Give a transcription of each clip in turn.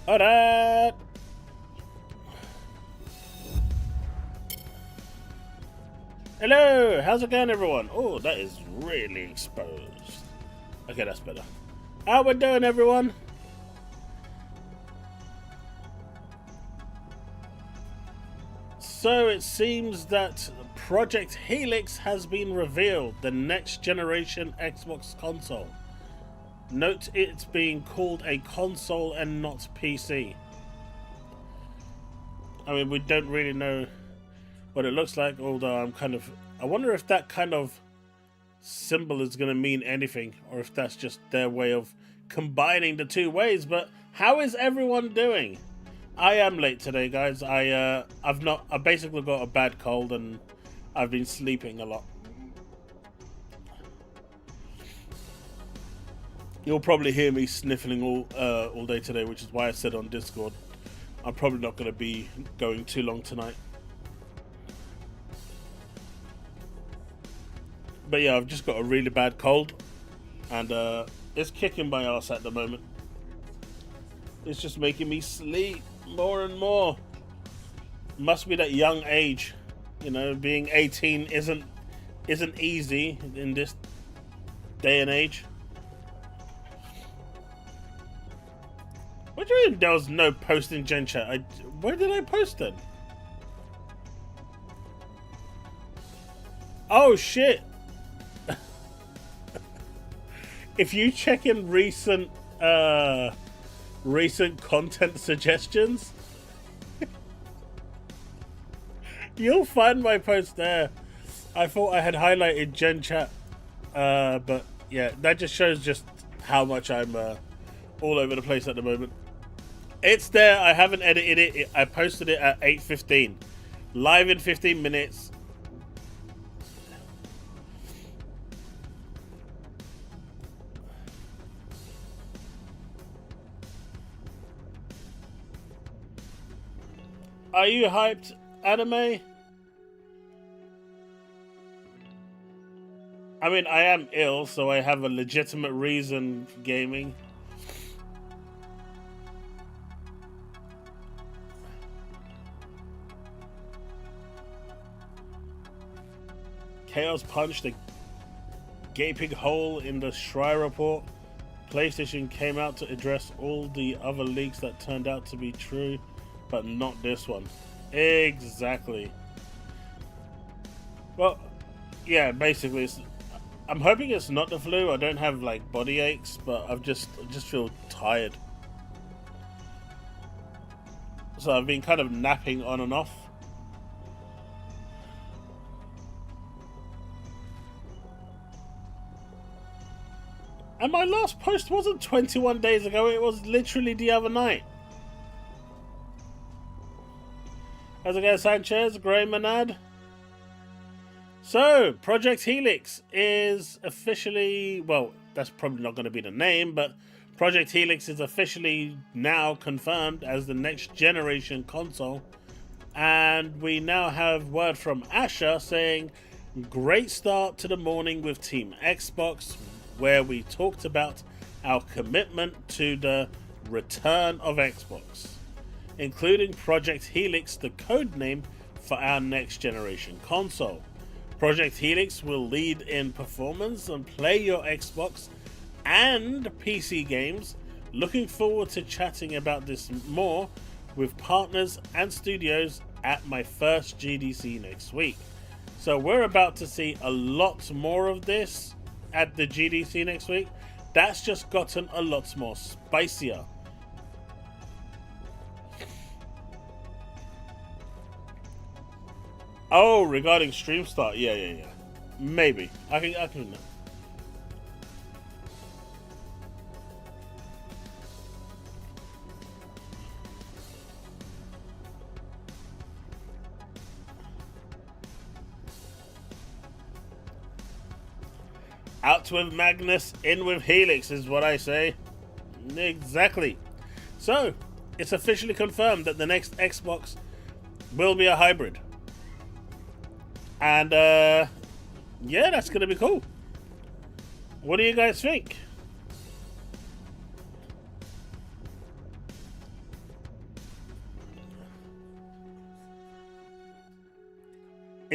Alright. Hello, how's it going, everyone? Oh, that is really exposed. Okay, that's better. How we doing, everyone? So it seems that Project Helix has been revealed, the next generation Xbox console. Note it's being called a console and not PC. I mean, we don't really know what it looks like, although I wonder if that kind of symbol is going to mean anything, or if that's just their way of combining the two ways. But how is everyone doing? I am late today, guys. I basically got a bad cold and I've been sleeping a lot. You'll probably hear me sniffling all day today, which is why I said on Discord I'm probably not going to be going too long tonight. But yeah, I've just got a really bad cold, and it's kicking my ass at the moment. It's just making me sleep more and more. Must be that young age, you know. Being 18 isn't easy in this day and age. What do you mean there was no post in Gen Chat? Where did I post it? Oh shit! If you check in recent content suggestions, you'll find my post there. I thought I had highlighted Gen Chat, but yeah, that just shows just how much I'm all over the place at the moment. It's there. I haven't edited it. I posted it at 8:15, live in 15 minutes. Are you hyped, anime? I mean, I am ill, so I have a legitimate reason for gaming. Chaos punched a gaping hole in the Schreier report. PlayStation came out to address all the other leaks that turned out to be true, but not this one. Exactly. Well, yeah, basically, I'm hoping it's not the flu. I don't have like body aches, but I just feel tired. So I've been kind of napping on and off. And my last post wasn't 21 days ago, it was literally the other night. How's it going, Sanchez? Grey Manad? So, Project Helix is officially, well, that's probably not going to be the name, but Project Helix is officially now confirmed as the next generation console. And we now have word from Asher saying, great start to the morning with Team Xbox, where we talked about our commitment to the return of Xbox, including Project Helix, the code name for our next generation console. Project Helix will lead in performance and play your Xbox and PC games. Looking forward to chatting about this more with partners and studios at my first GDC next week. So we're about to see a lot more of this at the GDC next week. That's just gotten a lot more spicier. Oh, regarding stream start, yeah. Maybe I can. Out with Magnus, in with Helix is what I say. Exactly. So, it's officially confirmed that the next Xbox will be a hybrid. And, yeah, that's going to be cool. What do you guys think?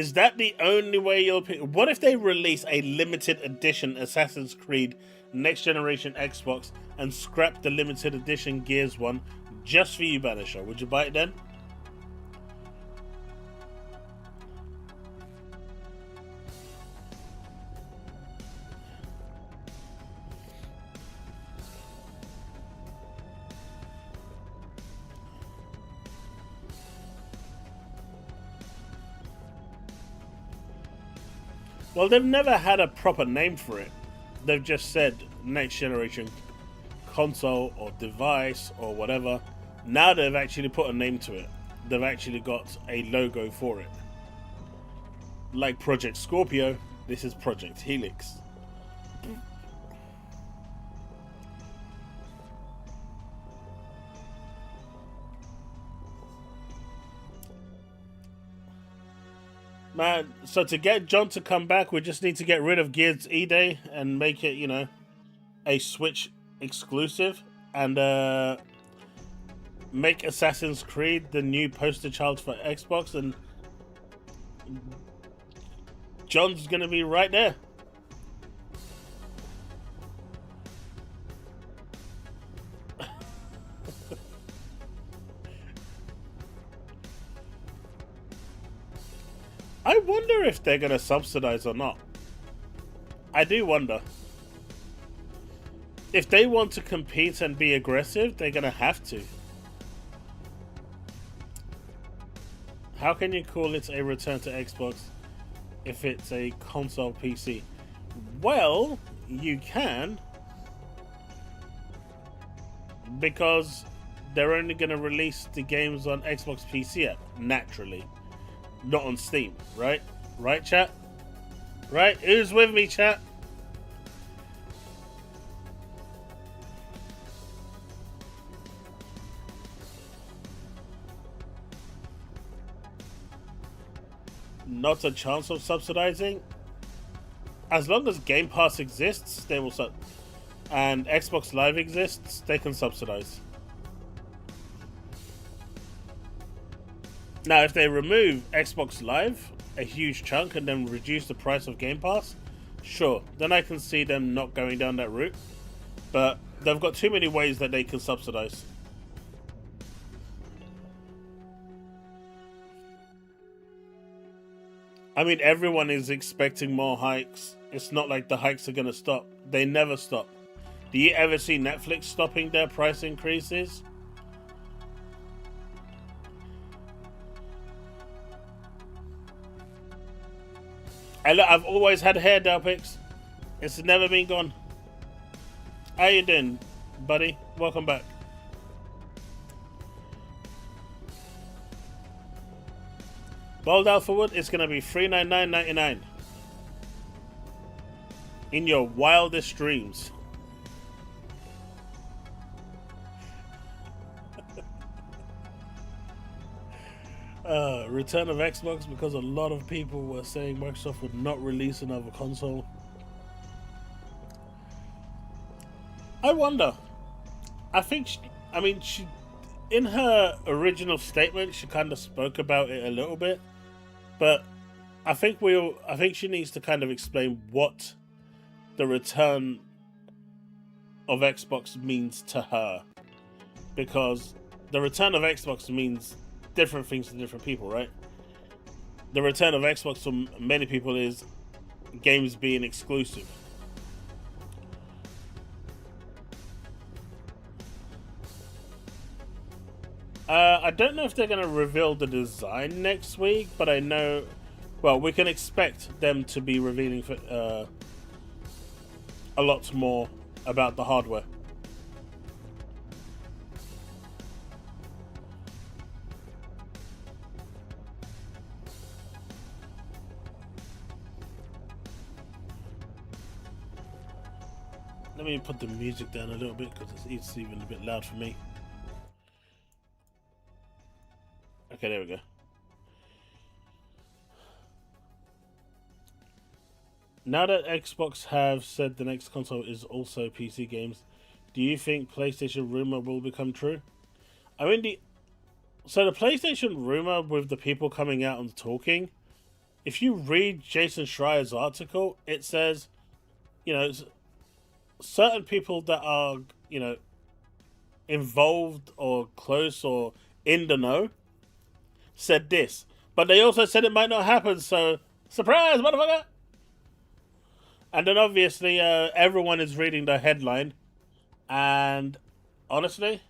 Is that the only way you'll pick? What if they release a limited edition Assassin's Creed Next Generation Xbox and scrap the limited edition Gears one just for you, Banisher? Would you buy it then? Well, they've never had a proper name for it. They've just said next generation console or device or whatever. Now they've actually put a name to it. They've actually got a logo for it. Like Project Scorpio, this is Project Helix. Man, so to get John to come back, we just need to get rid of Gears E-Day and make it, you know, a Switch exclusive, and make Assassin's Creed the new poster child for Xbox, and John's gonna be right there. I wonder if they're gonna subsidize or not. I do wonder. If they want to compete and be aggressive, they're gonna have to. How can you call it a return to Xbox if it's a console PC? Well, you can, because they're only going to release the games on Xbox PC app, naturally, not on Steam, right? Right, chat? Right? Who's with me, chat? Not a chance of subsidizing. As long as Game Pass exists, they will and Xbox Live exists, they can subsidize. Now, if they remove Xbox Live, a huge chunk, and then reduce the price of Game Pass, sure, then I can see them not going down that route. But they've got too many ways that they can subsidize. I mean, everyone is expecting more hikes. It's not like the hikes are going to stop. They never stop. Do you ever see Netflix stopping their price increases? And look, I've always had hair, Delpix. It's never been gone. How you doing, buddy? Welcome back. Bold Alpha Wood is going to be $399.99 in your wildest dreams. Return of Xbox, because a lot of people were saying Microsoft would not release another console. I wonder. I think, she in her original statement, she kind of spoke about it a little bit, but I think she needs to kind of explain what the return of Xbox means to her, because the return of Xbox means different things to different people, right? The return of Xbox for many people is games being exclusive. I don't know if they're going to reveal the design next week, but I know, well, we can expect them to be revealing a lot more about the hardware. Let me put the music down a little bit because it's even a bit loud for me. Okay, there we go. Now that Xbox have said the next console is also PC games, do you think PlayStation rumor will become true? I mean, the PlayStation rumor with the people coming out and talking if you read Jason Schreier's article, it says, you know, certain people that are, you know, involved or close or in the know said this, but they also said it might not happen. So surprise, motherfucker! And then obviously everyone is reading the headline, and honestly,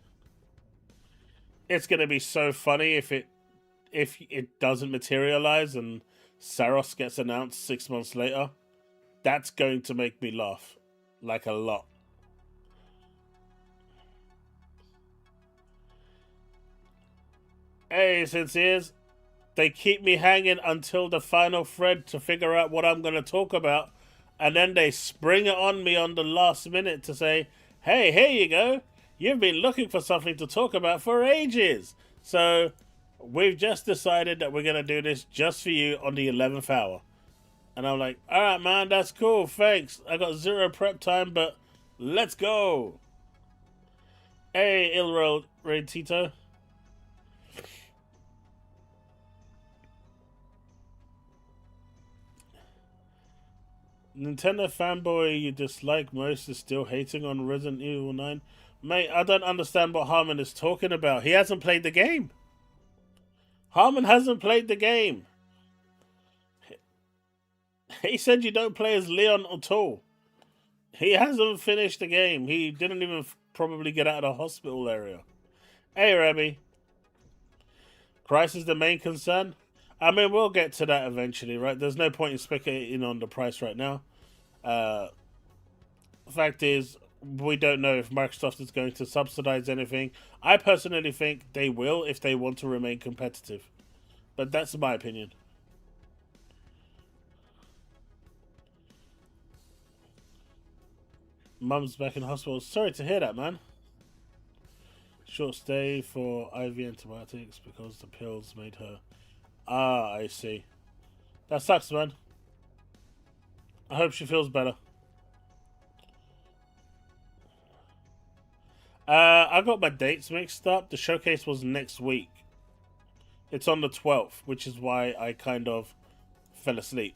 it's gonna be so funny if it doesn't materialize and Saros gets announced 6 months later. That's going to make me laugh like a lot. Hey, sinceres, they keep me hanging until the final thread to figure out what I'm going to talk about, and then they spring it on me on the last minute to say, hey, here you go. You've been looking for something to talk about for ages. So we've just decided that we're going to do this just for you on the 11th hour. And I'm like, all right, man, that's cool. Thanks. I got 0 prep time, but let's go. Hey, Ilro Ray Tito. Nintendo fanboy you dislike most is still hating on Resident Evil 9. Mate, I don't understand what Harmon is talking about. He hasn't played the game. Harmon hasn't played the game. He said you don't play as Leon at all. He hasn't finished the game. He didn't even probably get out of the hospital area. Hey, Rabbi. Price is the main concern? I mean, we'll get to that eventually, right? There's no point in speculating on the price right now. Fact is, we don't know if Microsoft is going to subsidize anything. I personally think they will if they want to remain competitive. But that's my opinion. Mum's back in hospital. Sorry to hear that, man. Short stay for IV antibiotics because the pills made her... Ah, I see. That sucks, man. I hope she feels better. I got my dates mixed up. The showcase was next week. It's on the 12th, which is why I kind of fell asleep.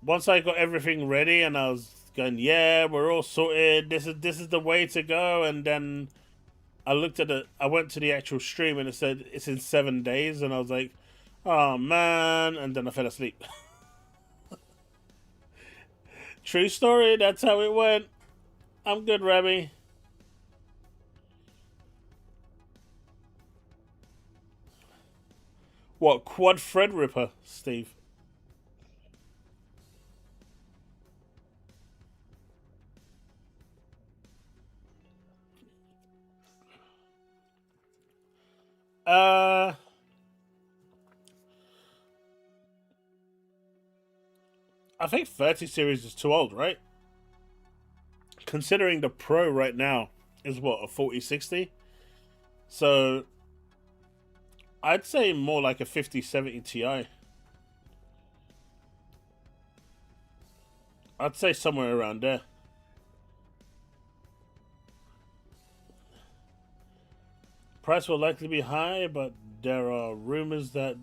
Once I got everything ready and I was going, yeah, we're all sorted. This is the way to go. And then I looked at I went to the actual stream and it said it's in 7 days, and I was like, oh man, and then I fell asleep. True story, that's how it went. I'm good, Remy. What, quad Threadripper, Steve? I think 30 series is too old, right? Considering the Pro right now is what, a 4060? So I'd say more like a 5070 Ti. I'd say somewhere around there. Price will likely be high, but there are rumors that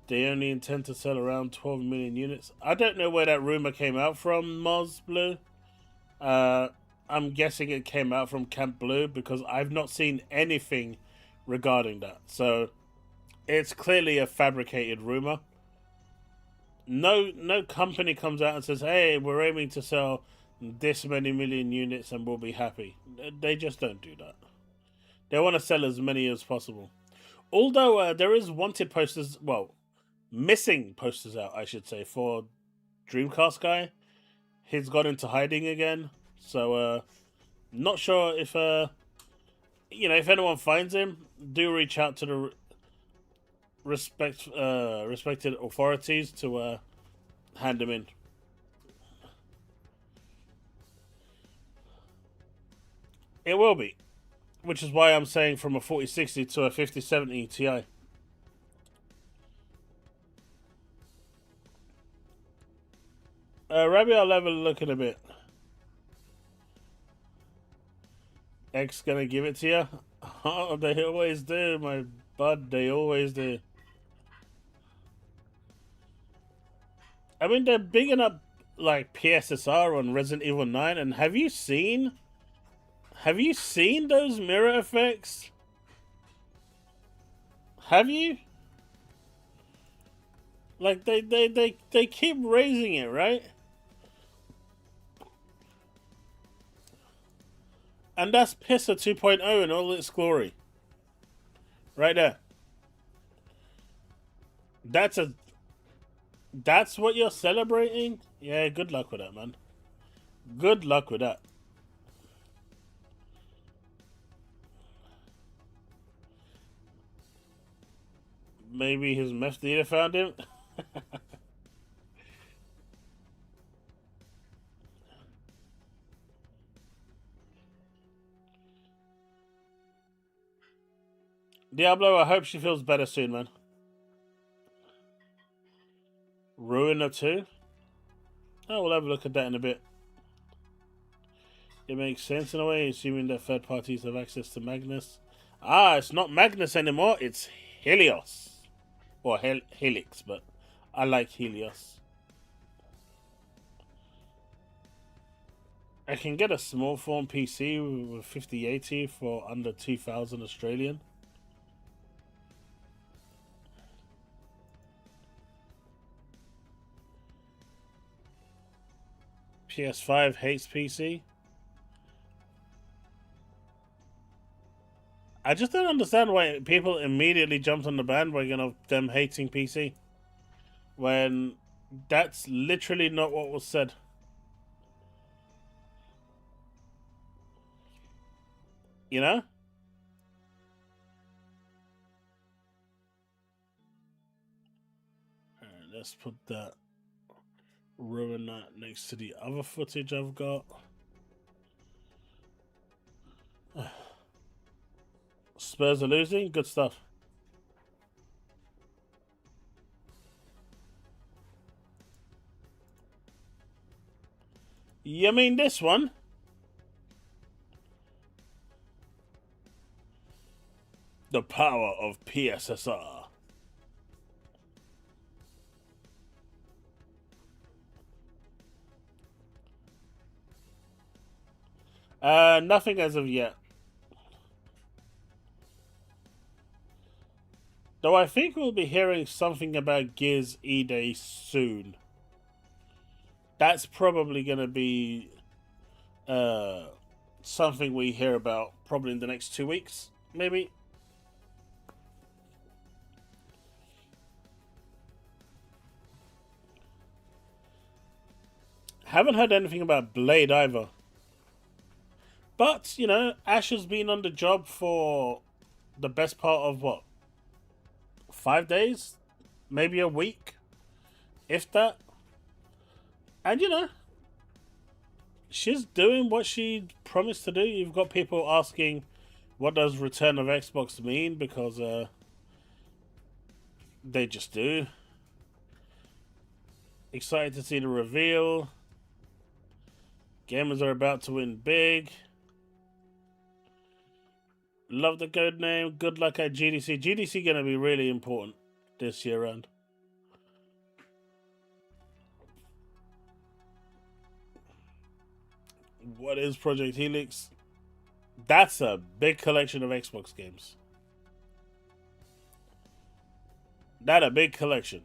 they only intend to sell around 12 million units. I don't know where that rumor came out from, Moz Blue. I'm guessing it came out from Camp Blue because I've not seen anything regarding that. So it's clearly a fabricated rumor. No company comes out and says, hey, we're aiming to sell this many million units and we'll be happy. They just don't do that. They want to sell as many as possible. Although there is wanted posters, well, missing posters out, I should say, for Dreamcast guy. He's gone into hiding again. So, not sure if, if anyone finds him, do reach out to the respected authorities to hand him in. It will be. Which is why I'm saying from a 4060 to a 5070 Ti. Rabbi, I'll have a look in a bit. X gonna give it to you? Oh, they always do, my bud. They always do. I mean, they're bigging up like PSSR on Resident Evil 9, and have you seen those mirror effects? Have you? Like they keep raising it, right? And that's Pissa 2.0 in all its glory. Right there. That's what you're celebrating? Yeah, good luck with that, man. Good luck with that. Maybe his meth dealer found him. Diablo, I hope she feels better soon, man. Ruiner 2? Oh, we'll have a look at that in a bit. It makes sense in a way, assuming that third parties have access to Magnus. Ah, it's not Magnus anymore, it's Helios. Or Helix, but I like Helios. I can get a small form PC with 5080 for under 2,000 Australian. PS5 hates PC. I just don't understand why people immediately jumped on the bandwagon of them hating PC. When that's literally not what was said. You know? Alright, let's put that ruin that next to the other footage I've got. Spurs are losing, good stuff. You mean this one? The power of PSSR. Nothing as of yet. Though I think we'll be hearing something about Gears E-Day soon. That's probably going to be something we hear about probably in the next 2 weeks, maybe. Haven't heard anything about Blade either. But, you know, Ash has been on the job for the best part of what? 5 days? Maybe a week? If that. And, you know, she's doing what she promised to do. You've got people asking, what does Return of Xbox mean? Because they just do. Excited to see the reveal. Gamers are about to win big. Love the code name. Good luck at GDC. GDC going to be really important this year round. What is Project Helix? That's a big collection of Xbox games. That a big collection.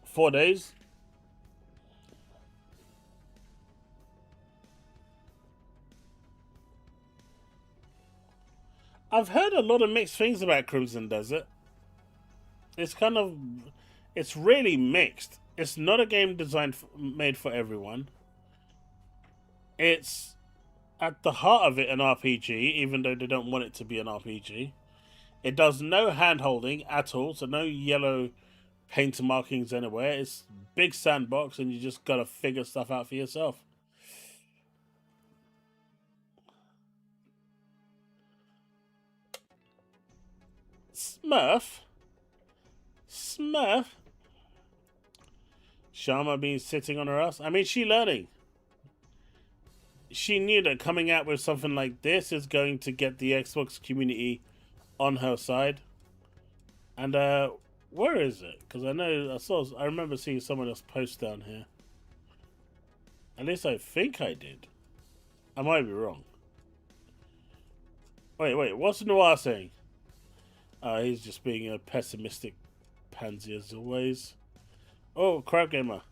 Four days. I've heard a lot of mixed things about Crimson Desert. It's it's really mixed. It's not a game made for everyone. It's at the heart of it an RPG, even though they don't want it to be an RPG. It does no hand holding at all, so no yellow paint markings anywhere. It's big sandbox, and you just gotta figure stuff out for yourself. Smurf? Sharma being sitting on her ass. I mean, she learning. She knew that coming out with something like this is going to get the Xbox community on her side. And where is it? Because I remember seeing someone else post down here. At least I think I did. I might be wrong. Wait, what's Noir saying? He's just being a pessimistic pansy as always. Oh, Crab Gamer.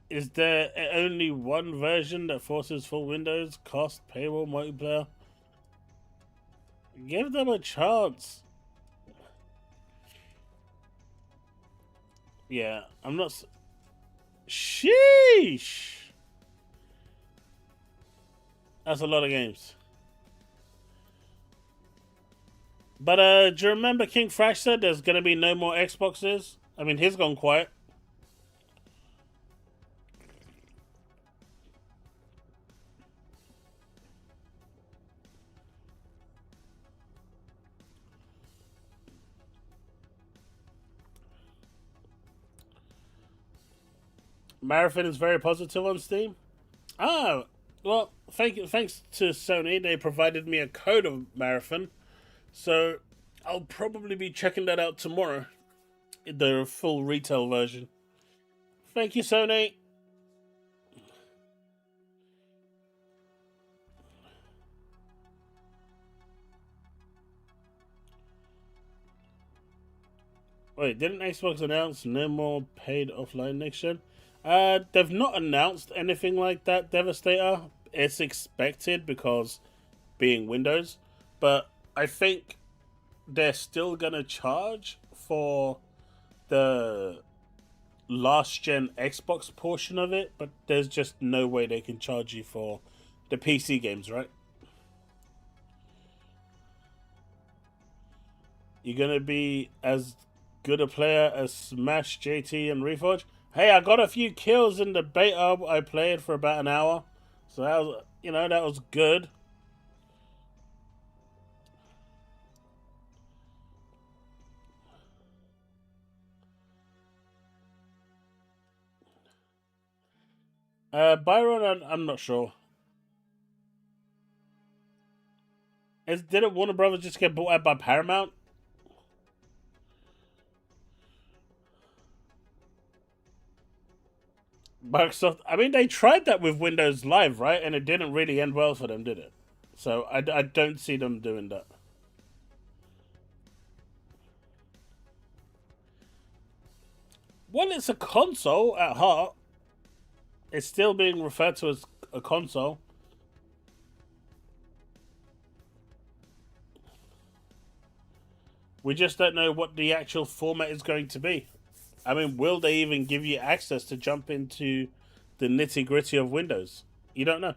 Is there only one version that forces full Windows, cost, paywall, multiplayer? Give them a chance. Yeah, I'm not... Sheesh! That's a lot of games. But do you remember King Frash said there's going to be no more Xboxes? I mean, he's gone quiet. Marathon is very positive on Steam. Ah, well, thanks to Sony, they provided me a code of Marathon. So I'll probably be checking that out tomorrow. The full retail version. Thank you, Sony. Wait, didn't Xbox announce no more paid offline next gen? They've not announced anything like that, Devastator. It's expected because being Windows. But I think they're still gonna charge for the last gen Xbox portion of it, but there's just no way they can charge you for the PC games, right? You're gonna be as good a player as Smash, JT, and Reforge. Hey, I got a few kills in the beta I played for about an hour, so that was, that was good. Byron, I'm not sure. Didn't Warner Brothers just get bought out by Paramount? Microsoft, I mean, they tried that with Windows Live, right? And it didn't really end well for them, did it? So I don't see them doing that. Well, it's a console at heart. It's still being referred to as a console. We just don't know what the actual format is going to be. I mean, will they even give you access to jump into the nitty gritty of Windows? You don't know.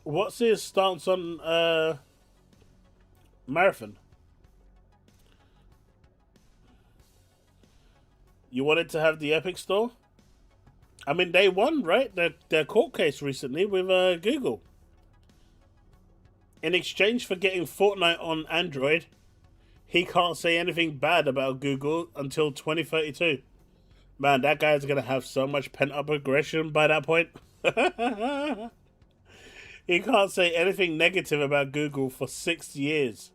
What's his stance on Marathon? You wanted to have the Epic Store? I mean, they won, right? Their court case recently with Google. In exchange for getting Fortnite on Android, he can't say anything bad about Google until 2032. Man, that guy's gonna have so much pent up aggression by that point. He can't say anything negative about Google for 6 years.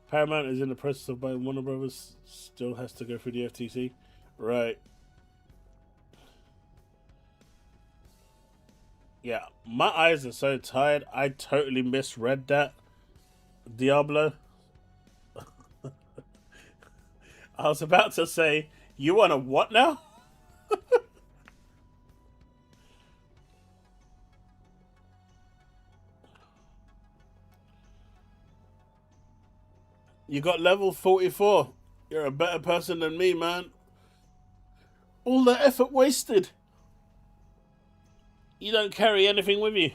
Paramount is in the process of buying Warner Brothers. Still has to go through the FTC. Right. Yeah, my eyes are so tired. I totally misread that. Diablo. I was about to say, you want a what now? You got level 44. You're a better person than me, man. All the effort wasted. You don't carry anything with you.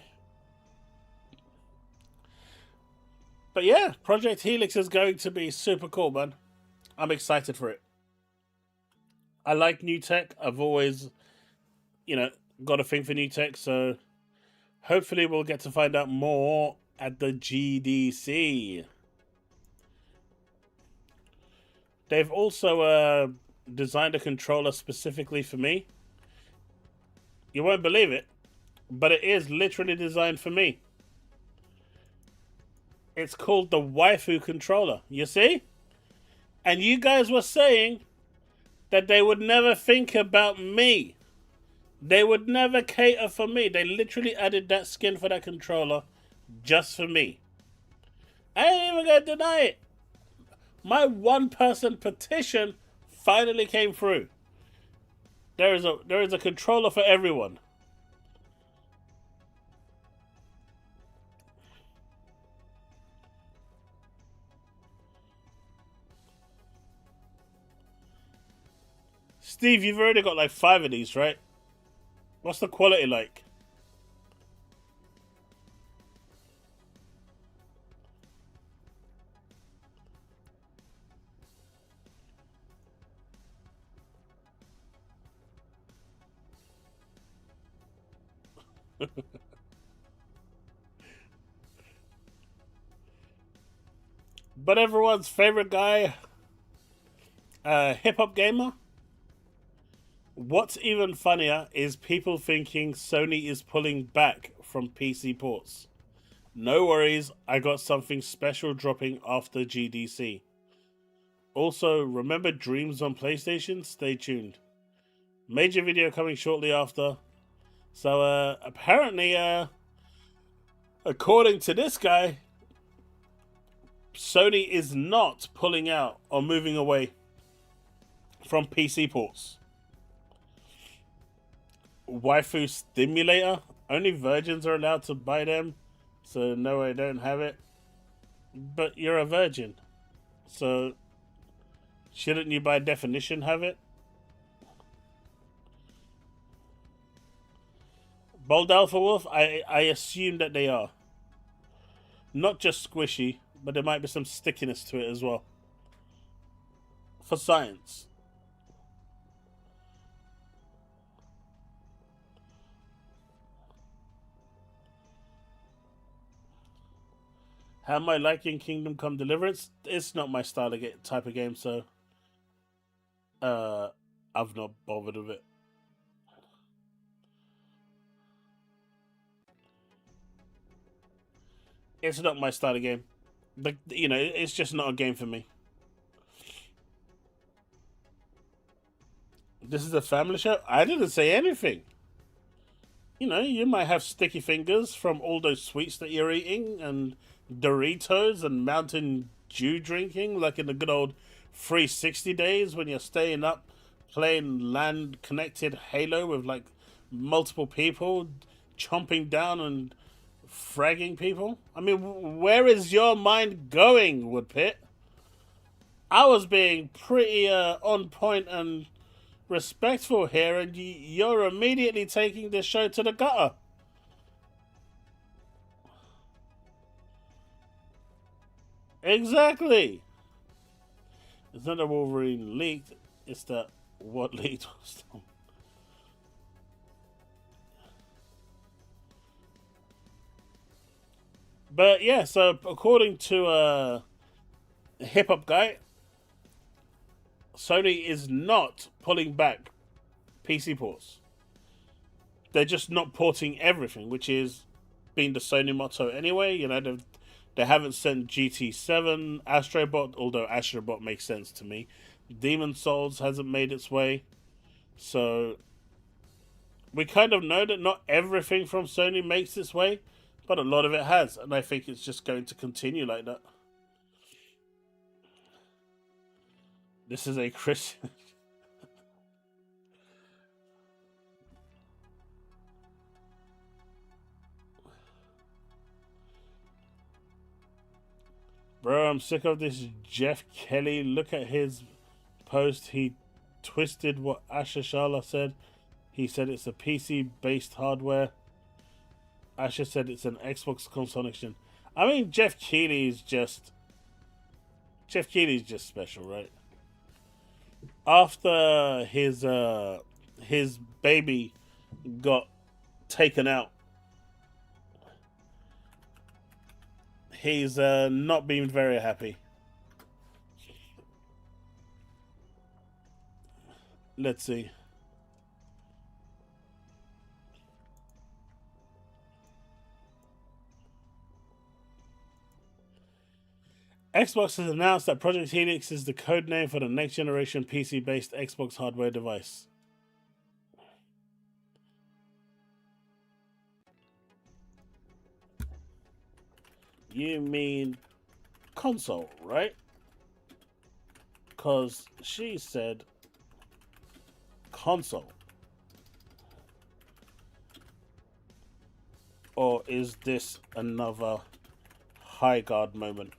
But yeah, Project Helix is going to be super cool, man. I'm excited for it. I like new tech. I've always, you know, got a thing for new tech, so hopefully we'll get to find out more at the GDC. They've also designed a controller specifically for me. You won't believe it, but it is literally designed for me. It's called the waifu controller. You see? And you guys were saying that they would never think about me. They would never cater for me. They literally added that skin for that controller just for me. I ain't even gonna deny it. My one-person petition finally came through. There is a controller for everyone. Steve, you've already got like 5 of these, right? What's the quality like? But everyone's favorite guy, hip hop gamer. What's even funnier is people thinking Sony is pulling back from PC ports. No worries, I got something special dropping after GDC. Also, remember Dreams on PlayStation? Stay tuned. Major video coming shortly after. So, apparently, according to this guy, Sony is not pulling out or moving away from PC ports. Waifu Stimulator? Only virgins are allowed to buy them, so no, I don't have it. But you're a virgin, so shouldn't you by definition have it? Bold Alpha Wolf? I assume that they are. Not just squishy, but there might be some stickiness to it as well. For science. How am I liking Kingdom Come Deliverance? It's not my style of type of game, so I've not bothered with it. It's not my style of game. But you know, it's just not a game for me. This is a family show? I didn't say anything. You know, you might have sticky fingers from all those sweets that you're eating and Doritos and Mountain Dew drinking, like in the good old 360 days when you're staying up playing land connected Halo with like multiple people chomping down and fragging people. I mean, where is your mind going, Woodpit? I was being pretty on point and respectful here, and you're immediately taking this show to the gutter. Exactly. It's not that Wolverine leaked, it's that what leaked was done. But yeah, so according to Hip Hop Guy, Sony is not pulling back PC ports. They're just not porting everything, which is being the Sony motto anyway. You know, they haven't sent GT7, Astrobot, although Astrobot makes sense to me. Demon Souls hasn't made its way. So we kind of know that not everything from Sony makes its way, but a lot of it has. And I think it's just going to continue like that. This is a Christian. Bro, I'm sick of this Jeff Kelly. Look at his post, he twisted what Asher Sharla said. He said it's a PC-based hardware. Asher said it's an Xbox console next gen. I mean, Jeff Keighley's just special, right? After his baby got taken out, he's not been very happy. Let's see. Xbox has announced that Project Helix is the codename for the next generation PC-based Xbox hardware device. You mean console, right? Because she said console. Or is this another high guard moment?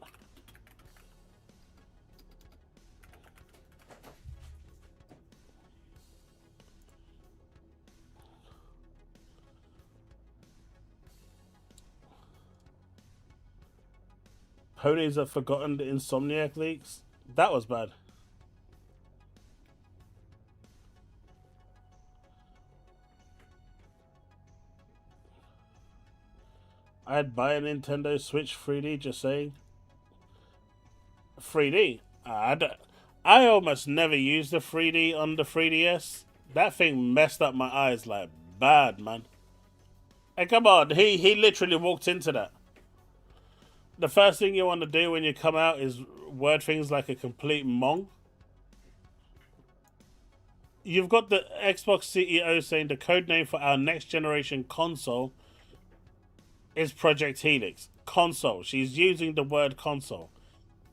Ponies have forgotten the Insomniac leaks. That was bad. I'd buy a Nintendo Switch 3D, just saying. 3D? I almost never used the 3D on the 3DS. That thing messed up my eyes like bad, man. Hey, come on. He literally walked into that. The first thing you want to do when you come out is word things like a complete mong. You've got the Xbox CEO saying the codename for our next generation console is Project Helix. Console. She's using the word console.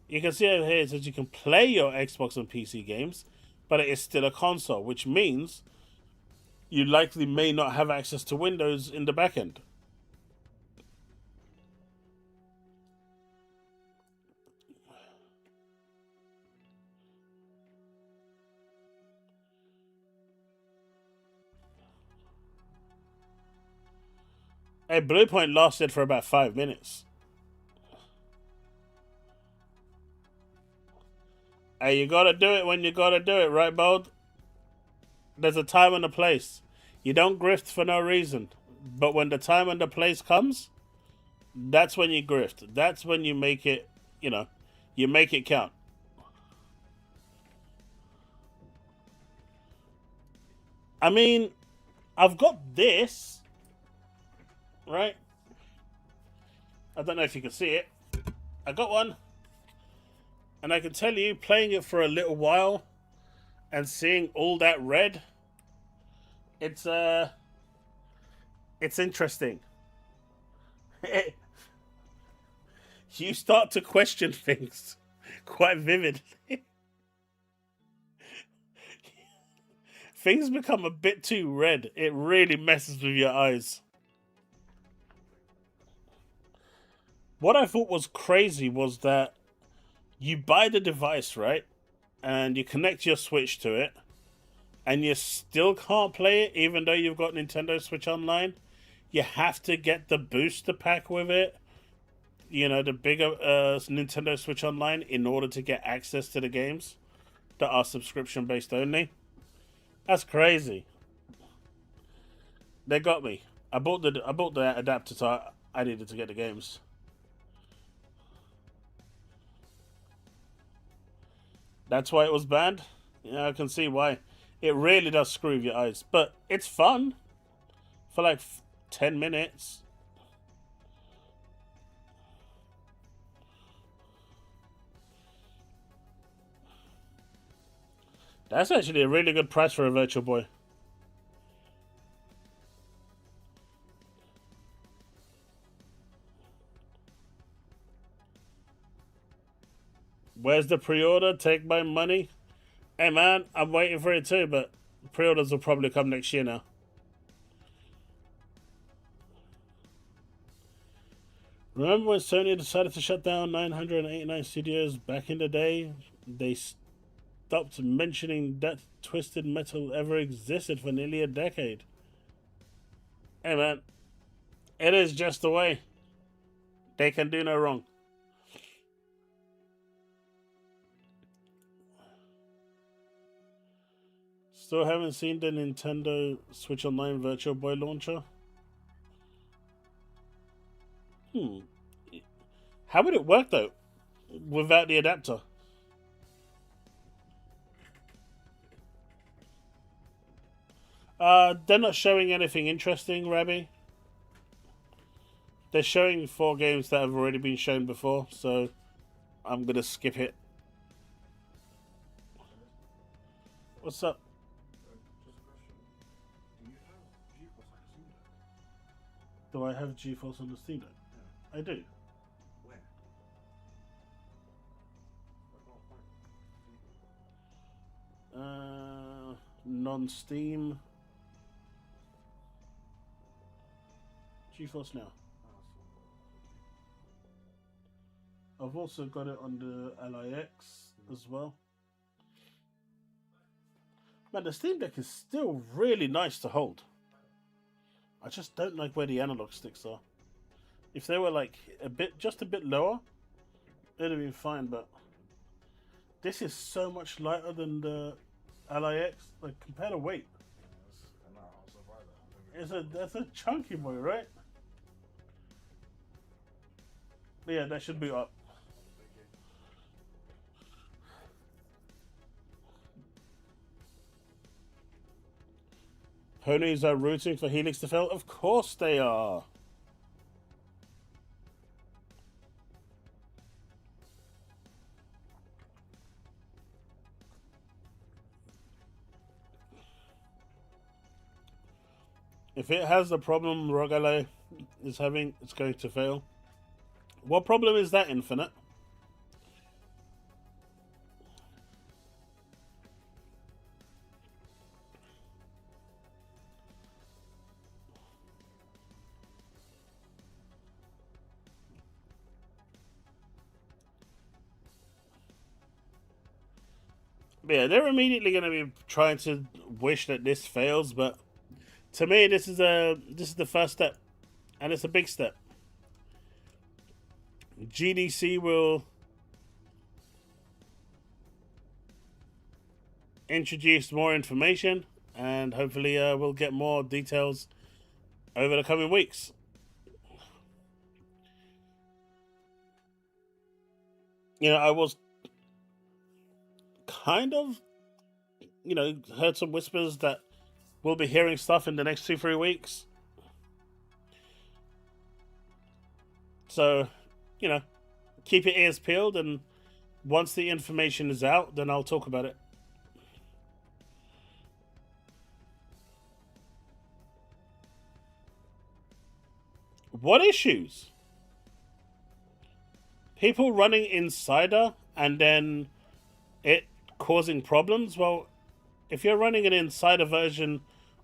You can see over here it says you can play your Xbox and PC games, but it is still a console, which means you likely may not have access to Windows in the back end. Hey, Bluepoint lasted for about 5 minutes. Hey, you gotta do it when you gotta do it, right, Bold? There's a time and a place. You don't grift for no reason. But when the time and the place comes, that's when you grift. That's when you make it, you make it count. I mean, I've got this, right? I don't know if you can see it. I got one. And I can tell you, playing it for a little while and seeing all that red, it's interesting. You start to question things quite vividly. Things become a bit too red. It really messes with your eyes. What I thought was crazy was that you buy the device, right? And you connect your Switch to it, and you still can't play it even though you've got Nintendo Switch Online. You have to get the booster pack with it, the bigger Nintendo Switch Online, in order to get access to the games that are subscription based only. That's crazy. They got me. I bought the adapter, so I needed to get the games. That's why it was banned? Yeah, I can see why. It really does screw with your eyes. But it's fun. For like 10 minutes. That's actually a really good price for a Virtual Boy. Where's the pre-order? Take my money. Hey man, I'm waiting for it too, but pre-orders will probably come next year now. Remember when Sony decided to shut down 989 studios back in the day? stopped mentioning that Twisted Metal ever existed for nearly a decade. Hey man, it is just the way. They can do no wrong. Still haven't seen the Nintendo Switch Online Virtual Boy launcher. How would it work though, without the adapter? They're not showing anything interesting, Rabbi. They're showing 4 games that have already been shown before, so I'm gonna skip it. What's up? Do I have GeForce on the Steam Deck? Yeah. I do. Where? Non-Steam. GeForce Now. I've also got it on the LIX as well. Man, the Steam Deck is still really nice to hold. I just don't like where the analog sticks are. If they were like just a bit lower, it'd have been fine, but this is so much lighter than the LIX. Like, compare the weight. That's a chunky boy, right? Yeah, that should be up. Ponies are rooting for Helix to fail? Of course they are. If it has the problem Rogale is having, it's going to fail. What problem is that, Infinite? Yeah, they're immediately going to be trying to wish that this fails, but to me, this is the first step, and it's a big step. GDC will introduce more information, and hopefully, we'll get more details over the coming weeks. You know, I was kind of, heard some whispers that we'll be hearing stuff in the next 2-3 weeks. So, keep your ears peeled, and once the information is out, then I'll talk about it. What issues? People running Insider and then it causing problems? Well, if you're running an Insider version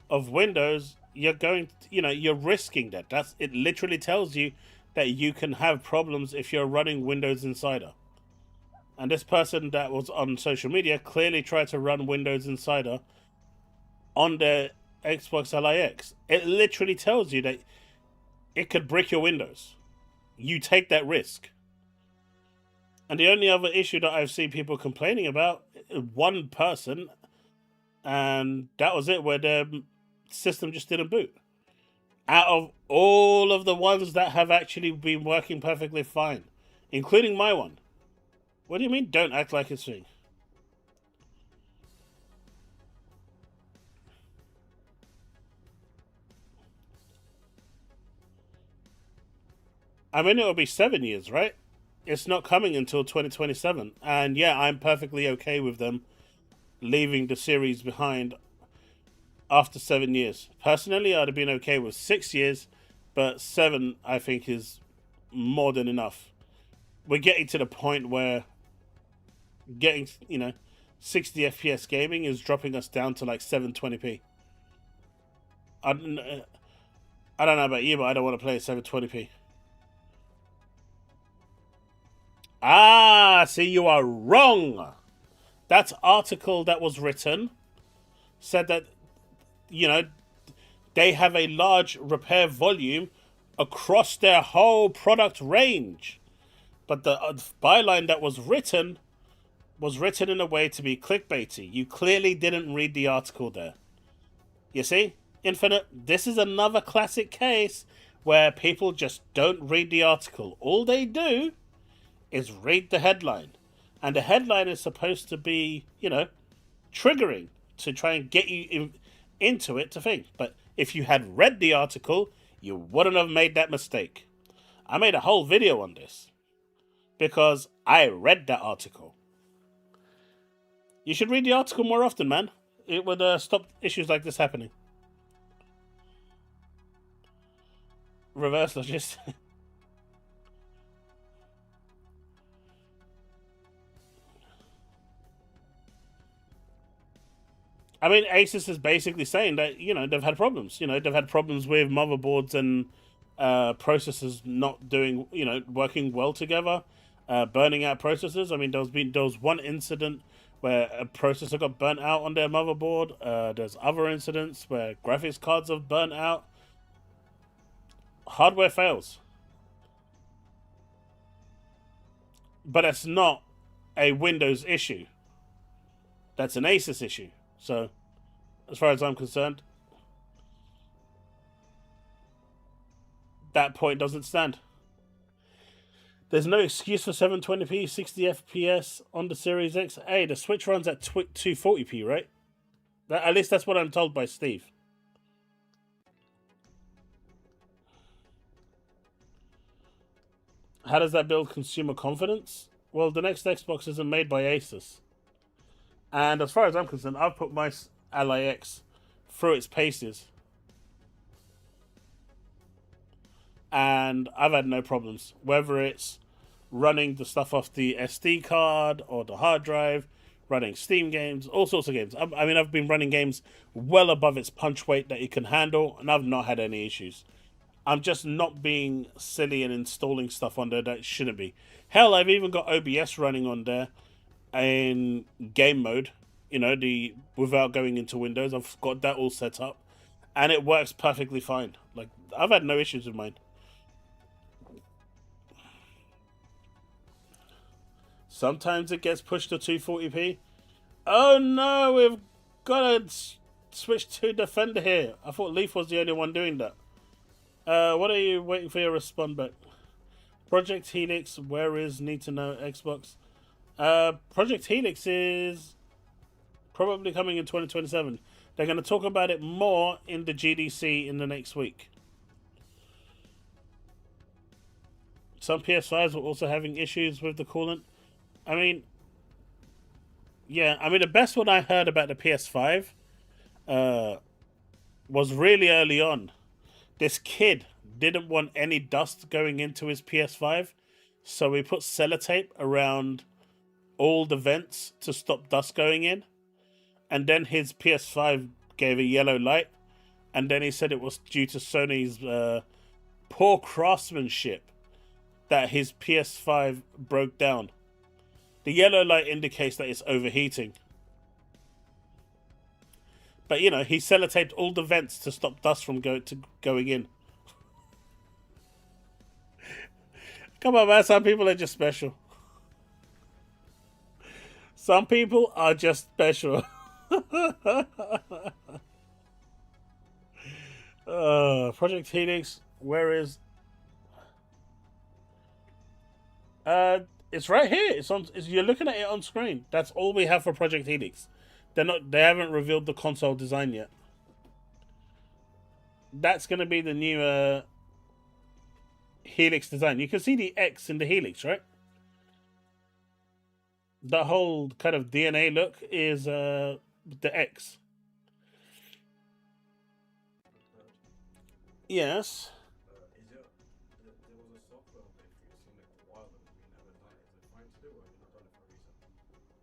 of Windows, you're risking that. It literally tells you that you can have problems if you're running Windows Insider. And this person that was on social media clearly tried to run Windows Insider on their Xbox LIX. It literally tells you that it could brick your Windows. You take that risk. And the only other issue that I've seen people complaining about, one person, and that was it, where their system just didn't boot. Out of all of the ones that have actually been working perfectly fine, including my one. What do you mean, don't act like it's me? I mean, it'll be 7 years, right? It's not coming until 2027. And yeah, I'm perfectly okay with them leaving the series behind after 7 years. Personally, I'd have been okay with 6 years, but 7, I think, is more than enough. We're getting to the point where getting, 60 FPS gaming is dropping us down to like 720p. I don't know about you, but I don't want to play at 720p. Ah, see, you are wrong. That article that was written said that, you know, they have a large repair volume across their whole product range. But the byline that was written in a way to be clickbaity. You clearly didn't read the article there. You see, Infinite, this is another classic case where people just don't read the article. All they do is read the headline. And the headline is supposed to be, triggering to try and get you into it to think. But if you had read the article, you wouldn't have made that mistake. I made a whole video on this because I read that article. You should read the article more often, man. It would stop issues like this happening. Reverse logistics. I mean, Asus is basically saying that, they've had problems. They've had problems with motherboards and processors not doing, working well together, burning out processors. I mean, there was one incident where a processor got burnt out on their motherboard. There's other incidents where graphics cards have burnt out. Hardware fails. But that's not a Windows issue. That's an Asus issue. So, as far as I'm concerned, that point doesn't stand. There's no excuse for 720p, 60 FPS on the Series X. Hey, the Switch runs at 240p, right? At least that's what I'm told by Steve. How does that build consumer confidence? Well, the next Xbox isn't made by Asus. And as far as I'm concerned, I've put my Ally X through its paces. And I've had no problems. Whether it's running the stuff off the SD card or the hard drive, running Steam games, all sorts of games. I mean, I've been running games well above its punch weight that it can handle, and I've not had any issues. I'm just not being silly and installing stuff on there that shouldn't be. Hell, I've even got OBS running on there in game mode, without going into Windows. I've got that all set up, and it works perfectly fine. Like, I've had no issues with mine. Sometimes it gets pushed to 240p. Oh no, we've got to switch to Defender here. I thought Leaf was the only one doing that. What are you waiting for your response back? Project Helix, where is need to know Xbox? Project Helix is probably coming in 2027. They're going to talk about it more in the GDC in the next week. Some PS5s were also having issues with the coolant. I mean, the best one I heard about the PS5 was really early on. This kid didn't want any dust going into his PS5, so we put sellotape around all the vents to stop dust going in. And then his PS5 gave a yellow light, and then he said it was due to Sony's poor craftsmanship that his PS5 broke down. The yellow light indicates that it's overheating. But, he sellotaped all the vents to stop dust from going in. Come on, man. Some people are just special. Some people are just special. Project Helix, where is... It's right here. You're looking at it on screen. That's all we have for Project Helix. They haven't revealed the console design yet. That's going to be the new Helix design. You can see the X in the Helix, right? The whole kind of DNA look is the X. Yes.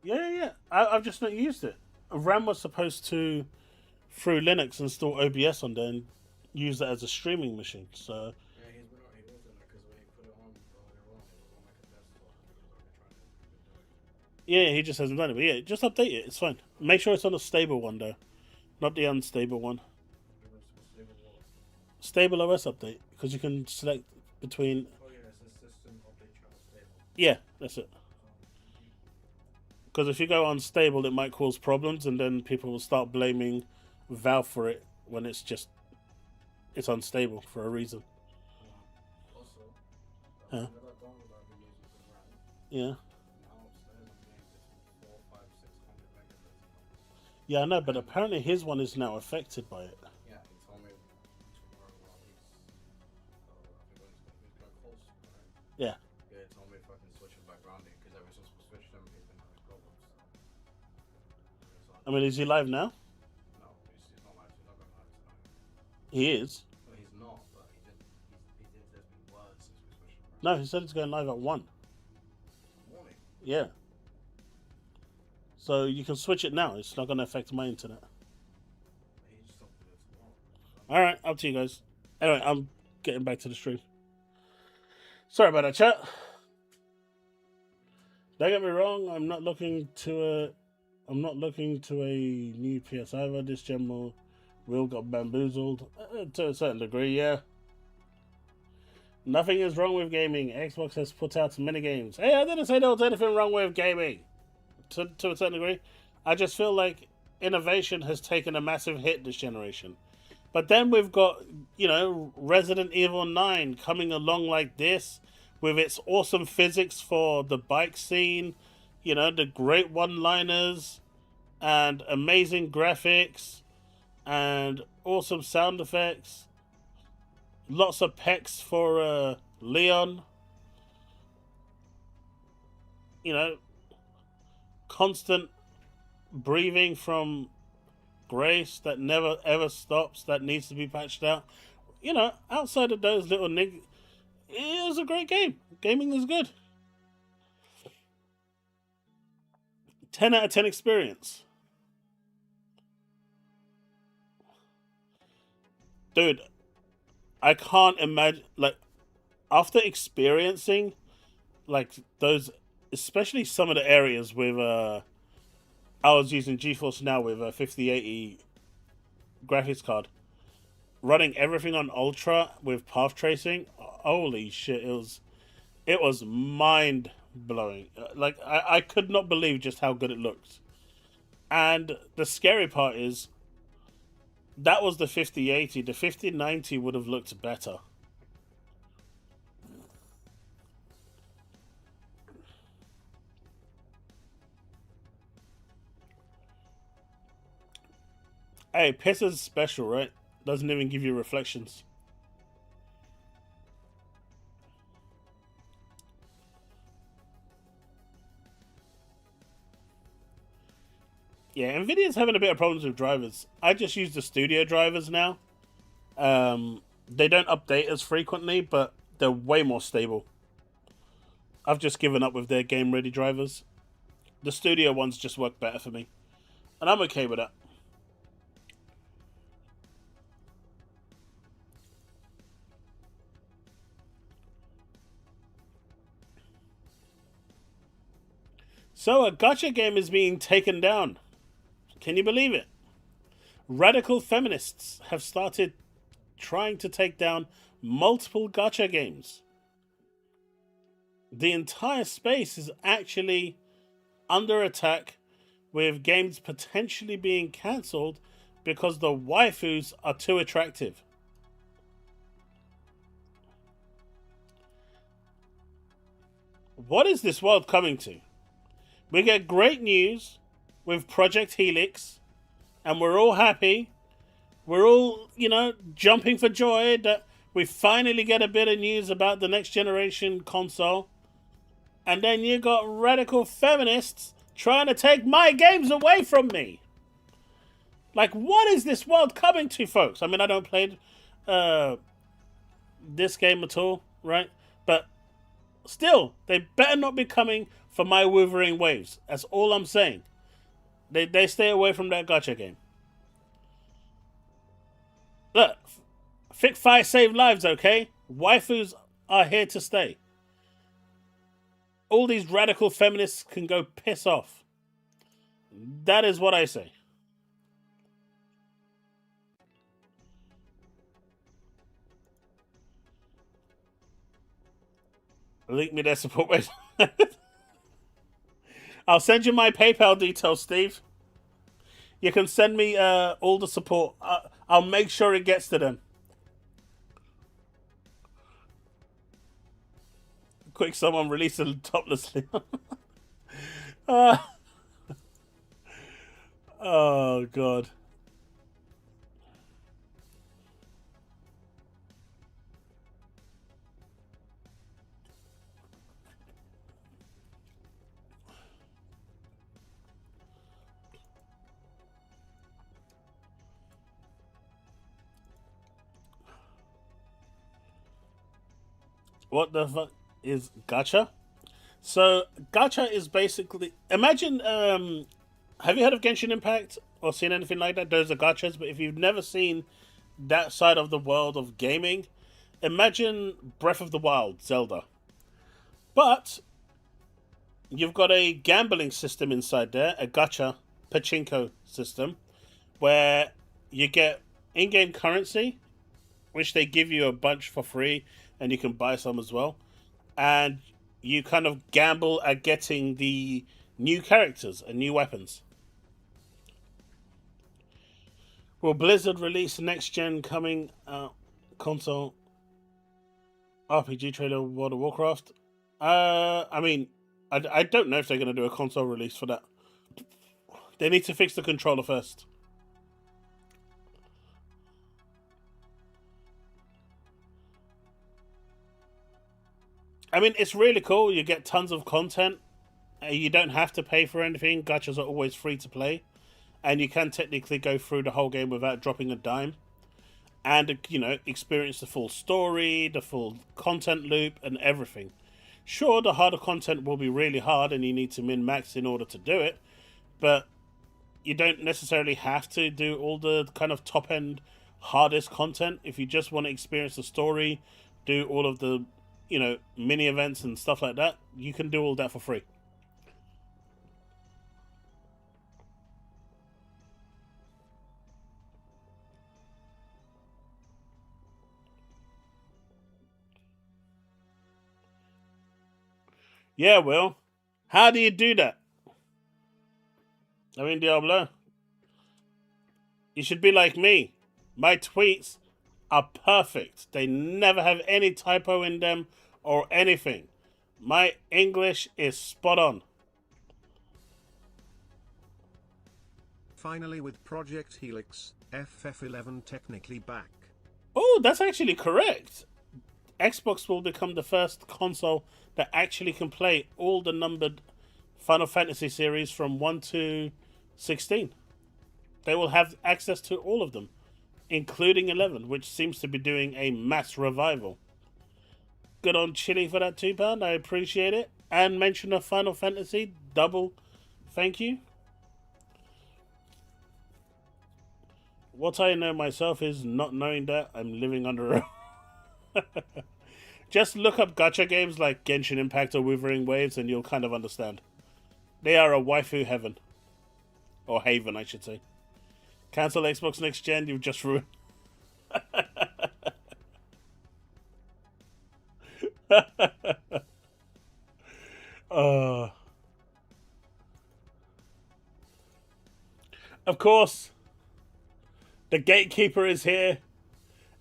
Yeah. I've just not used it. RAM was supposed to, through Linux, install OBS on there and use that as a streaming machine. So. Yeah, he just hasn't done it. But yeah, just update it. It's fine. Make sure it's on a stable one though, not the unstable one. Stable OS update, because you can select between. Oh yeah, it's a system update channel stable. Yeah, that's it. Because if you go unstable, it might cause problems, and then people will start blaming Valve for it when it's unstable for a reason. Also, Huh? whenever I download applications and run, Yeah. now upstairs I'm getting this 4, 5, 600 megabytes. Yeah, I know, but apparently his one is now affected by it. Yeah, he told me tomorrow while he's, I think when he's going close, right? Yeah. Yeah, he told me if I can switch it back rounding, because ever since we switched them, he's been having problems. So I mean, is he live now? no, he's not live. He's not going live tonight. He is. No, he's not. But he did. There's been words since we switched him around. No, he said it's going live at 1. Morning. Yeah. So you can switch it now. It's not going to affect my internet. He just told me to do it tomorrow. All right, up to you guys. Anyway, I'm getting back to the stream. Sorry about that, chat. Don't get me wrong. I'm not looking to a new PS either. This gen will got bamboozled to a certain degree. Yeah. Nothing is wrong with gaming. Xbox has put out many games. Hey, I didn't say there was anything wrong with gaming. To a certain degree, I just feel like innovation has taken a massive hit this generation. But then we've got, Resident Evil 9 coming along like this with its awesome physics for the bike scene, the great one-liners and amazing graphics and awesome sound effects. Lots of pecs for Leon. Constant breathing from Grace that never ever stops, that needs to be patched out. Outside of those little it was a great game. Gaming is good. 10 out of 10 experience. Dude, I can't imagine, after experiencing, those, especially some of the areas with, I was using GeForce Now with a 5080 graphics card. Running everything on Ultra with path tracing, holy shit, it was mind blowing. I could not believe just how good it looked. And the scary part is, that was the 5080. The 5090 would have looked better. Hey, PIS is special, right? Doesn't even give you reflections. Yeah, Nvidia's having a bit of problems with drivers. I just use the studio drivers now. They don't update as frequently, but they're way more stable. I've just given up with their game-ready drivers. The studio ones just work better for me. And I'm okay with that. So a gacha game is being taken down. Can you believe it? Radical feminists have started trying to take down multiple gacha games. The entire space is actually under attack, with games potentially being cancelled because the waifus are too attractive. What is this world coming to? We get great news with Project Helix, and we're all happy. We're all, jumping for joy that we finally get a bit of news about the next generation console. And then you got radical feminists trying to take my games away from me. What is this world coming to, folks? I mean, I don't play this game at all, right? But still, they better not be coming for my Wuthering Waves. That's all I'm saying. They stay away from that gacha game. Look, Fic Fi save lives, okay? Waifus are here to stay. all these radical feminists can go piss off. That is what I say. Link me their support website. I'll send you my PayPal details, Steve. You can send me all the support. I'll make sure it gets to them. Quick, someone release them toplessly. Oh, God. What the fuck is gacha? So gacha is basically, imagine. Have you heard of Genshin Impact or seen anything like that? Those are gachas, but if you've never seen that side of the world of gaming, imagine Breath of the Wild, Zelda. But you've got a gambling system inside there, a gacha pachinko system, where you get in-game currency, which they give you a bunch for free, and you can buy some as well. And you kind of gamble at getting the new characters and new weapons. Will Blizzard release next gen coming out console RPG trailer World of Warcraft? I mean, I don't know if they're going to do a console release for that. They need to fix the controller first. I mean, it's really cool. You get tons of content. You don't have to pay for anything. Gachas are always free to play. And you can technically go through the whole game without dropping a dime. And, you know, experience the full story, the full content loop, and everything. Sure, the harder content will be really hard and you need to min-max in order to do it. But you don't necessarily have to do all the kind of top-end hardest content. If you just want to experience the story, do all of the, you know, mini events and stuff like that, you can do all that for free. Yeah, Will. How do you do that? I mean, Diablo. You should be like me. My tweets are perfect. They never have any typo in them or anything. My English is spot on. Finally, with Project Helix, FF11 technically back. Oh, that's actually correct. Xbox will become the first console that actually can play all the numbered Final Fantasy series from 1 to 16. They will have access to all of them, including 11, which seems to be doing a mass revival. Good on Chili for that £2. I appreciate it. And mention of Final Fantasy, double thank you. What I know myself is not knowing that I'm living under a... Just look up gacha games like Genshin Impact or Withering Waves and you'll kind of understand. They are a waifu heaven. Or haven, I should say. Cancel Xbox Next Gen, you've just ruined... Of course, the gatekeeper is here.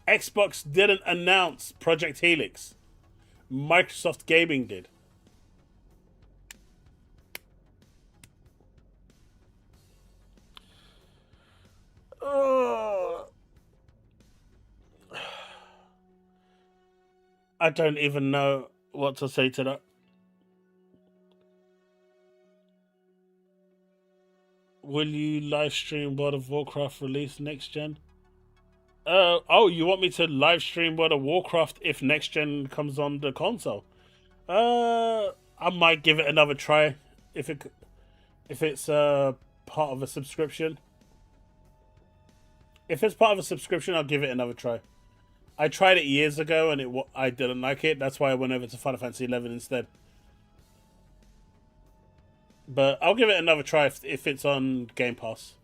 Xbox didn't announce Project Helix. Microsoft Gaming did. I don't even know what to say to that. Will you live stream World of Warcraft release next gen? Oh, you want me to live stream World of Warcraft if next gen comes on the console? I might give it another try if it's part of a subscription. If it's part of a subscription, I'll give it another try. I tried it years ago and I didn't like it. That's why I went over to Final Fantasy 11 instead. But I'll give it another try if it's on Game Pass.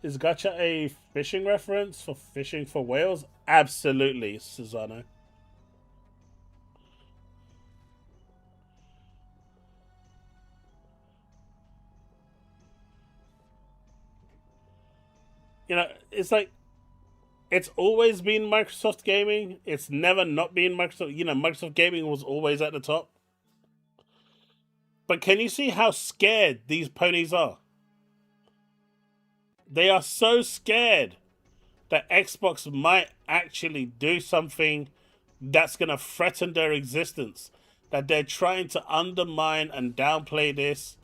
Is Gacha a fishing reference for fishing for whales? Absolutely, Susano. You know, it's like, it's always been Microsoft Gaming. It's never not been Microsoft. You know, Microsoft Gaming was always at the top. But can you see how scared these ponies are? They are so scared that Xbox might actually do something that's going to threaten their existence. That they're trying to undermine and downplay this.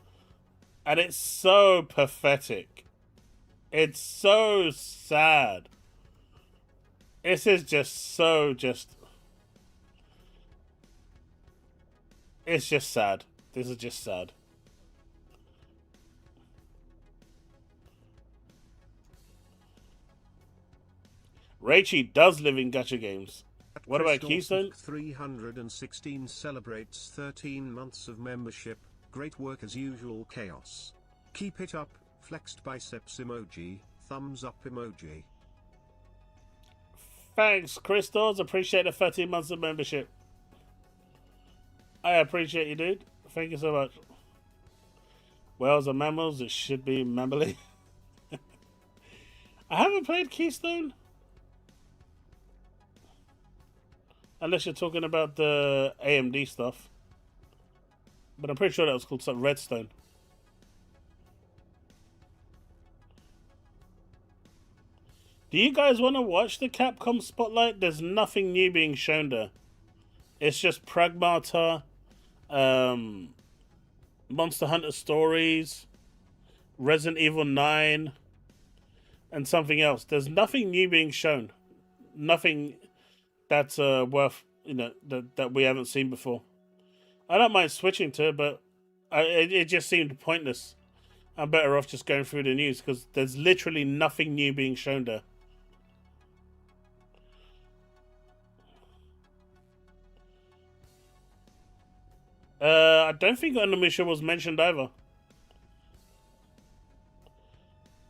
And it's so pathetic. It's so sad. This is just so it's just sad. This is just sad. Raichi does live in gacha games. What about Keystone? 316 celebrates 13 months of membership. Great work as usual, Chaos. Keep it up. Flexed biceps emoji. Thumbs up emoji. Thanks, Crystals. Appreciate the 13 months of membership. I appreciate you, dude. Thank you so much. Whales are mammals. It should be mammally. I haven't played Keystone. Unless you're talking about the AMD stuff. But I'm pretty sure that was called some Redstone. Do you guys want to watch the Capcom Spotlight? There's nothing new being shown there. It's just Pragmata, Monster Hunter Stories, Resident Evil 9, and something else. There's nothing new being shown. Nothing that's worth, you know, that we haven't seen before. I don't mind switching to it, but it just seemed pointless. I'm better off just going through the news because there's literally nothing new being shown there. I don't think Onimusha was mentioned either.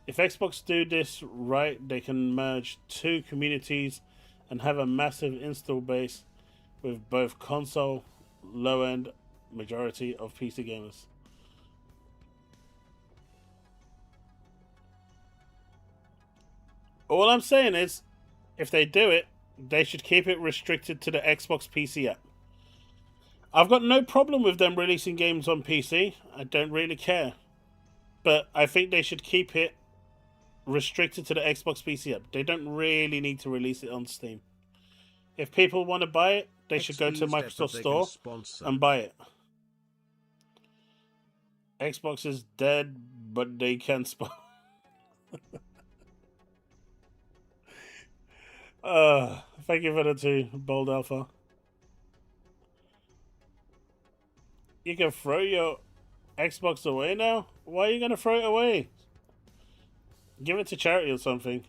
If Xbox do this right, they can merge two communities and have a massive install base with both console, low-end majority of PC gamers. All I'm saying is, if they do it, they should keep it restricted to the Xbox PC app. I've got no problem with them releasing games on PC. I don't really care. But I think they should keep it restricted to the Xbox PC app. They don't really need to release it on Steam. If people want to buy it, they should go to Microsoft Store and buy it. Xbox is dead, but they can sponsor. Thank you for the 2, Bold Alpha. You can throw your Xbox away now? Why are you going to throw it away? Give it to charity or something.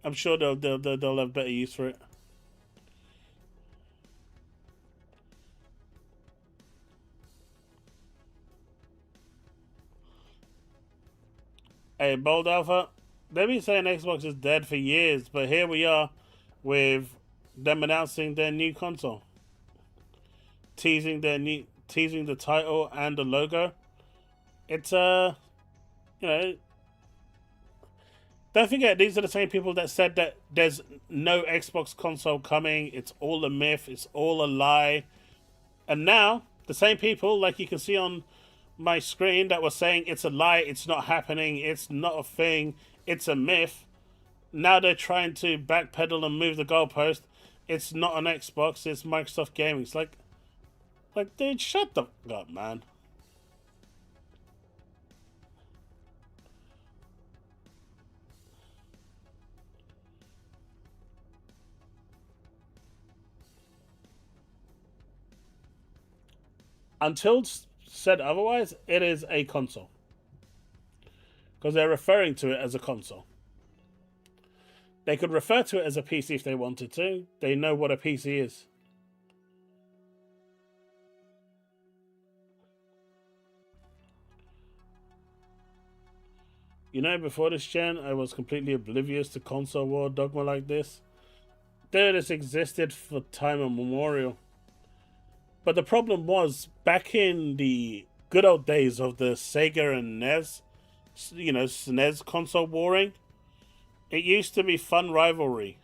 I'm sure they'll have better use for it. Hey, Bold Alpha, they've been saying Xbox is dead for years, but here we are with them announcing their new console. Teasing the title and the logo. It's you know, don't forget these are the same people that said that there's no Xbox console coming, it's all a myth, it's all a lie. And now the same people, like you can see on my screen, that were saying it's a lie, it's not happening, it's not a thing, it's a myth. Now they're trying to backpedal and move the goalpost. It's not an Xbox, it's Microsoft Gaming. It's like, dude, shut the fuck up, man. Until said otherwise, it is a console. Because they're referring to it as a console. They could refer to it as a PC if they wanted to. They know what a PC is. You know, before this gen, I was completely oblivious to console war dogma like this. Dude, it's existed for time immemorial. But the problem was, back in the good old days of the Sega and NES, you know, SNES console warring, it used to be fun rivalry.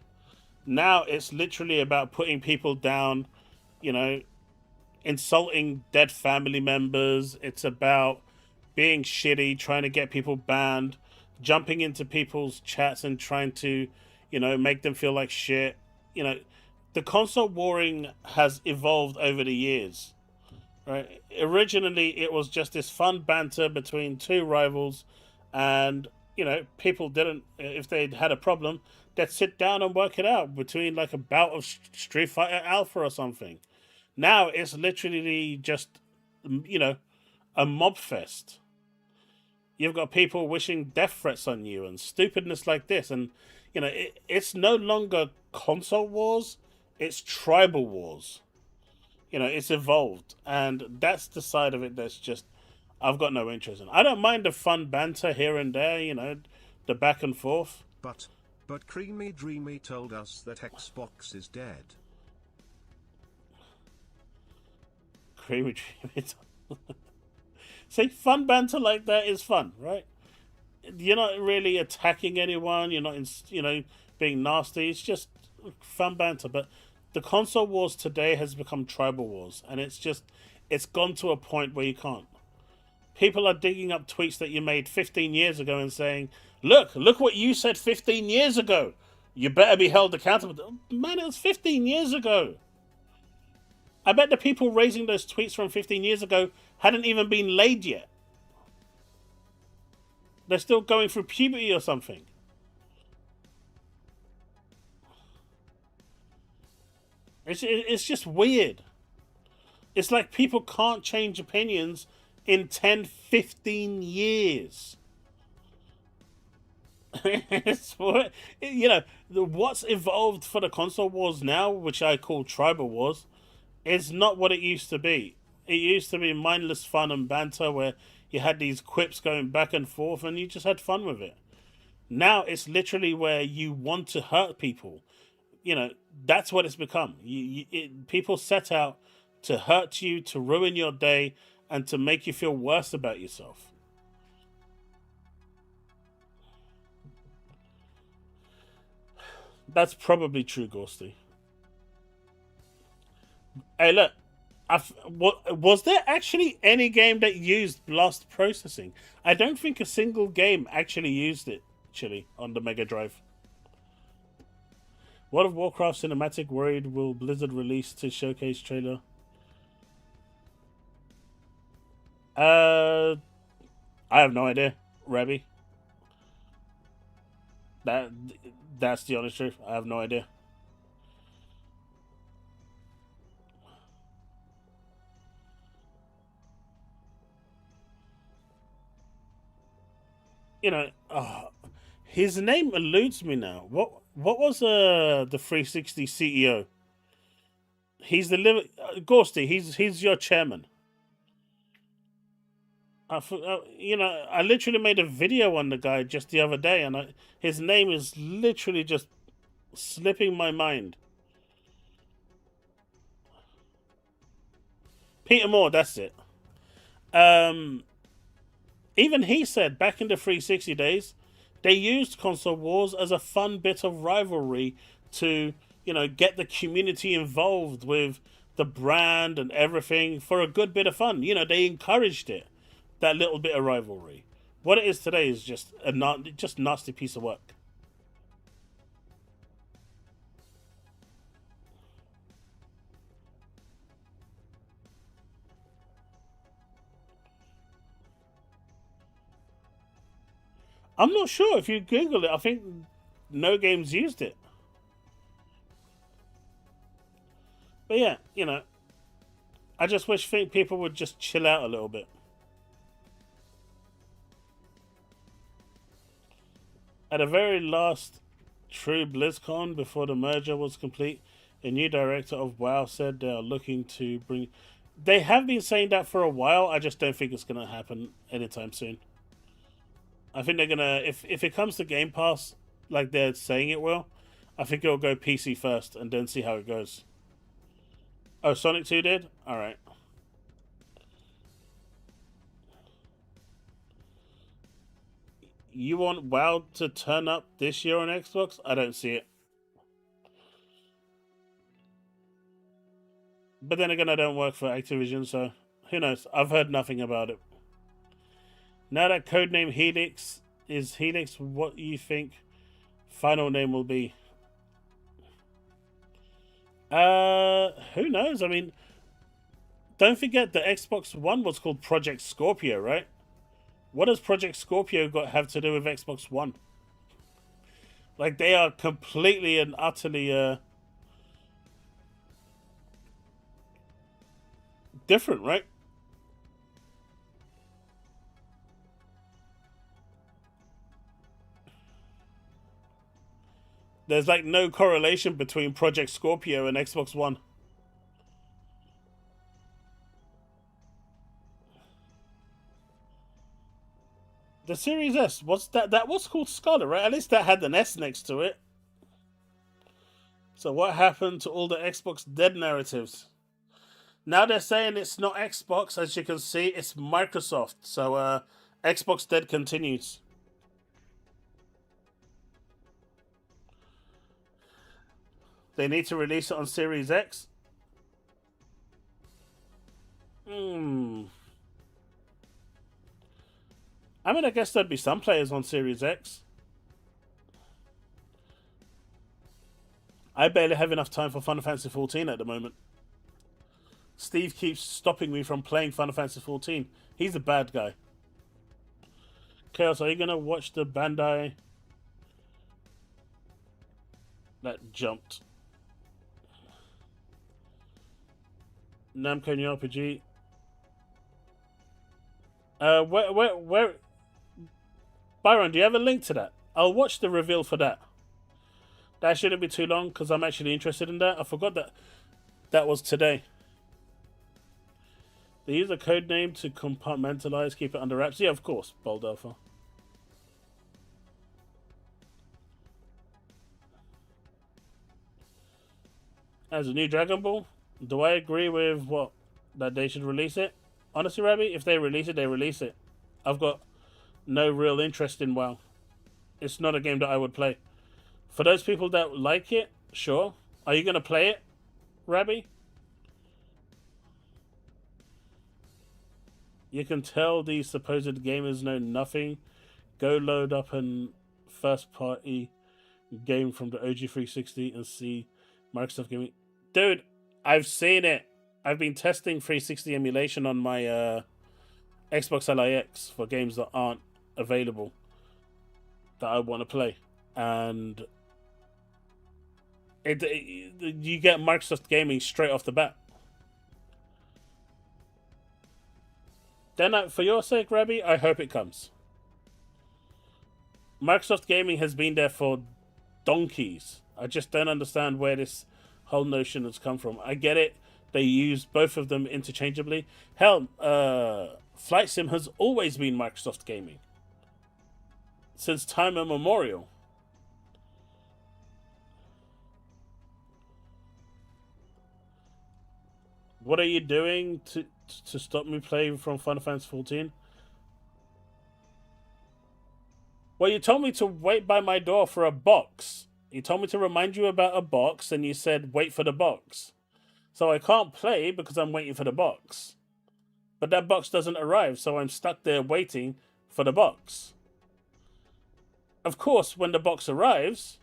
Now it's literally about putting people down, you know, insulting dead family members. It's about being shitty, trying to get people banned, jumping into people's chats and trying to, you know, make them feel like shit. You know, the console warring has evolved over the years. Right? Originally, it was just this fun banter between two rivals, and you know, people didn't. If they had a problem, they'd sit down and work it out between like a bout of Street Fighter Alpha or something. Now it's literally just, you know, a mob fest. You've got people wishing death threats on you and stupidness like this, and you know, it's no longer console wars; it's tribal wars. You know, it's evolved, and that's the side of it that's just I've got no interest in. I don't mind the fun banter here and there, you know, the back and forth. But Creamy Dreamy told us that Xbox is dead. Creamy Dreamy. See, fun banter like that is fun, right? You're not really attacking anyone. You're not, you know, being nasty. It's just fun banter. But the console wars today has become tribal wars, and it's gone to a point where you can't. People are digging up tweets that you made 15 years ago and saying, look what you said 15 years ago. You better be held accountable. Man, it was 15 years ago. I bet the people raising those tweets from 15 years ago hadn't even been laid yet. They're still going through puberty or something. It's just weird. It's like people can't change opinions in 10, 15 years. It's what, you know, what's evolved for the console wars now, which I call tribal wars, is not what it used to be. It used to be mindless fun and banter where you had these quips going back and forth and you just had fun with it. Now it's literally where you want to hurt people. You know, that's what it's become. People set out to hurt you, to ruin your day, and to make you feel worse about yourself. That's probably true, Ghosty. Hey, look. Was there actually any game that used blast processing? I don't think a single game actually used it, Chili, on the Mega Drive. World of Warcraft cinematic worried will Blizzard release to showcase trailer? I have no idea, Rebby. That's the honest truth. I have no idea. You know, his name eludes me now. What was the 360 CEO? He's the Ghosty. He's your chairman. You know, I literally made a video on the guy just the other day, and his name is literally just slipping my mind. Peter Moore, that's it. Even he said back in the 360 days, they used console wars as a fun bit of rivalry to, you know, get the community involved with the brand and everything for a good bit of fun. You know, they encouraged it, that little bit of rivalry. What it is today is just a just nasty piece of work. I'm not sure. If you Google it, I think no games used it. But yeah, you know, I just think people would just chill out a little bit. At the very last true BlizzCon before the merger was complete, a new director of WoW said they are looking to bring. They have been saying that for a while. I just don't think it's going to happen anytime soon. I think they're gonna if it comes to Game Pass like they're saying it will, I think it'll go PC first and then see how it goes. Oh, Sonic 2 did? Alright. You want WoW to turn up this year on Xbox? I don't see it. But then again, I don't work for Activision, so who knows? I've heard nothing about it. Now that codename Helix is Helix, what do you think final name will be? Who knows? I mean, don't forget the Xbox One was called Project Scorpio, right? What does Project Scorpio have to do with Xbox One? Like, they are completely and utterly different, right? There's like no correlation between Project Scorpio and Xbox One. The Series S, what's that? That was called Scholar, right? At least that had an S next to it. So what happened to all the Xbox dead narratives? Now they're saying it's not Xbox, as you can see, it's Microsoft. So Xbox dead continues. They need to release it on Series X. I mean, I guess there'd be some players on Series X. I barely have enough time for Final Fantasy XIV at the moment. Steve keeps stopping me from playing Final Fantasy XIV. He's a bad guy. Chaos, are you going to watch the Bandai that jumped? Namco New RPG. Where? Byron, do you have a link to that? I'll watch the reveal for that. That shouldn't be too long because I'm actually interested in that. I forgot that was today. They use a code name to compartmentalize, keep it under wraps. Yeah, of course, Bold Alpha. As a new Dragon Ball, do I agree with what? That they should release it? Honestly, Rabbi, if they release it, they release it. I've got no real interest in WoW. It's not a game that I would play. For those people that like it, sure. Are you going to play it, Rabbi? You can tell these supposed gamers know nothing. Go load up a first-party game from the OG 360 and see Microsoft Gaming. Dude, I've seen it. I've been testing 360 emulation on my Xbox LIX for games that aren't available that I want to play. And you get Microsoft Gaming straight off the bat. Then, for your sake, Rabbi, I hope it comes. Microsoft Gaming has been there for donkeys. I just don't understand where this whole notion has come from. I get it. They use both of them interchangeably. Hell, Flight Sim has always been Microsoft Gaming. Since time immemorial. What are you doing to stop me playing from Final Fantasy 14? Well, you told me to wait by my door for a box. You told me to remind you about a box, and you said wait for the box. So I can't play because I'm waiting for the box. But that box doesn't arrive, so I'm stuck there waiting for the box. Of course, when the box arrives,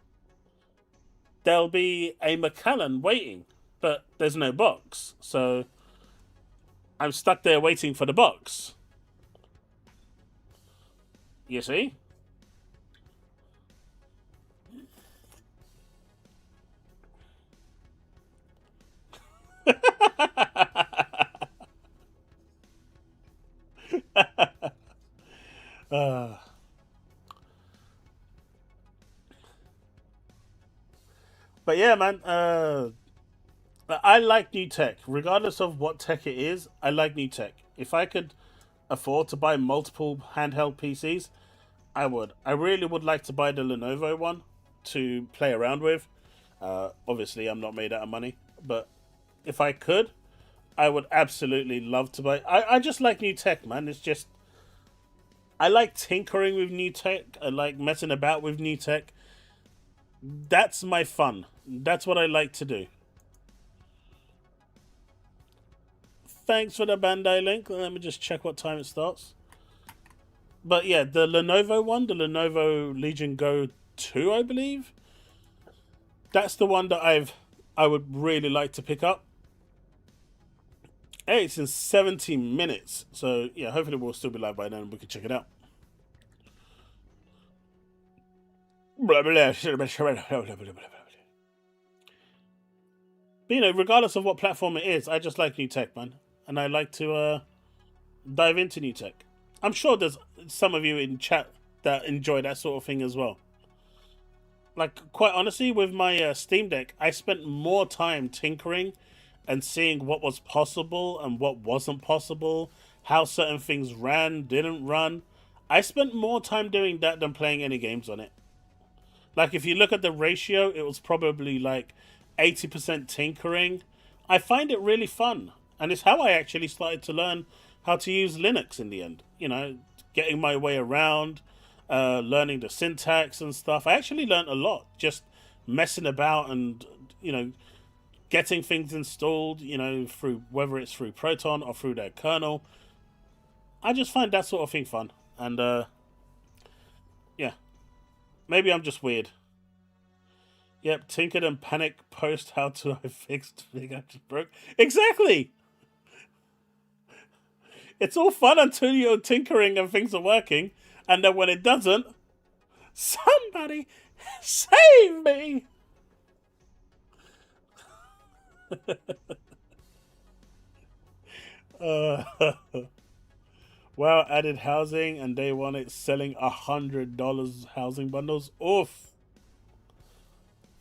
there'll be a Macallan waiting, but there's no box. So I'm stuck there waiting for the box. You see? But yeah, man, I like new tech. Regardless of what tech it is, I like new tech. If I could afford to buy multiple handheld PCs, I would. I really would like to buy the Lenovo one to play around with. Obviously, I'm not made out of money, but if I could, I would absolutely love to buy. I just like new tech, man. It's just I like tinkering with new tech. I like messing about with new tech. That's my fun. That's what I like to do. Thanks for the Bandai link. Let me just check what time it starts. But yeah, the Lenovo one, the Lenovo Legion Go 2, I believe. That's the one that I would really like to pick up. Hey, it's in 70 minutes. So yeah, hopefully we'll still be live by then and we can check it out. But you know, regardless of what platform it is, I just like new tech, man. And I like to dive into new tech. I'm sure there's some of you in chat that enjoy that sort of thing as well. Like, quite honestly, with my Steam Deck, I spent more time tinkering and seeing what was possible and what wasn't possible, how certain things ran, didn't run. I spent more time doing that than playing any games on it. Like, if you look at the ratio, it was probably like 80% tinkering. I find it really fun. And it's how I actually started to learn how to use Linux in the end. You know, getting my way around, learning the syntax and stuff. I actually learned a lot just messing about and, you know, getting things installed, you know, through whether it's through Proton or through their kernel. I just find that sort of thing fun. And, yeah. Maybe I'm just weird. Yep, tinkered and panic post how to I fixed thing I just broke. Exactly! It's all fun until you're tinkering and things are working, and then when it doesn't, somebody save me! Wow, added housing, and day one it's selling $100 housing bundles. Oof.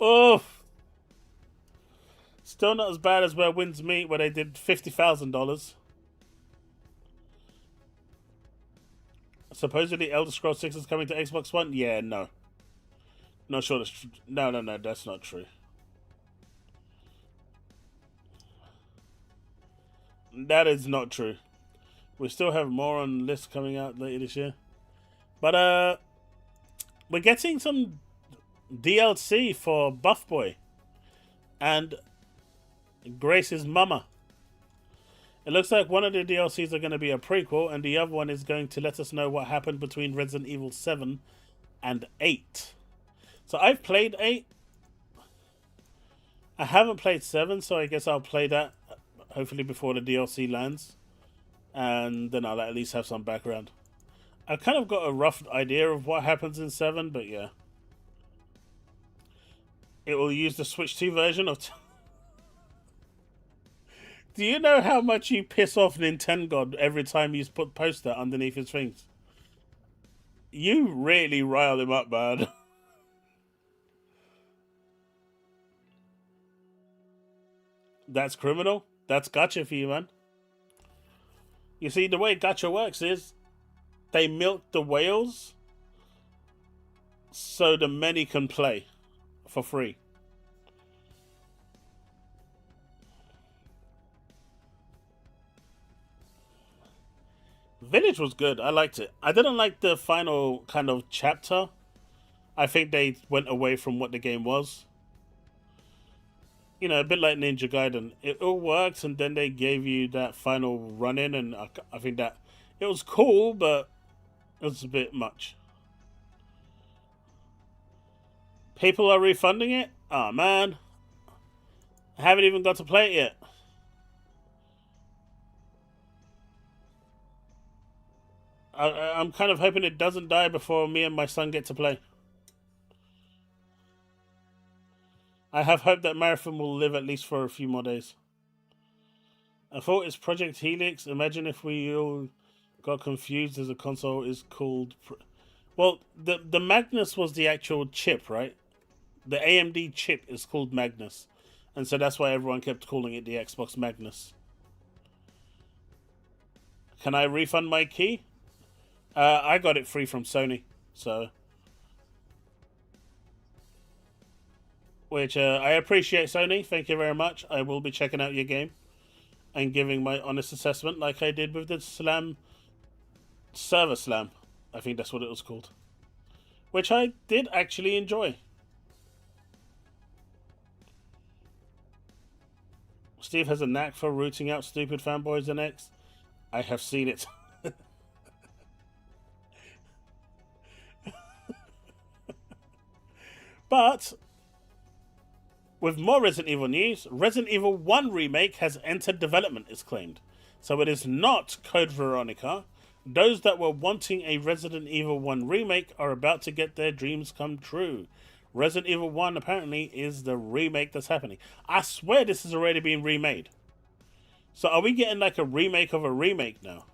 Oof. Still not as bad as where Winds Meet, where they did $50,000. Supposedly Elder Scrolls 6 is coming to Xbox One? Yeah, no. Not sure that's true. No, that's not true. That is not true. We still have more on lists coming out later this year. But, we're getting some DLC for Buff Boy and Grace's mama. It looks like one of the DLCs are going to be a prequel, and the other one is going to let us know what happened between Resident Evil 7 and 8. So I've played 8. I haven't played 7, so I guess I'll play that hopefully before the DLC lands. And then I'll at least have some background. I've kind of got a rough idea of what happens in 7, but yeah. It will use the Switch 2 version of... Do you know how much you piss off Nintendo every time you post that underneath his things? You really rile him up, man. That's criminal. That's gacha for you, man. You see, the way gacha works is they milk the whales so the many can play for free. Village was good. I liked it. I didn't like the final kind of chapter. I think they went away from what the game was. You know, a bit like Ninja Gaiden. It all worked, and then they gave you that final run-in, and I think that it was cool, but it was a bit much. People are refunding it? Oh, man. I haven't even got to play it yet. I'm kind of hoping it doesn't die before me and my son get to play. I have hope that Marathon will live at least for a few more days. I thought it's Project Helix. Imagine if we all got confused as a console is called... Well, the Magnus was the actual chip, right? The AMD chip is called Magnus. And so that's why everyone kept calling it the Xbox Magnus. Can I refund my key? I got it free from Sony. So, which I appreciate, Sony. Thank you very much. I will be checking out your game and giving my honest assessment, like I did with the Slam Server Slam. I think that's what it was called, which I did actually enjoy. Steve has a knack for rooting out stupid fanboys and X. I have seen it. But with more Resident Evil news, Resident Evil 1 Remake has entered development, it's claimed. So it is not Code Veronica. Those that were wanting a Resident Evil 1 Remake are about to get their dreams come true. Resident Evil 1 apparently is the remake that's happening. I swear this has already been remade. So are we getting like a remake of a remake now?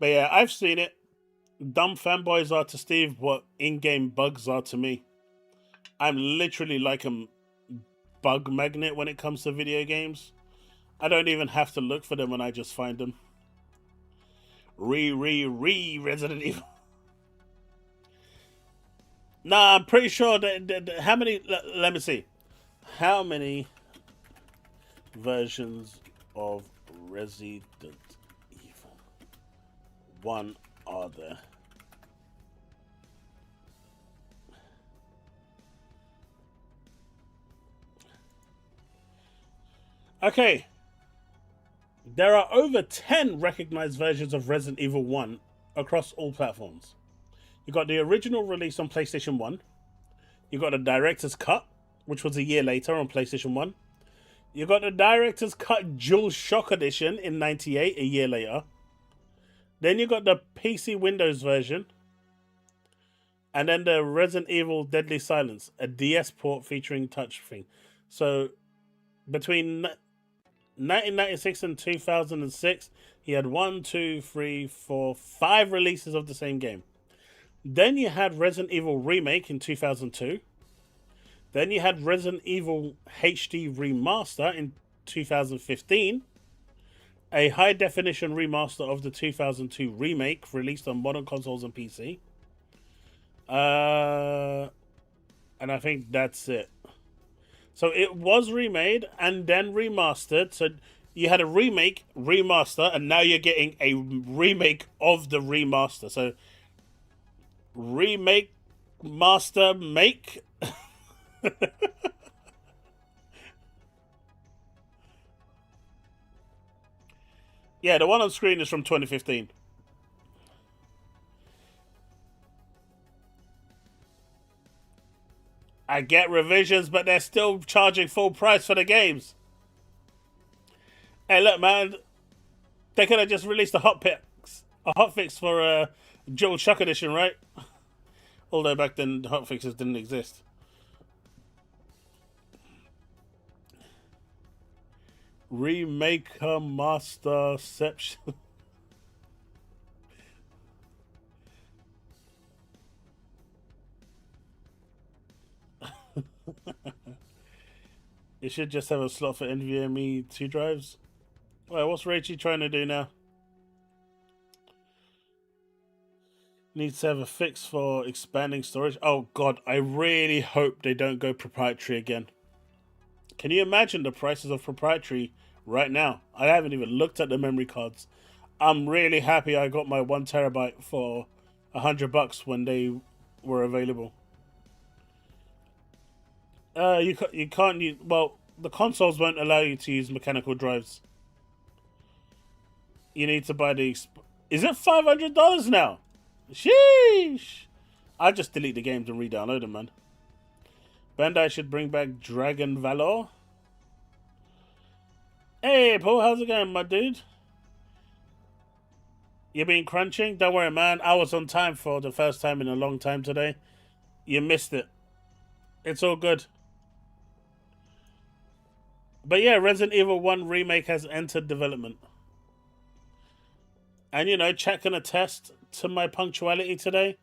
But yeah, I've seen it. Dumb fanboys are to Steve what in-game bugs are to me. I'm literally like a bug magnet when it comes to video games. I don't even have to look for them when I just find them. Resident Evil. Nah, I'm pretty sure that how many... Let me see. How many versions of Resident Evil 1 are there? Okay. There are over 10 recognized versions of Resident Evil 1 across all platforms. You got the original release on PlayStation 1. You got the Director's Cut, which was a year later on PlayStation 1. You got the Director's Cut Dual Shock Edition in '98, a year later. Then you got the PC Windows version. And then the Resident Evil Deadly Silence, a DS port featuring touch thing. So between 1996 and 2006, he had 5 releases of the same game. Then you had Resident Evil Remake in 2002. Then you had Resident Evil HD Remaster in 2015. A high-definition remaster of the 2002 remake released on modern consoles and PC. And I think that's it. So it was remade and then remastered. So you had a remake, remaster, and now you're getting a remake of the remaster. So remake, master, make. Yeah, the one on screen is from 2015. I get revisions, but they're still charging full price for the games. Hey, look, man. They could have just released a hotfix for a Dual Shock Edition, right? Although back then, hotfixes didn't exist. Remaker Masterception. It should just have a slot for NVMe 2 drives. Well, what's Rachie trying to do now? Needs to have a fix for expanding storage. Oh god, I really hope they don't go proprietary again. Can you imagine the prices of proprietary right now? I haven't even looked at the memory cards. I'm really happy I got my 1 terabyte for $100 when they were available. You can't use... Well, the consoles won't allow you to use mechanical drives. You need to buy the... Is it $500 now? Sheesh! I'll just delete the games and re-download them, man. Bandai should bring back Dragon Valor. Hey, Paul, how's it going, my dude? You been crunching? Don't worry, man. I was on time for the first time in a long time today. You missed it. It's all good. But yeah, Resident Evil 1 Remake has entered development. And, you know, chat can attest to my punctuality today.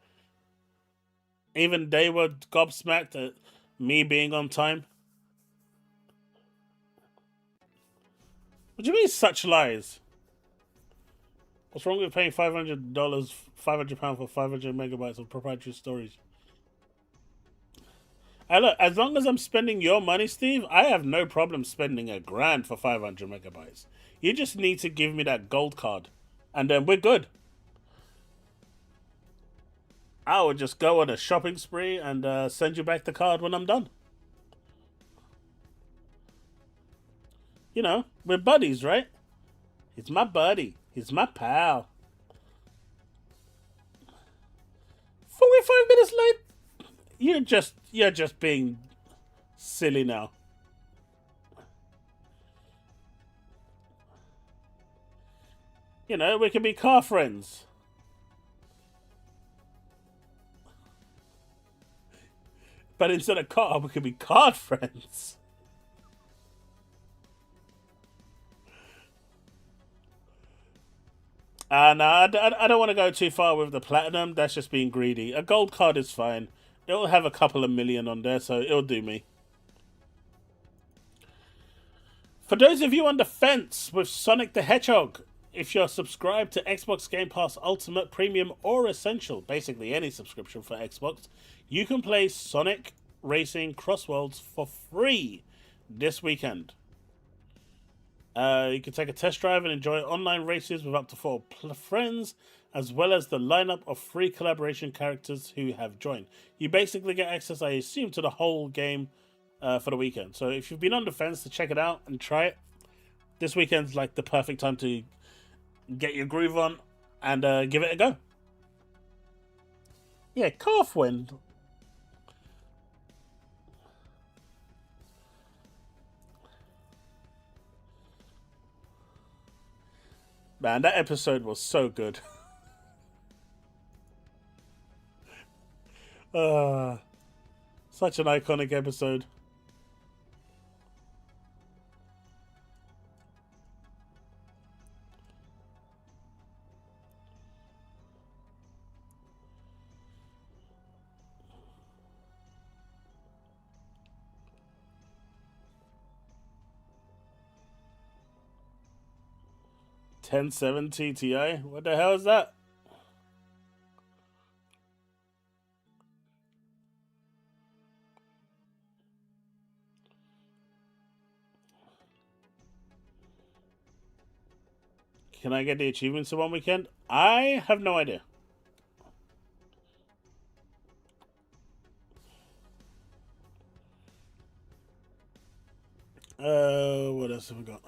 Even they were gobsmacked at me being on time. What do you mean, such lies? What's wrong with paying $500, £500 for 500 megabytes of proprietary storage? And look, as long as I'm spending your money, Steve, I have no problem spending $1,000 for 500 megabytes. You just need to give me that gold card, and then we're good. I would just go on a shopping spree and send you back the card when I'm done. You know, we're buddies, right? He's my buddy. He's my pal. 45 minutes late? You're just being silly now. You know, we can be car friends. But instead of car, we can be card friends. No, I don't want to go too far with the platinum. That's just being greedy. A gold card is fine. It'll have a couple of million on there, so it'll do me. For those of you on the fence with Sonic the Hedgehog, if you're subscribed to Xbox Game Pass Ultimate, Premium, or Essential, basically any subscription for Xbox, you can play Sonic Racing Crossworlds for free this weekend. You can take a test drive and enjoy online races with up to 4 friends, as well as the lineup of free collaboration characters who have joined. You basically get access, I assume, to the whole game for the weekend. So if you've been on the fence to check it out and try it, this weekend's like the perfect time to get your groove on and give it a go. Yeah, calf wind. Man, that episode was so good. Such an iconic episode. $1070 Ti? What the hell is that? Can I get the achievements in one weekend? I have no idea. What else have we got?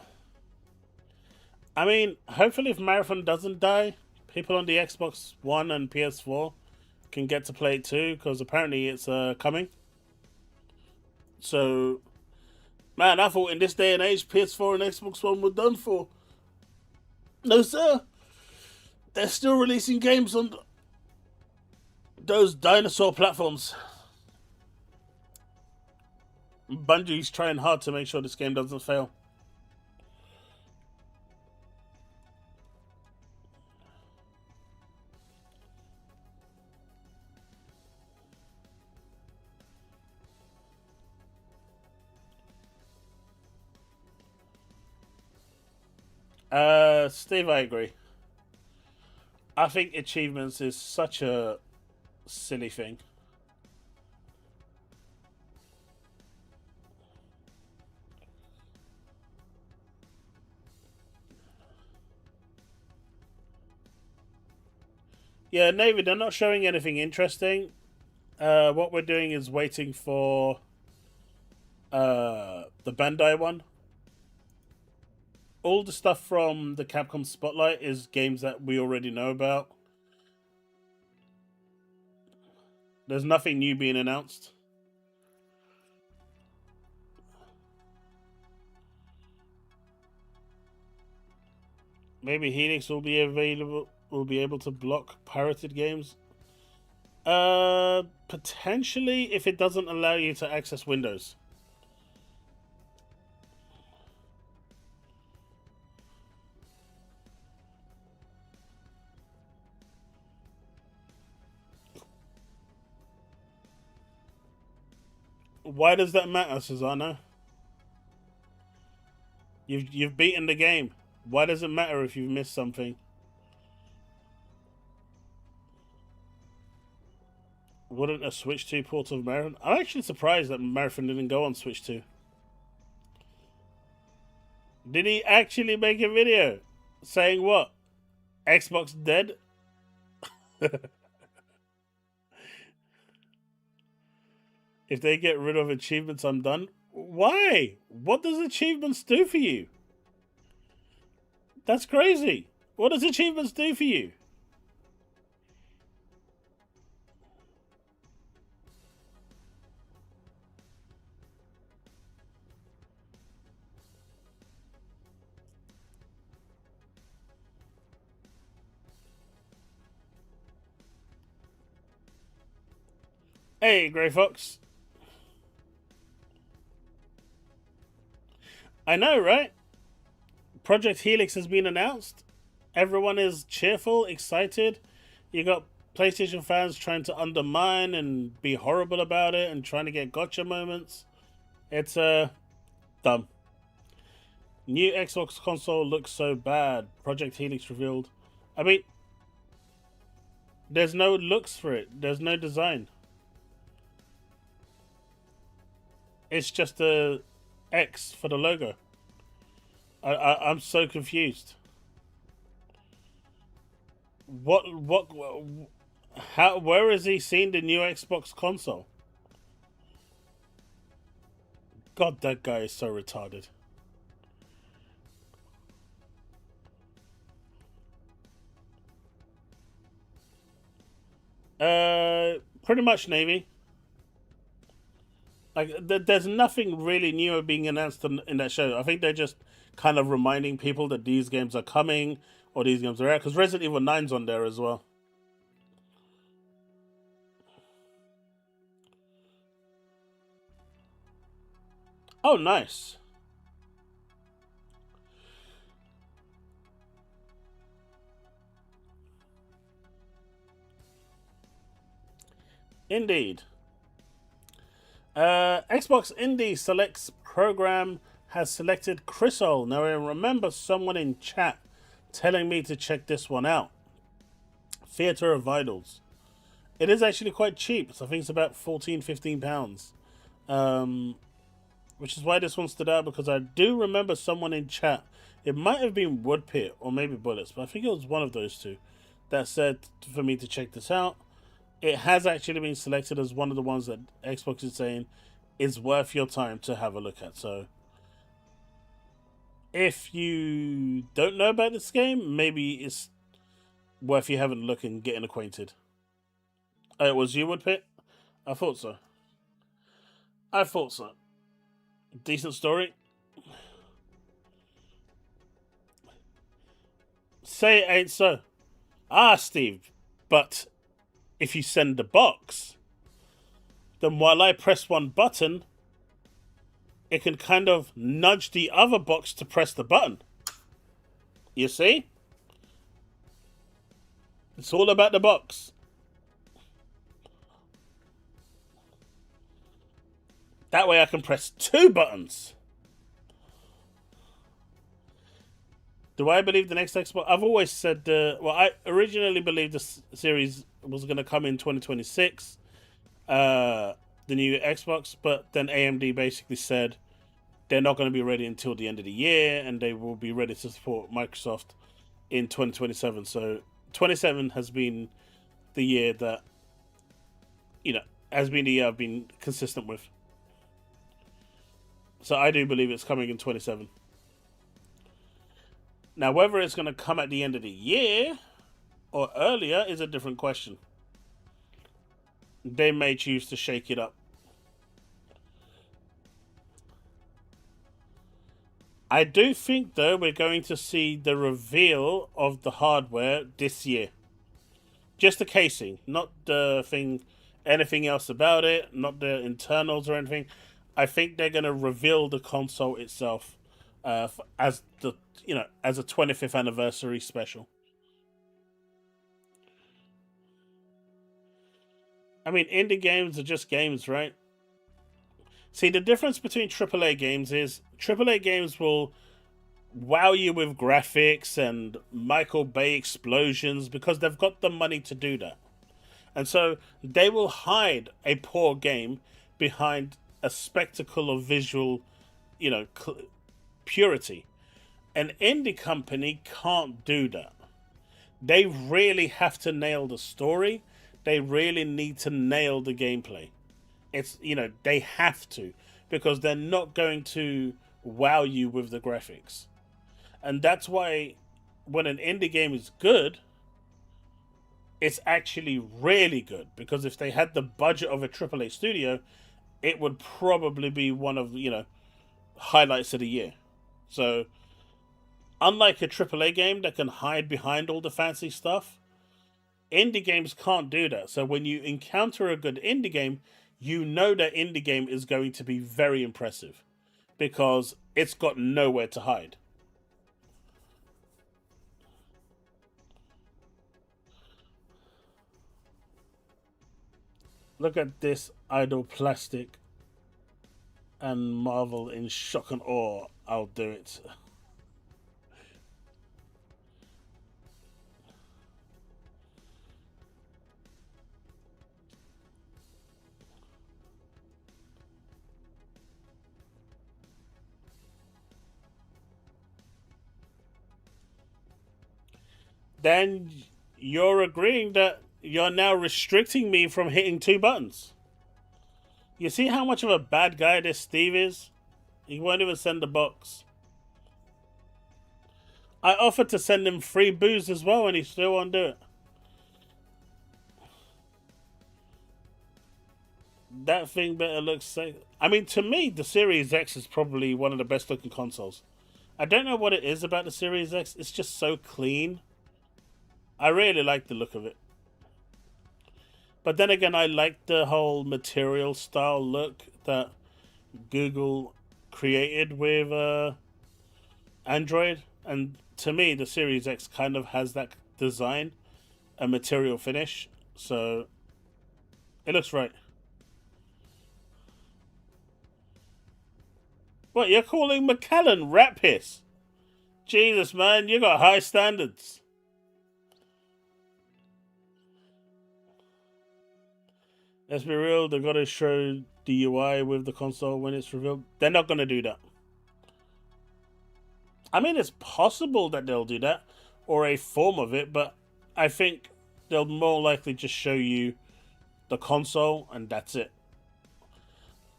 I mean, hopefully if Marathon doesn't die, people on the Xbox One and PS4 can get to play it too, because apparently it's coming. So, man, I thought in this day and age, PS4 and Xbox One were done for. No, sir. They're still releasing games on those dinosaur platforms. Bungie's trying hard to make sure this game doesn't fail. Steve, I agree. I think achievements is such a silly thing. Yeah, Navy, they're not showing anything interesting. What we're doing is waiting for the Bandai one. All the stuff from the Capcom Spotlight is games that we already know about. There's nothing new being announced. Maybe Helix will be able to block pirated games. Potentially if it doesn't allow you to access Windows. Why does that matter, Susano? You've beaten the game. Why does it matter if you've missed something? Wouldn't a Switch 2 port of Marathon? I'm actually surprised that Marathon didn't go on Switch 2. Did he actually make a video saying what? Xbox dead? If they get rid of achievements, I'm done. Why? What does achievements do for you? That's crazy. What does achievements do for you? Hey, Grey Fox. I know, right? Project Helix has been announced. Everyone is cheerful, excited. You got PlayStation fans trying to undermine and be horrible about it and trying to get gotcha moments. It's dumb. New Xbox console looks so bad. Project Helix revealed. I mean, there's no looks for it. There's no design. It's just a X for the logo. I'm so confused. Where has he seen the new Xbox console? God, that guy is so retarded. Pretty much Navy. Like, there's nothing really new being announced in that show. I think they're just kind of reminding people that these games are coming or these games are out. Because Resident Evil 9's on there as well. Oh, nice. Indeed. Xbox Indie Selects program has selected Crystal. Now, I remember someone in chat telling me to check this one out. Theatre of Vitals. It is actually quite cheap. So I think it's about £14-15. Which is why this one stood out, because I do remember someone in chat, it might have been Woodpit or maybe Bullets, but I think it was one of those two, that said for me to check this out. It has actually been selected as one of the ones that Xbox is saying is worth your time to have a look at. So if you don't know about this game, maybe it's worth you having a look and getting acquainted. It was you, Woodpit? I thought so. I thought so. Decent story. Say it ain't so. Ah, Steve, but if you send the box, then while I press one button, it can kind of nudge the other box to press the button. You see? It's all about the box. That way I can press two buttons. Do I believe the next Xbox? I've always said, I originally believed this series was going to come in 2026, the new Xbox, but then AMD basically said they're not going to be ready until the end of the year, and they will be ready to support Microsoft in 2027. So 27 has been the year that, has been the year I've been consistent with. So I do believe it's coming in 27. Now, whether it's going to come at the end of the year or earlier is a different question. They may choose to shake it up. I do think, though, we're going to see the reveal of the hardware this year. Just the casing, not the thing, anything else about it, not the internals or anything. I think they're going to reveal the console itself as the as a 25th anniversary special. I mean, indie games are just games, right? See, the difference between AAA games is AAA games will wow you with graphics and Michael Bay explosions because they've got the money to do that. And so they will hide a poor game behind a spectacle of visual, purity. An indie company can't do that. They really have to nail the story. They really need to nail the gameplay. They have to, because they're not going to wow you with the graphics. And that's why when an indie game is good, it's actually really good, because if they had the budget of a AAA studio, it would probably be one of, highlights of the year. So, unlike a AAA game that can hide behind all the fancy stuff, indie games can't do that. So when you encounter a good indie game, you know that indie game is going to be very impressive because it's got nowhere to hide. Look at this idle plastic and marvel in shock and awe. I'll do it. Then you're agreeing that you're now restricting me from hitting 2 buttons. You see how much of a bad guy this Steve is? He won't even send the box. I offered to send him free booze as well and he still won't do it. That thing better look safe. I mean, to me, the Series X is probably one of the best looking consoles. I don't know what it is about the Series X. It's just so clean. I really like the look of it. But then again, I like the whole material style look that Google created with Android. And to me, the Series X kind of has that design, a material finish. So it looks right. What, you're calling McAllen rat piss? Jesus, man, you got high standards. Let's be real, they've got to show the UI with the console when it's revealed. They're not going to do that. I mean, it's possible that they'll do that, or a form of it, but I think they'll more likely just show you the console, and that's it.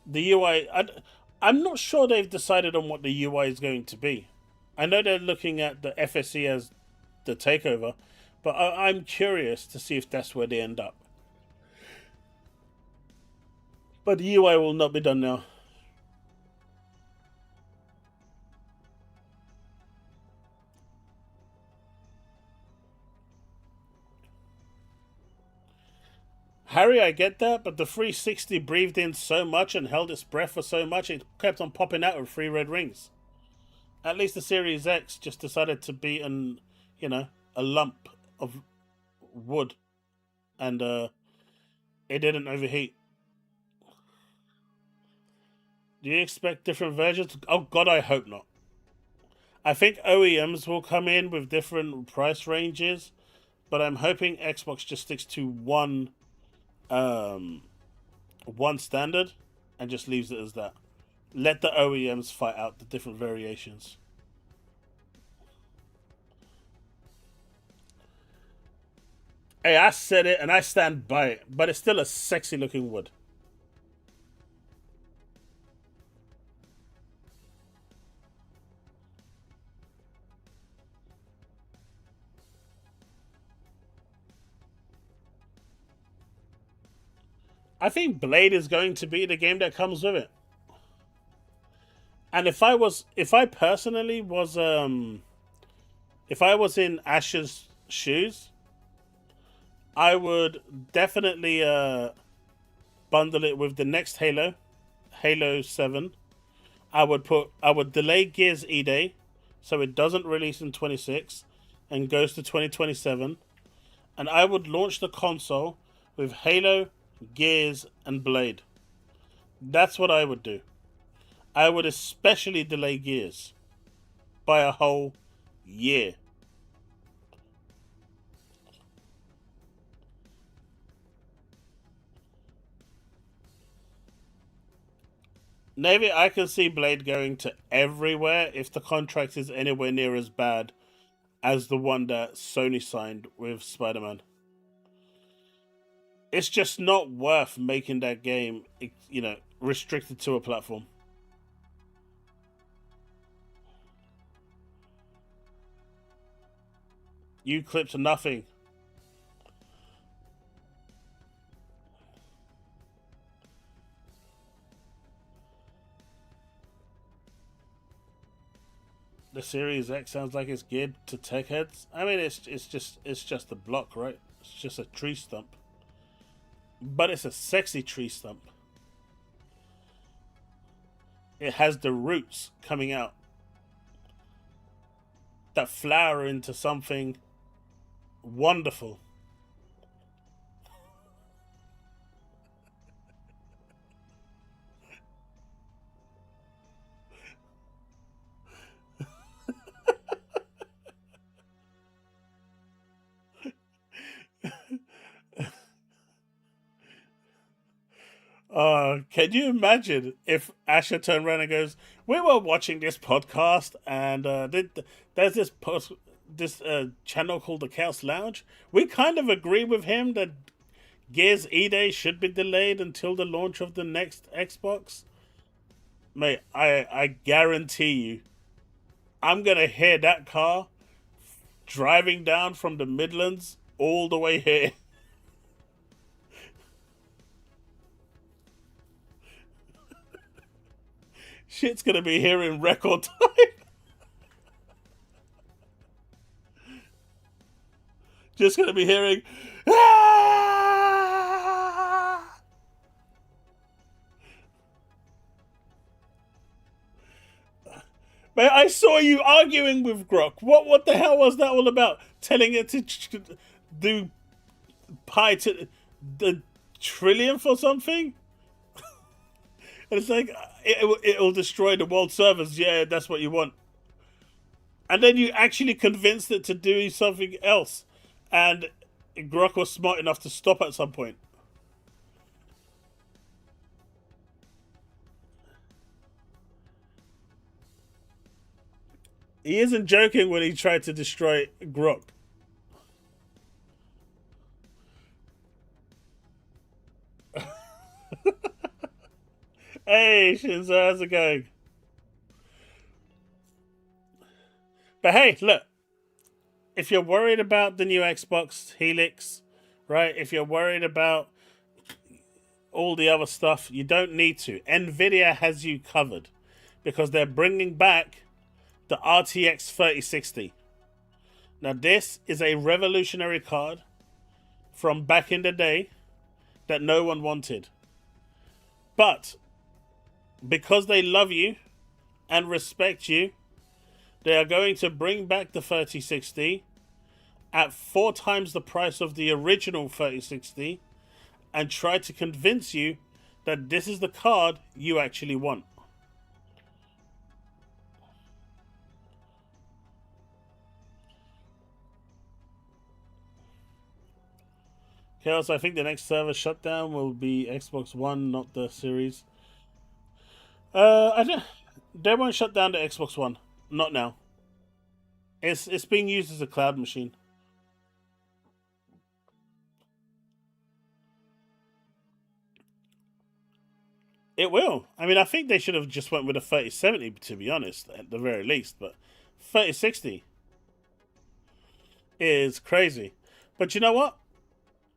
The UI, I'm not sure they've decided on what the UI is going to be. I know they're looking at the FSE as the takeover, but I'm curious to see if that's where they end up. But the UI will not be done now. Harry, I get that, but the 360 breathed in so much and held its breath for so much, it kept on popping out with 3 red rings. At least the Series X just decided to be a lump of wood, and it didn't overheat. Do you expect different versions? Oh God, I hope not. I think OEMs will come in with different price ranges, but I'm hoping Xbox just sticks to one standard and just leaves it as that. Let the OEMs fight out the different variations. Hey, I said it and I stand by it, but it's still a sexy looking wood. I think Blade is going to be the game that comes with it. And if I personally was if I was in Ash's shoes, I would definitely bundle it with the next Halo, Halo 7. I would delay Gears E-Day so it doesn't release in 26 and goes to 2027, and I would launch the console with Halo, Gears, and Blade. That's what I would do. I would especially delay Gears by a whole year. Maybe I can see Blade going to everywhere if the contract is anywhere near as bad as the one that Sony signed with Spider-Man. It's just not worth making that game, restricted to a platform. You clipped nothing. The Series X sounds like it's geared to tech heads. I mean, it's just a block, right? It's just a tree stump, but it's a sexy tree stump. It has the roots coming out that flower into something wonderful. Can you imagine if Asher turned around and goes, "We were watching this podcast, and there's this channel called the Chaos Lounge. We kind of agree with him that Gears E-Day should be delayed until the launch of the next Xbox." Mate, I guarantee you, I'm gonna hear that car driving down from the Midlands all the way here. Shit's gonna be here in record time. Just gonna be hearing, "Ah!" Man, I saw you arguing with Grok. What the hell was that all about? Telling it to do pi to the trillionth or something? And it's like, it'll destroy the world servers. Yeah, that's what you want. And then you actually convinced it to do something else. And Grok was smart enough to stop at some point. He isn't joking when he tried to destroy Grok. Hey, Shinzo, how's it going? But hey, look. If you're worried about the new Xbox Helix, right? If you're worried about all the other stuff, you don't need to. Nvidia has you covered because they're bringing back the RTX 3060. Now, this is a revolutionary card from back in the day that no one wanted. But because they love you and respect you, they are going to bring back the 3060 at 4 times the price of the original 3060 and try to convince you that this is the card you actually want. Chaos, I think the next server shutdown will be Xbox One, not the Series. I don't. They won't shut down the Xbox One. Not now. It's being used as a cloud machine. It will. I mean, I think they should have just went with a 3070, to be honest, at the very least. But 3060 is crazy. But you know what?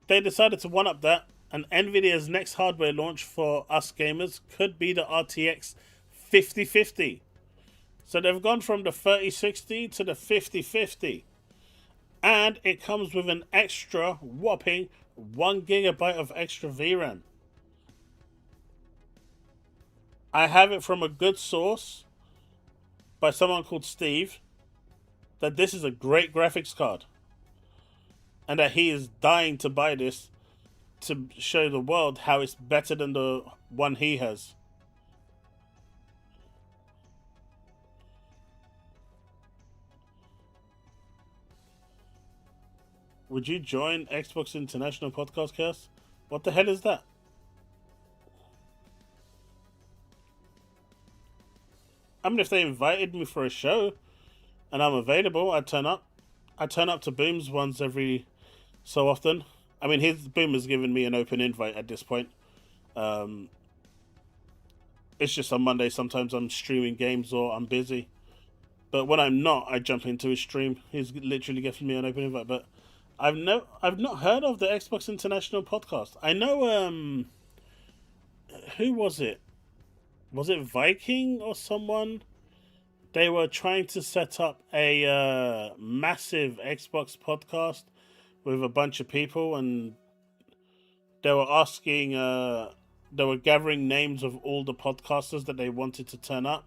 They decided to one-up that, and Nvidia's next hardware launch for us gamers could be the RTX 5050. So they've gone from the 3060 to the 5050. And it comes with an extra whopping 1 gigabyte of extra VRAM. I have it from a good source by someone called Steve that this is a great graphics card and that he is dying to buy this to show the world how it's better than the one he has. Would you join Xbox International Podcast Cast? What the hell is that? I mean, if they invited me for a show and I'm available, I'd turn up. I turn up to Boom's ones every so often. I mean, Boom has given me an open invite at this point. It's just on Monday. Sometimes I'm streaming games or I'm busy. But when I'm not, I jump into his stream. He's literally giving me an open invite. But I've not heard of the Xbox International podcast. I know who was it? Was it Viking or someone? They were trying to set up a massive Xbox podcast with a bunch of people, and they were asking, they were gathering names of all the podcasters that they wanted to turn up.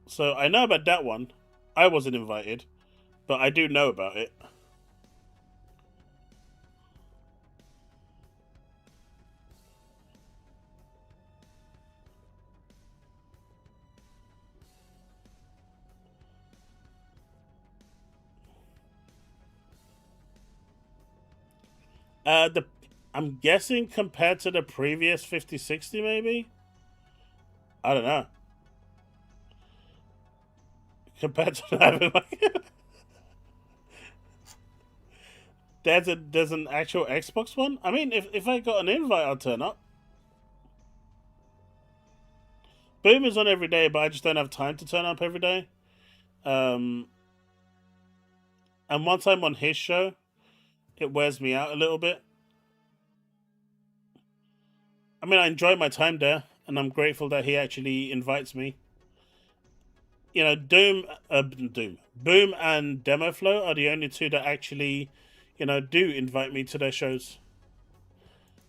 So I know about that one. I wasn't invited, but I do know about it. I'm guessing compared to the previous 5060, maybe. I don't know. Compared to that, there's an actual Xbox one. I mean, if I got an invite, I'll turn up. Boom is on every day, but I just don't have time to turn up every day. And once I'm on his show, it wears me out a little bit. I mean, I enjoy my time there, and I'm grateful that he actually invites me. You know, Boom and DemoFlow are the only two that actually, you know, do invite me to their shows.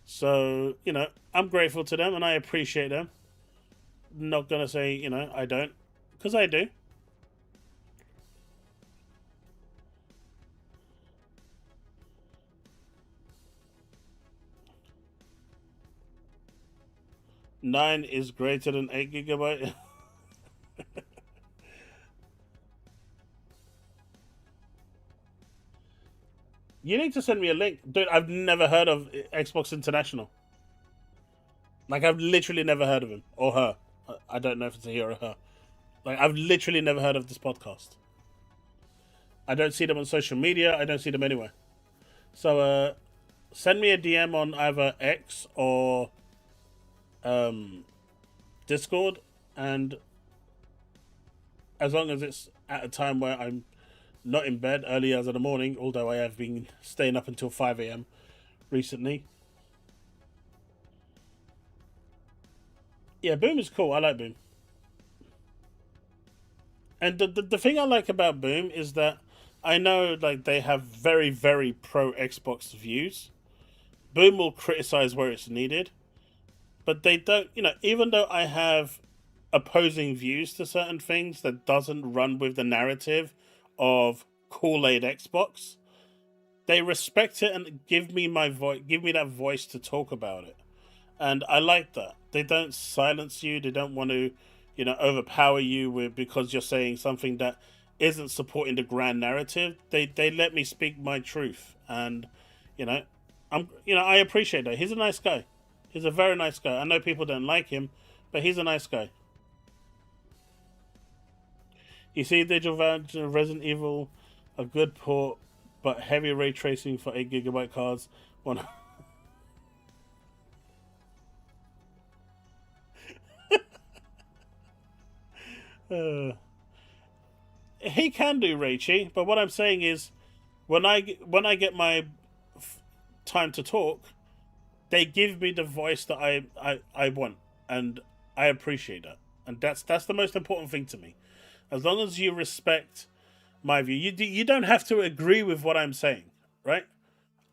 So, you know, I'm grateful to them and I appreciate them. Not gonna say, you know, I don't, because I do. Nine is greater than 8 gigabyte. You need to send me a link. Dude, I've never heard of Xbox International. Like, I've literally never heard of him. Or her. I don't know if it's a he or a her. Like, I've literally never heard of this podcast. I don't see them on social media. I don't see them anywhere. So, send me a DM on either X or Discord. And as long as it's at a time where I'm not in bed early hours of the morning, although I have been staying up until 5 a.m. recently. Yeah, Boom is cool. I like Boom. And the thing I like about Boom is that I know, like, they have very, very pro Xbox views. Boom will criticize where it's needed. But they don't, you know, even though I have opposing views to certain things that doesn't run with the narrative of Kool-Aid Xbox, they respect it and give me my voice, give me that voice to talk about it. And I like that. They don't silence you. They don't want to, you know, overpower you with because you're saying something that isn't supporting the grand narrative. They let me speak my truth, and you know, I appreciate that. He's a nice guy. He's a very nice guy. I know people don't like him, but he's a nice guy. You see, Digital Verge Resident Evil, a good port, but heavy ray tracing for 8 gigabyte cards. One. He can do Raichi, but what I'm saying is, when I get my time to talk, they give me the voice that I want, and I appreciate that, and that's the most important thing to me. As long as you respect my view, you don't have to agree with what I'm saying, right?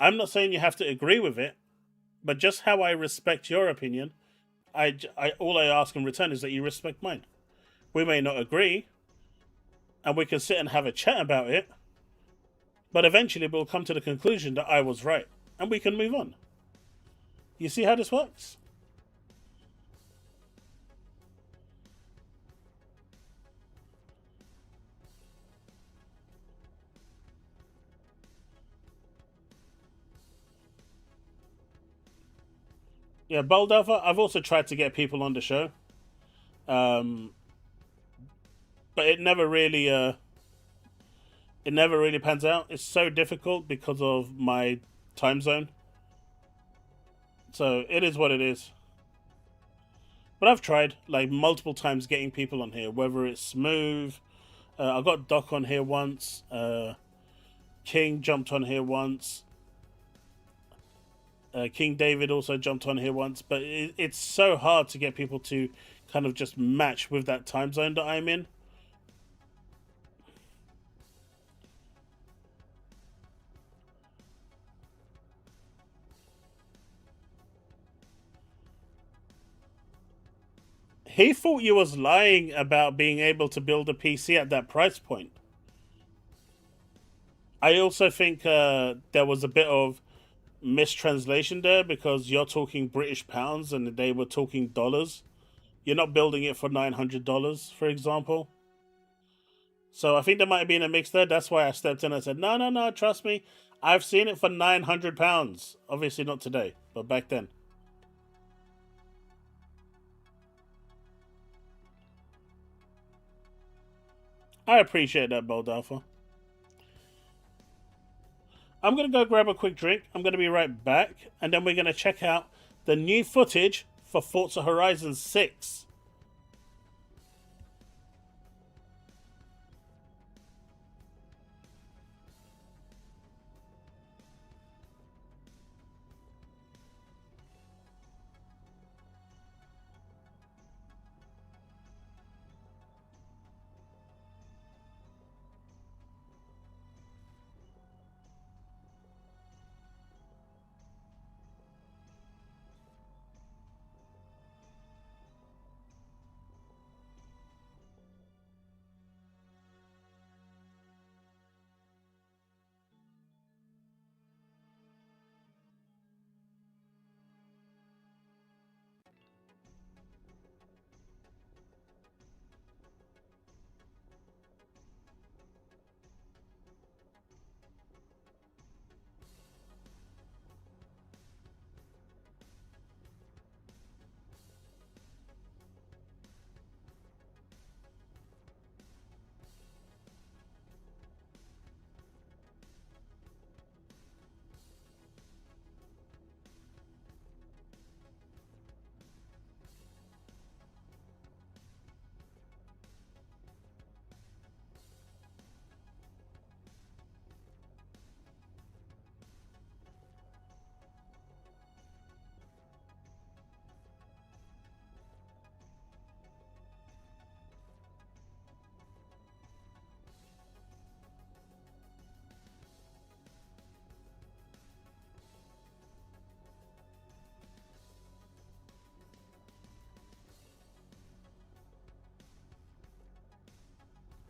I'm not saying you have to agree with it, but just how I respect your opinion, all I ask in return is that you respect mine. We may not agree, and we can sit and have a chat about it, but eventually we'll come to the conclusion that I was right. and we can move on. You see how this works? Yeah, Bold Alpha, I've also tried to get people on the show. But it never really pans out. It's so difficult because of my time zone. So it is what it is. But I've tried like multiple times getting people on here, whether it's Smooth. I got Doc on here once. King jumped on here once. King David also jumped on here once. But it's so hard to get people to kind of just match with that time zone that I'm in. He thought you was lying about being able to build a PC at that price point. I also think there was a bit of mistranslation there because you're talking British pounds and they were talking dollars. You're not building it for $900, for example. So I think there might have been a mix there. That's why I stepped in and said, no, no, no, trust me. I've seen it for £900. Obviously not today, but back then. I appreciate that, Bold Alpha. I'm going to go grab a quick drink. I'm going to be right back. And then we're going to check out the new footage for Forza Horizon 6.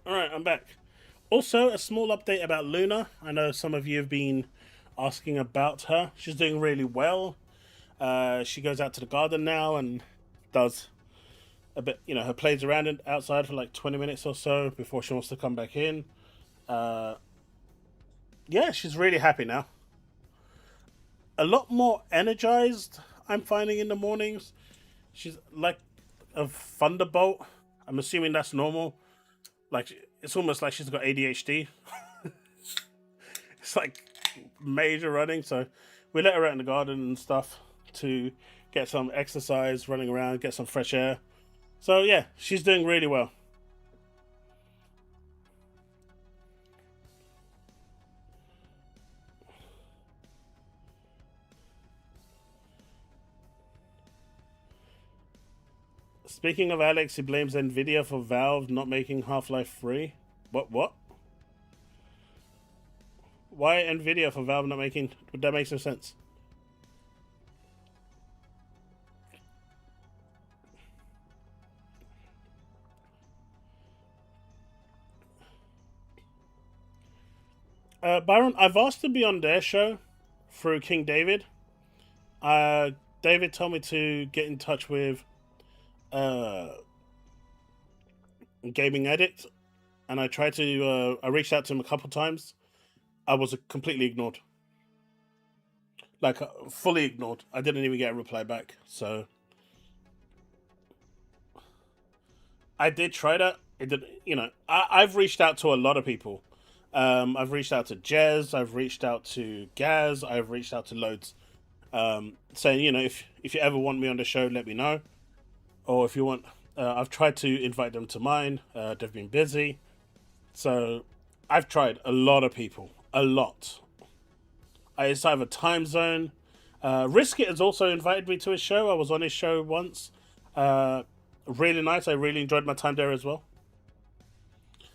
Alright, I'm back. Also, a small update about Luna. I know some of you have been asking about her. She's doing really well. She goes out to the garden now and does a bit, her plays around outside for like 20 minutes or so before she wants to come back in. Yeah, she's really happy now. A lot more energized, I'm finding in the mornings. She's like a thunderbolt. I'm assuming that's normal. Like, it's almost like she's got ADHD. It's like major running. So we let her out in the garden and stuff to get some exercise, running around, get some fresh air. So yeah, she's doing really well. Speaking of Alex, he blames Nvidia for Valve not making Half-Life 3. What? Why Nvidia for Valve not making? That makes no sense. Byron, I've asked to be on their show through King David. David told me to get in touch with Gaming Addict, and I tried to. I reached out to him a couple times. I was completely ignored, like fully ignored. I didn't even get a reply back. So I did try that. It did. You know, I've reached out to a lot of people. I've reached out to Jez. I've reached out to Gaz. I've reached out to loads. Saying, you know, if you ever want me on the show, let me know. Or if you want, I've tried to invite them to mine. They've been busy. So I've tried a lot of people. A lot. It's either time zone. Riskit has also invited me to his show. I was on his show once. Really nice. I really enjoyed my time there as well.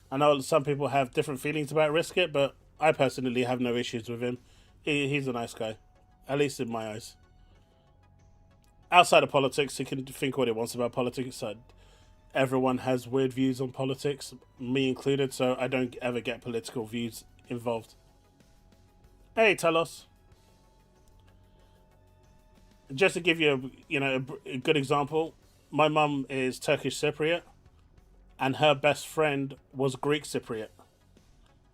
I know some people have different feelings about Riskit, but I personally have no issues with him. He's a nice guy. At least in my eyes. Outside of politics, he can think what he wants about politics. Everyone has weird views on politics, me included, so I don't ever get political views involved. Hey, Talos. Just to give you a good example, my mum is Turkish Cypriot, and her best friend was Greek Cypriot.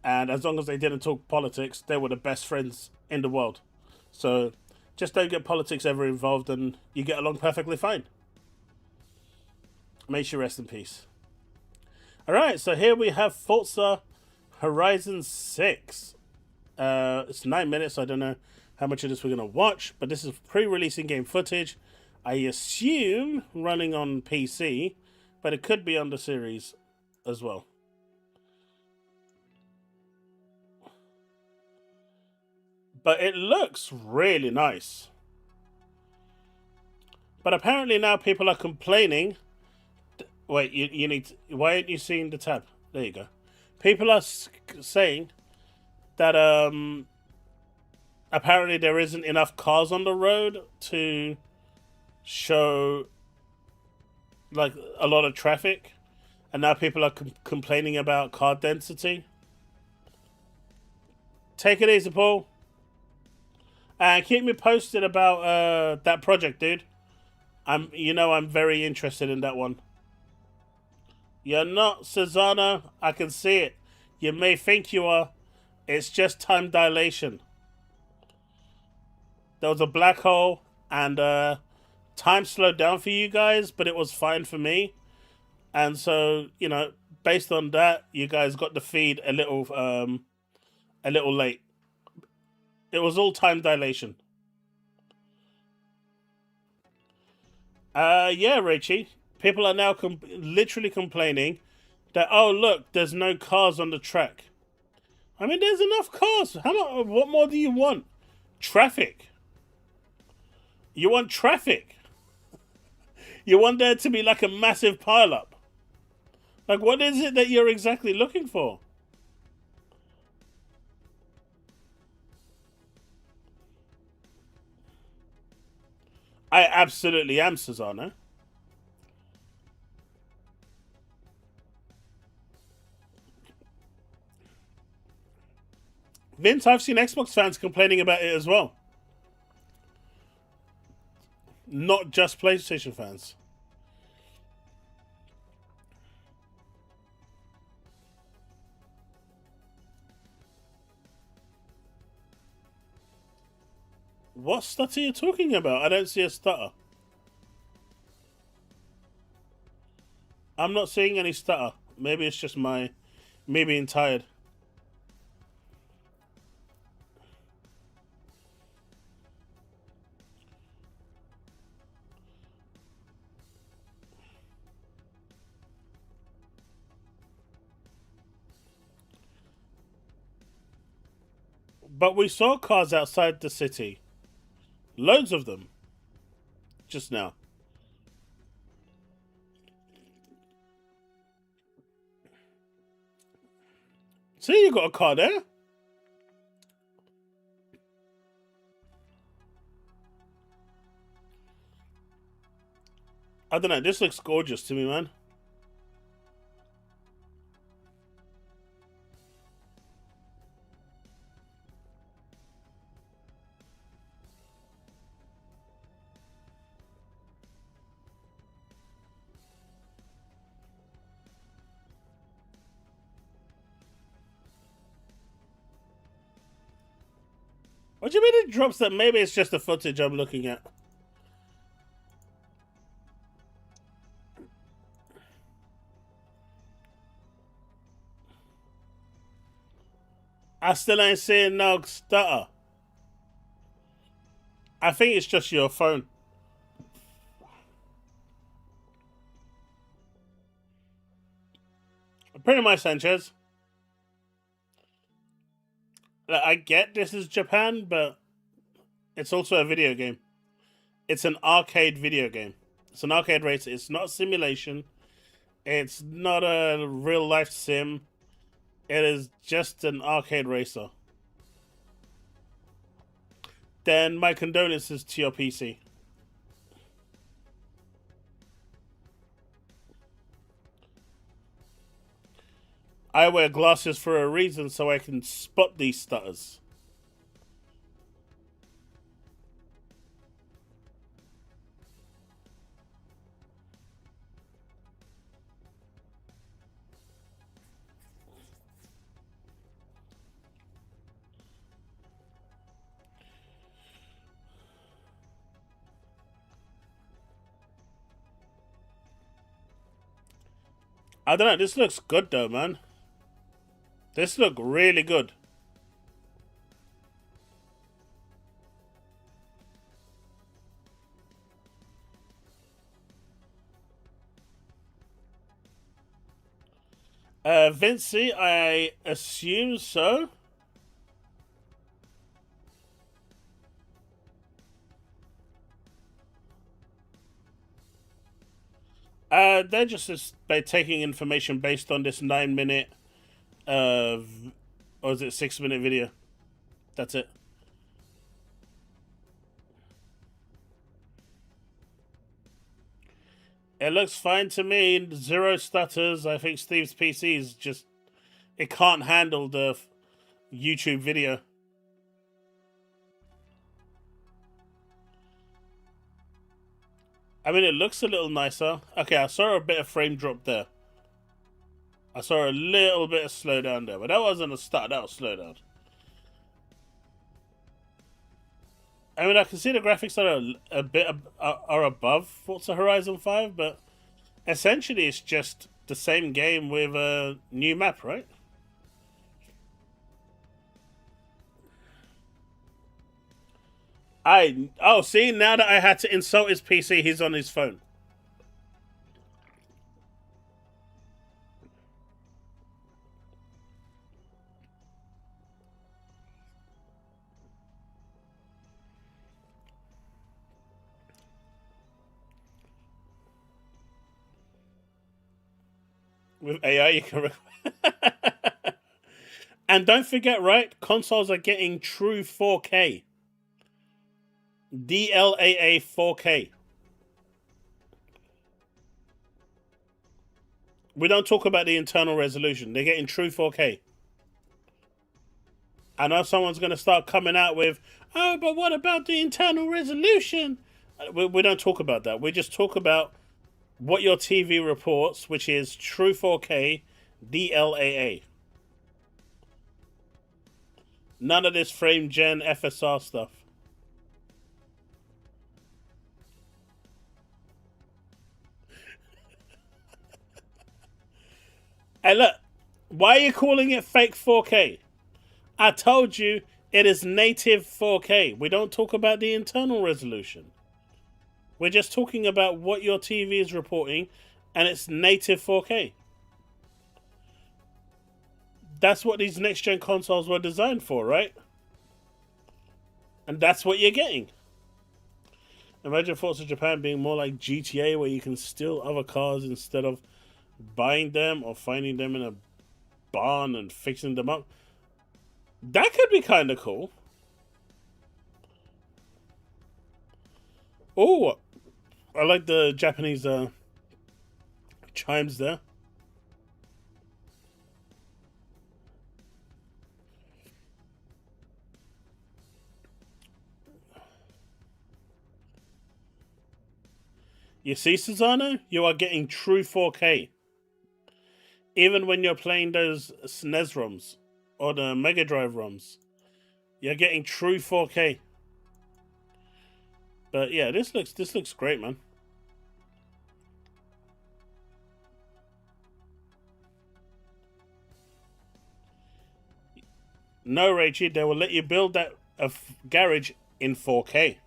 And as long as they didn't talk politics, they were the best friends in the world. So just don't get politics ever involved and you get along perfectly fine. May she rest in peace. Alright, so here we have Forza Horizon 6. It's 9 minutes, so I don't know how much of this we're going to watch, but this is pre-release in-game footage. I assume running on PC, but it could be on the series as well. But it looks really nice. But apparently now people are complaining. Wait, you need to, why aren't you seeing the tab? There you go. People are saying that apparently there isn't enough cars on the road to show like a lot of traffic. And now people are complaining about car density. Take it easy, Paul. And keep me posted about that project, dude. I'm very interested in that one. You're not, Cesano. I can see it. You may think you are. It's just time dilation. There was a black hole, and time slowed down for you guys, but it was fine for me. And so, based on that, you guys got the feed a little late. It was all time dilation. Yeah, Richie. People are now literally complaining that, oh, look, there's no cars on the track. I mean, there's enough cars. What more do you want? Traffic. You want traffic. You want there to be like a massive pileup. Like, what is it that you're exactly looking for? I absolutely am, Susanna. Vince, I've seen Xbox fans complaining about it as well. Not just PlayStation fans. What stutter are you talking about? I don't see a stutter. I'm not seeing any stutter. Maybe it's just me being tired. But we saw cars outside the city. Loads of them. Just now. See, you got a car there. I don't know. This looks gorgeous to me, man. What do you mean it drops that? Maybe it's just the footage I'm looking at. I still ain't seeing no stutter. I think it's just your phone. Pretty much, Sanchez. I get this is Japan, but it's also a video game. It's an arcade video game. It's an arcade racer. It's not simulation. It's not a real life sim. It is just an arcade racer. Then my condolences to your PC. I wear glasses for a reason so I can spot these stutters. I don't know, this looks good though, man. This looks really good. Vinci, I assume so. They're just by taking information based on this 9-minute, or is it 6-minute video? That's it. It looks fine to me. 0 stutters. I think Steve's PC is just... It can't handle the YouTube video. I mean, it looks a little nicer. Okay, I saw a bit of frame drop there. I saw a little bit of slowdown there, but that wasn't a stutter, that was slowdown. I mean, I can see the graphics are a bit are above Forza Horizon 5, but essentially it's just the same game with a new map, right? Oh, see, now that I had to insult his PC, he's on his phone. With AI, you can... And don't forget, right? Consoles are getting true 4K. DLAA 4K. We don't talk about the internal resolution. They're getting true 4K. I know someone's going to start coming out with, oh, but what about the internal resolution? We don't talk about that. We just talk about what your TV reports, which is true 4K, DLAA. None of this frame gen FSR stuff. Hey, look, why are you calling it fake 4K? I told you it is native 4K. We don't talk about the internal resolution. We're just talking about what your TV is reporting, and it's native 4K. That's what these next-gen consoles were designed for, right? And that's what you're getting. Imagine Forza Japan being more like GTA, where you can steal other cars instead of buying them or finding them in a barn and fixing them up. That could be kind of cool. Oh, I like the Japanese chimes there. You see, Susano? You are getting true 4K. Even when you're playing those SNES ROMs or the Mega Drive ROMs, You're getting true 4K. But yeah, this looks great, man. No, Rachie, they will let you build that garage in 4K.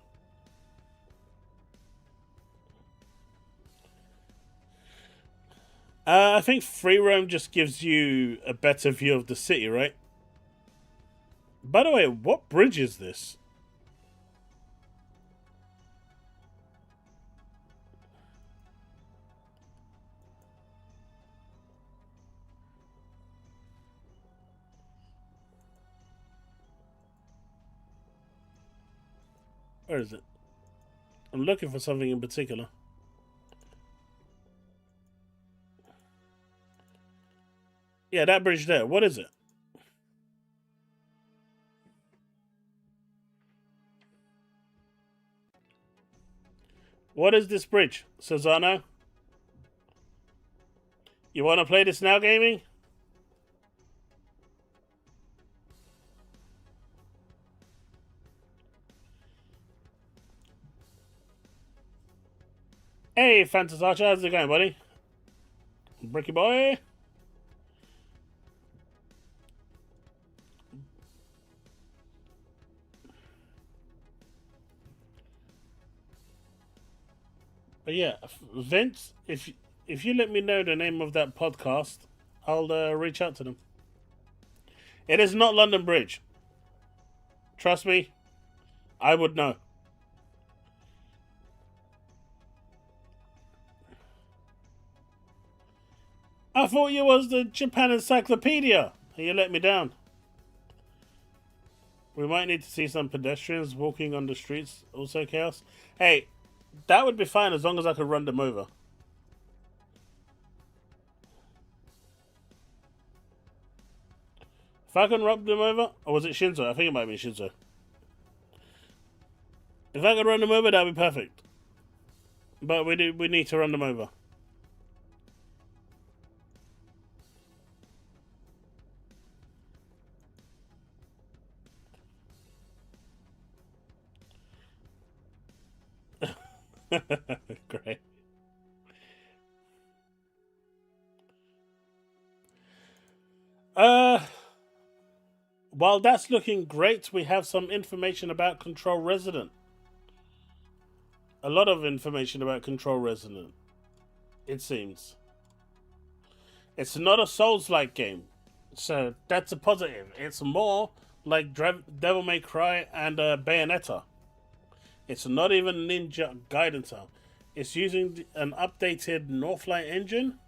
I think free roam just gives you a better view of the city, right? By the way, what bridge is this? Where is it? I'm looking for something in particular. Yeah, that bridge there. What is it? What is this bridge, Cesano? You want to play this now, gaming? Hey, Fantasy Archer, how's it going, buddy? Bricky boy. But yeah, Vince, if you let me know the name of that podcast, I'll reach out to them. It is not London Bridge. Trust me, I would know. I thought you was the Japan Encyclopedia. You let me down. We might need to see some pedestrians walking on the streets. Also chaos. Hey, that would be fine as long as I could run them over. If I can run them over, or was it Shinzo? I think it might be Shinzo. If I could run them over, that'd be perfect. But we need to run them over. Great. While that's looking great, we have some information about Control Resident. A lot of information about Control Resident, it seems. It's not a Souls-like game, so that's a positive. It's more like Devil May Cry and Bayonetta. It's not even Ninja Gaiden style. It's using an updated Northlight engine,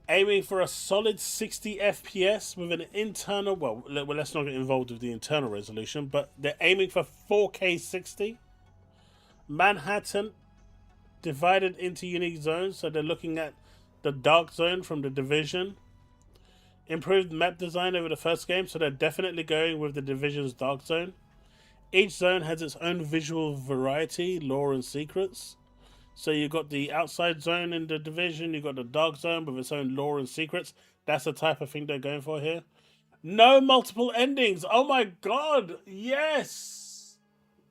aiming for a solid 60 FPS with an internal. Well, let's not get involved with the internal resolution, but they're aiming for 4K 60. Manhattan divided into unique zones, so they're looking at the Dark Zone from The Division. Improved map design over the first game, so they're definitely going with The Division's Dark Zone. Each zone has its own visual variety, lore, and secrets. So you've got the outside zone in The Division, you've got the dark zone with its own lore and secrets. That's the type of thing they're going for here. No multiple endings. Oh my god, yes!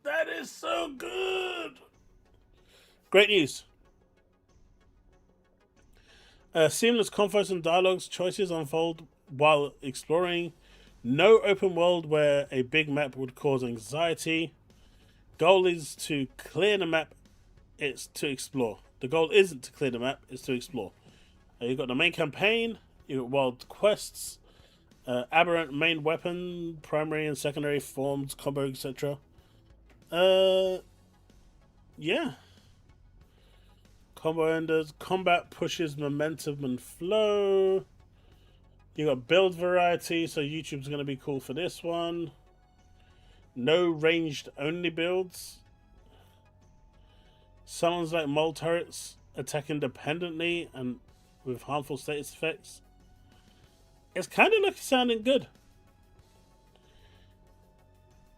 That is so good! Great news. Seamless convos and dialogues choices unfold while exploring. No open world where a big map would cause anxiety. Goal is to clear the map. It's to explore. The goal isn't to clear the map. It's to explore. You've got the main campaign. You've got world quests. Aberrant main weapon, primary and secondary forms, combo, etc. Yeah. Combo enders. Combat pushes momentum and flow. You got build variety, so YouTube's going to be cool for this one. No ranged only builds. Summons like mole turrets attack independently and with harmful status effects. It's kind of sounding good.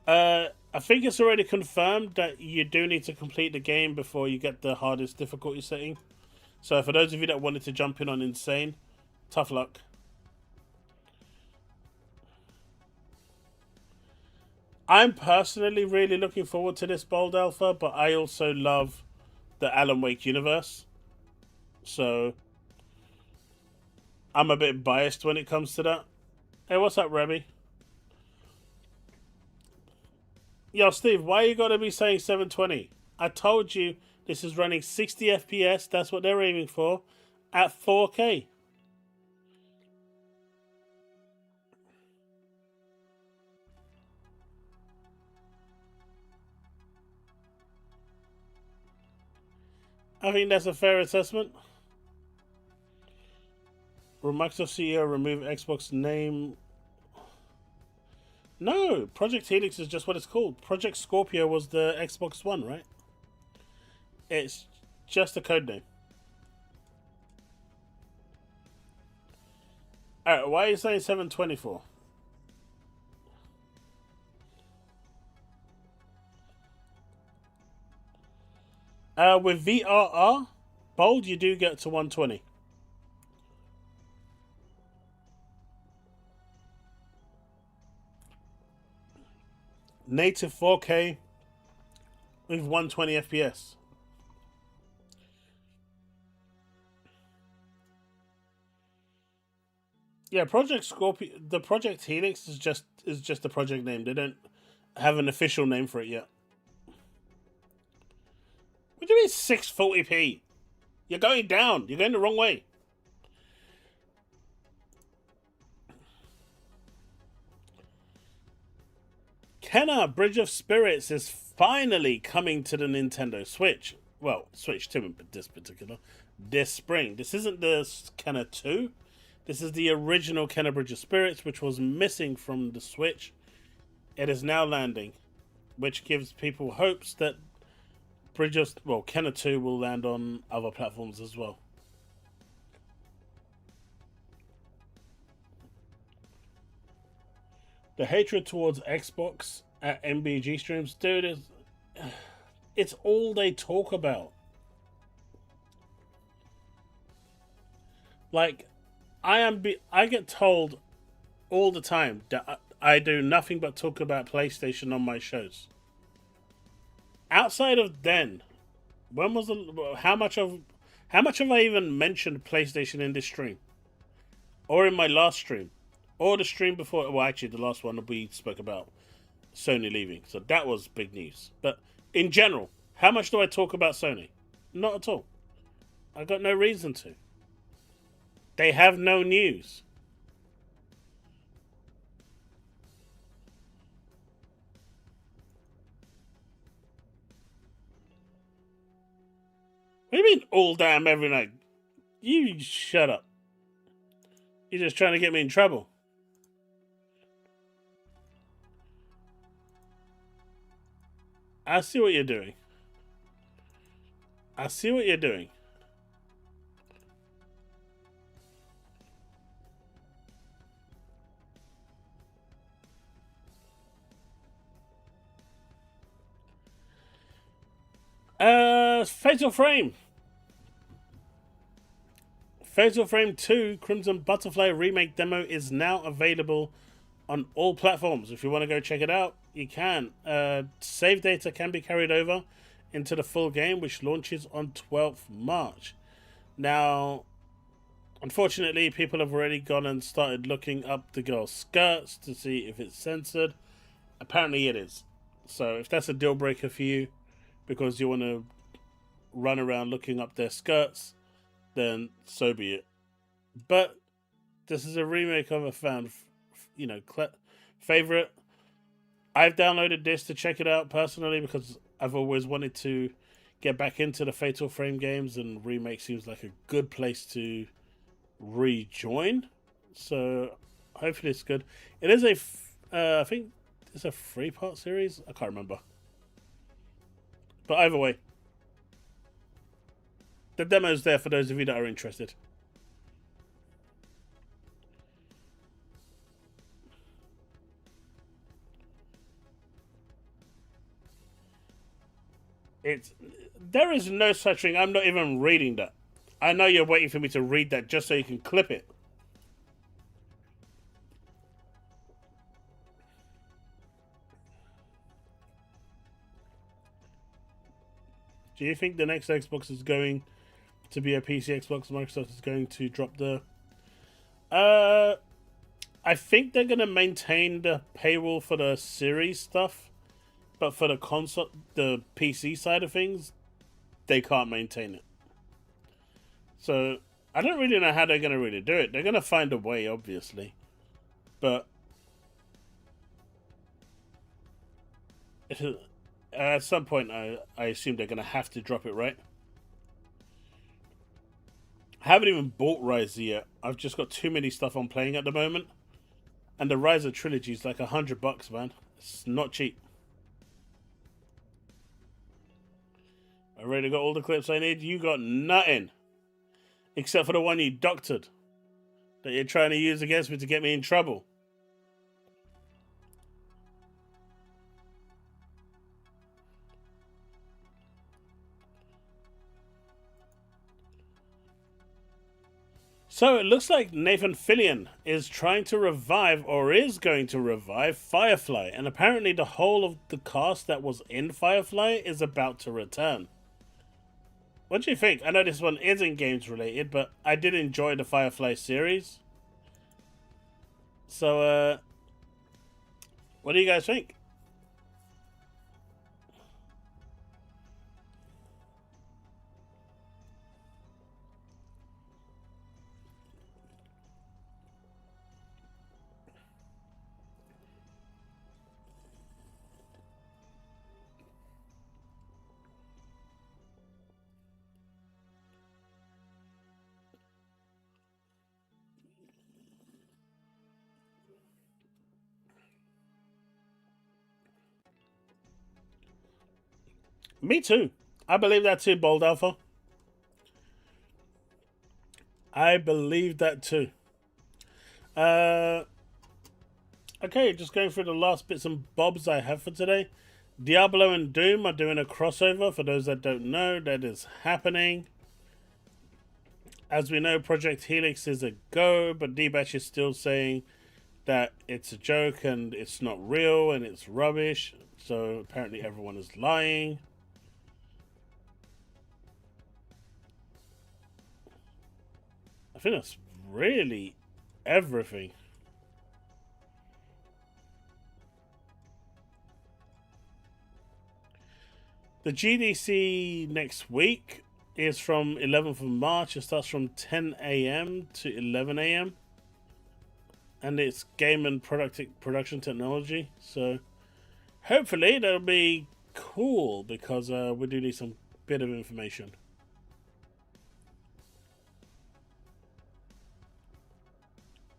I think it's already confirmed that you do need to complete the game before you get the hardest difficulty setting. So for those of you that wanted to jump in on Insane, tough luck. I'm personally really looking forward to this bold alpha, but I also love the Alan Wake universe. So I'm a bit biased when it comes to that. Hey, what's up, Rebby? Yo, Steve, why you gotta be saying 720? I told you this is running 60 FPS. That's what they're aiming for at 4K. I think that's a fair assessment. Will Microsoft CEO remove Xbox name? No, Project Helix is just what it's called. Project Scorpio was the Xbox One, right? It's just a code name. Alright, why are you saying 724? With VRR, bold, you do get to 120. Native 4K with 120 FPS. Yeah, Project Scorpio. The Project Helix is just a project name. They don't have an official name for it yet. What do you mean 640p? You're going down. You're going the wrong way. Kenna Bridge of Spirits is finally coming to the Nintendo Switch. Well, Switch 2 in this particular. This spring. This isn't the Kenna 2. This is the original Kenna Bridge of Spirits, which was missing from the Switch. It is now landing, which gives people hopes that Kenna 2 will land on other platforms as well. The hatred towards Xbox at MBG streams, dude, it's all they talk about. Like, I get told all the time that I do nothing but talk about PlayStation on my shows. Outside of then, when was how much have I even mentioned PlayStation in this stream, or in my last stream, or the stream before? Well, actually, the last one we spoke about Sony leaving, so that was big news. But in general, how much do I talk about Sony? Not at all. I got no reason to. They have no news. What do you mean all damn every night? You shut up. You're just trying to get me in trouble. I see what you're doing. I see what you're doing. Fatal Frame. Fatal Frame 2 Crimson Butterfly remake demo is now available on all platforms. If you want to go check it out, you can. Save data can be carried over into the full game, which launches on 12th March. Now, unfortunately, people have already gone and started looking up the girl's skirts to see if it's censored. Apparently it is. So if that's a deal breaker for you, because you want to run around looking up their skirts, then so be it. But this is a remake of a fan, favorite. I've downloaded this to check it out personally because I've always wanted to get back into the Fatal Frame games, and remake seems like a good place to rejoin. So hopefully it's good. It is I think it's a 3-part series. I can't remember. But either way, the demo's there for those of you that are interested. There is no such thing. I'm not even reading that. I know you're waiting for me to read that just so you can clip it. Do you think the next Xbox is going to be a PC Xbox? Microsoft is going to drop the... I think they're going to maintain the paywall for the series stuff, but for the console, the PC side of things, they can't maintain it. So I don't really know how they're going to really do it. They're going to find a way, obviously, but at some point, I assume they're going to have to drop it, right? I haven't even bought Ryza yet. I've just got too many stuff I'm playing at the moment. And the Ryza trilogy is like $100, man. It's not cheap. I already got all the clips I need. You got nothing. Except for the one you doctored. That you're trying to use against me to get me in trouble. So it looks like Nathan Fillion is trying to revive, or is going to revive, Firefly. And apparently the whole of the cast that was in Firefly is about to return. What do you think? I know this one isn't games related, but I did enjoy the Firefly series. So, what do you guys think? Me too. I believe that too, Bold Alpha. I believe that too. Okay, just going through the last bits and bobs I have for today. Diablo and Doom are doing a crossover. For those that don't know, that is happening. As we know, Project Helix is a go, but D-Batch is still saying that it's a joke and it's not real and it's rubbish. So apparently everyone is lying. I think that's really everything. The GDC next week is from 11th of March. It starts from 10 a.m. to 11 a.m. And it's game and production technology. So hopefully that'll be cool because we do need some bit of information.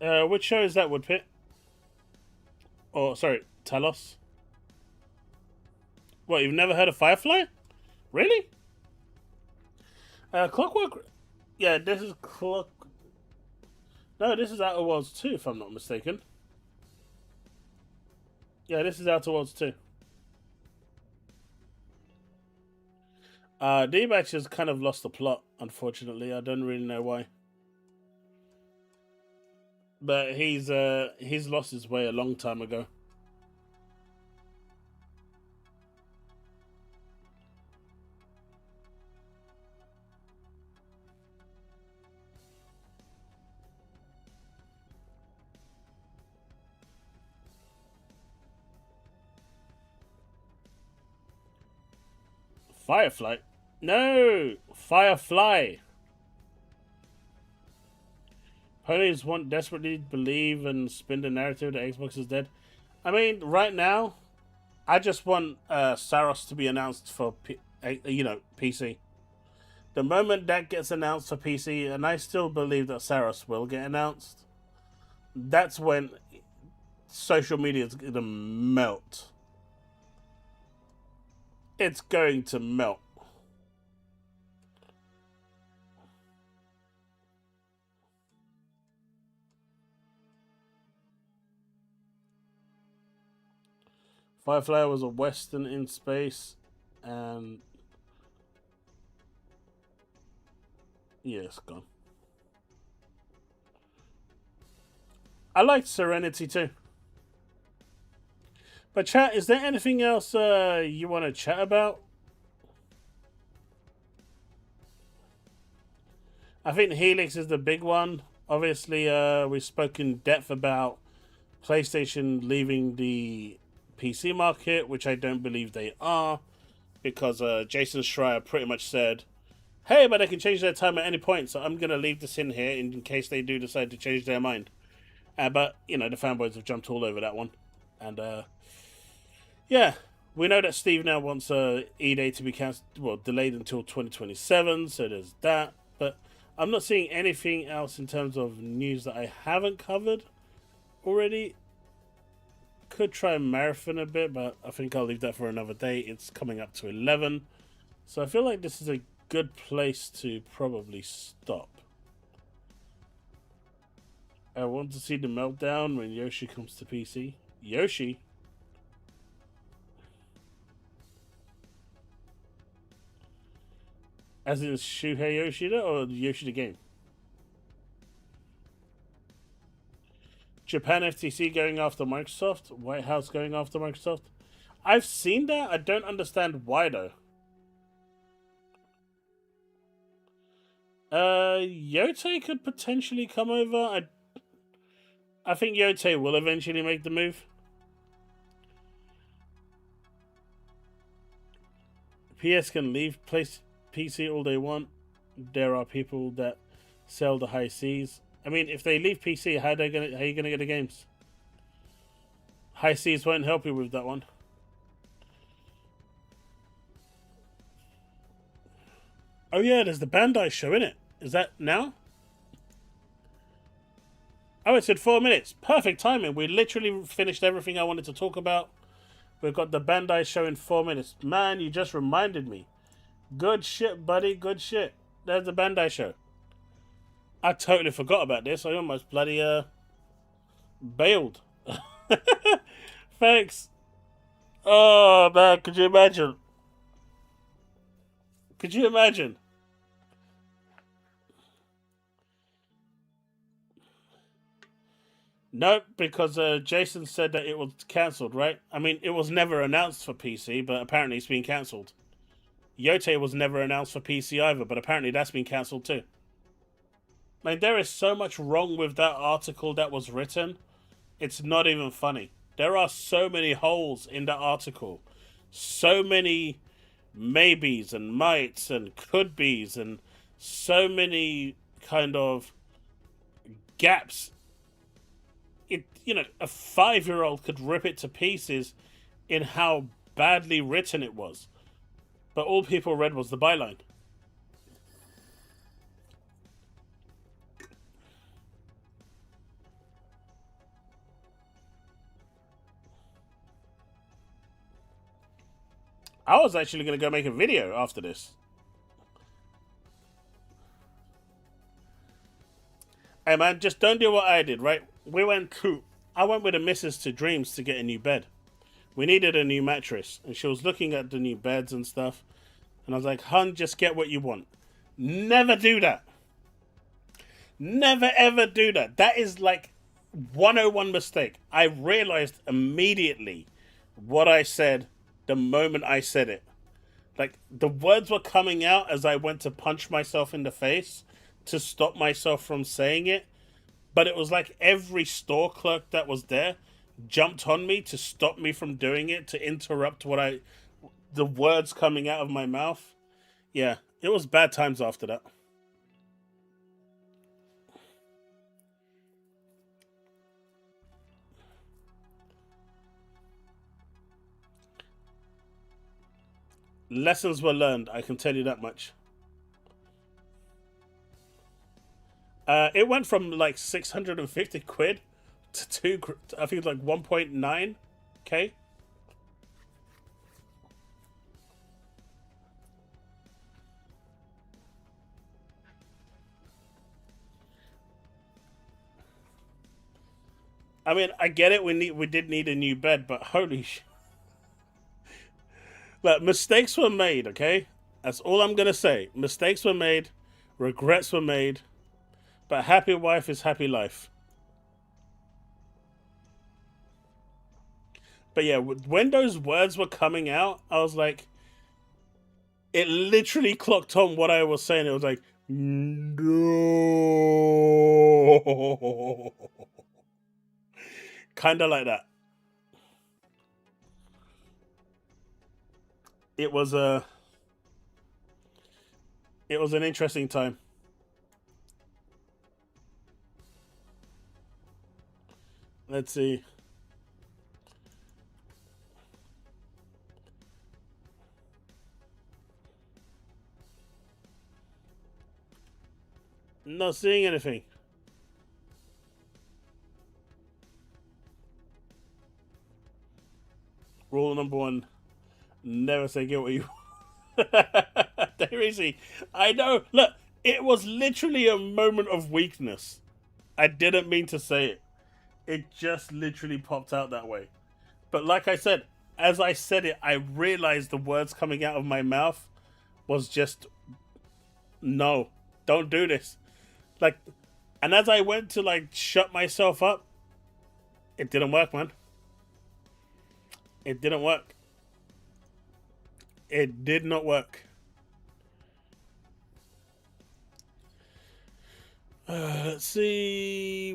Which show is that, Woodpit? Oh, sorry, Talos. What, you've never heard of Firefly? Really? Clockwork... Yeah, this is No, this is Outer Worlds 2, if I'm not mistaken. Yeah, this is Outer Worlds 2. D-Batch has kind of lost the plot, unfortunately. I don't really know why. But he's lost his way a long time ago. Firefly? No! Firefly! Ponies want desperately believe and spin the narrative that Xbox is dead. I mean, right now, I just want Saros to be announced for PC. The moment that gets announced for PC, and I still believe that Saros will get announced, that's when social media is going to melt. It's going to melt. Firefly was a western in space, and yeah, it's gone. I liked Serenity too. But chat, is there anything else you want to chat about? I think Helix is the big one. Obviously, we've spoken in depth about PlayStation leaving the PC market, which I don't believe they are, because Jason Schreier pretty much said, hey, but they can change their time at any point, so I'm going to leave this in here in case they do decide to change their mind. But, you know, the fanboys have jumped all over that one. And, yeah, we know that Steve now wants E-Day to be delayed until 2027, so there's that. But I'm not seeing anything else in terms of news that I haven't covered already. Could try marathon a bit, but I think I'll leave that for another day. It's coming up to 11. So I feel like this is a good place to probably stop. I want to see the meltdown when Yoshi comes to PC. Yoshi? As in Shuhei Yoshida or Yoshi the game? Japan FTC going after Microsoft? White House going after Microsoft? I've seen that. I don't understand why though. Yote could potentially come over. I think Yote will eventually make the move. PS can leave PC all they want. There are people that sell the high seas. I mean, if they leave PC, how are you gonna get the games? High seas won't help you with that one. Oh yeah, there's the Bandai show, innit? Is that now? Oh, it said 4 minutes. Perfect timing. We literally finished everything I wanted to talk about. We've got the Bandai show in 4 minutes. Man, you just reminded me. Good shit, buddy. Good shit. There's the Bandai show. I totally forgot about this. I almost bloody bailed. Thanks. Oh man, could you imagine? Could you imagine? Nope, because Jason said that it was cancelled, right? I mean, it was never announced for PC, but apparently it's been cancelled. Yote was never announced for PC either, but apparently that's been cancelled too. Like, there is so much wrong with that article that was written. It's not even funny. There are so many holes in that article. So many maybes and mights and could be's and so many kind of gaps. You know, a 5-year-old could rip it to pieces in how badly written it was. But all people read was the byline. I was actually going to go make a video after this. Hey man, just don't do what I did, right? I went with the missus to Dreams to get a new bed. We needed a new mattress, and she was looking at the new beds and stuff. And I was like, hun, just get what you want. Never do that. Never ever do that. That is like 101 mistake. I realized immediately what I said the moment I said it. Like, the words were coming out as I went to punch myself in the face to stop myself from saying it. But it was like every store clerk that was there jumped on me to stop me from doing it, to interrupt the words coming out of my mouth. Yeah, it was bad times after that. Lessons were learned, I can tell you that much. It went from like 650 quid to I think like 1.9k. I mean, I get it. We did need a new bed, but holy sh! Look, mistakes were made. Okay, that's all I'm gonna say. Mistakes were made, regrets were made, but happy wife is happy life. But yeah, when those words were coming out, I was like, it literally clocked on what I was saying. It was like, No. Kind of like that. It was an interesting time. Let's see. Not seeing anything. Rule number one: never say get what you. Seriously, I know. Look, it was literally a moment of weakness. I didn't mean to say it. It just literally popped out that way. But like I said, as I said it, I realized the words coming out of my mouth was just, no, don't do this. Like, and as I went to like shut myself up, it didn't work, man. It didn't work. It did not work. Let's see.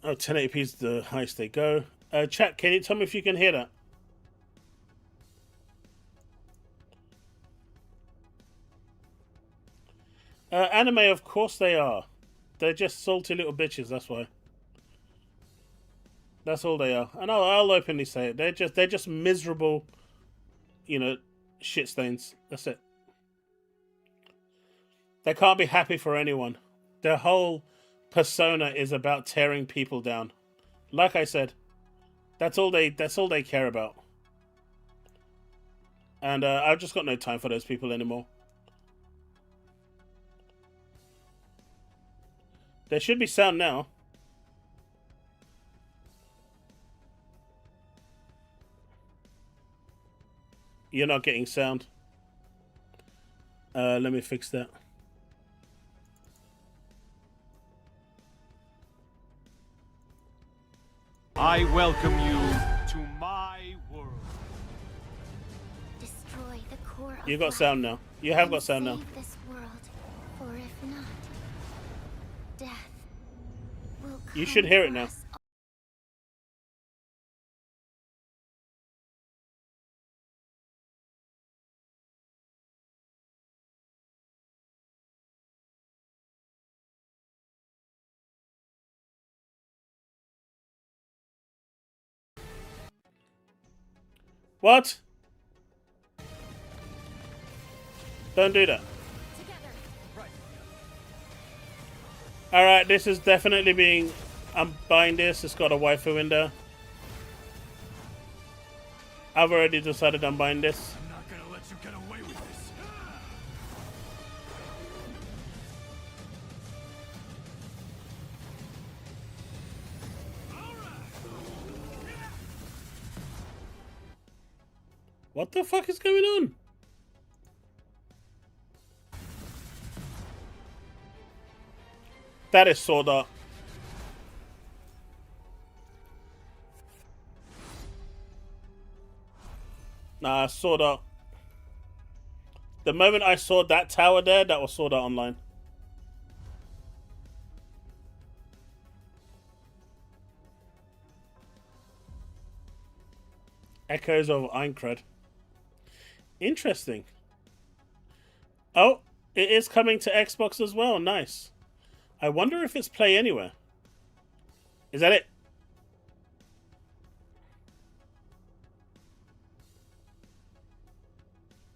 1080p is the highest they go. Chat, can you tell me if you can hear that? Anime, of course they are. They're just salty little bitches. That's why. That's all they are. And I'll openly say it. They're just miserable, shit stains. That's it. They can't be happy for anyone. Their whole persona is about tearing people down. Like I said, that's all they care about. And I've just got no time for those people anymore. There should be sound now. You're not getting sound. Let me fix that. I welcome you to my world. Destroy the core of You got life sound now. You have got sound now. save this world, or if not, death will come. You should hear it for now. us all. What? Don't do that. Alright, this is definitely being... I'm buying this. It's got a waifu window. I've already decided I'm buying this. I'm not gonna let you get away with this. What the fuck is going on? That is Sword Art. Nah, Sword Art. The moment I saw that tower there, that was Sword Art Online. Echoes of Aincrad. Interesting. Oh, it is coming to Xbox as well. Nice. I wonder if it's Play Anywhere. Is that it?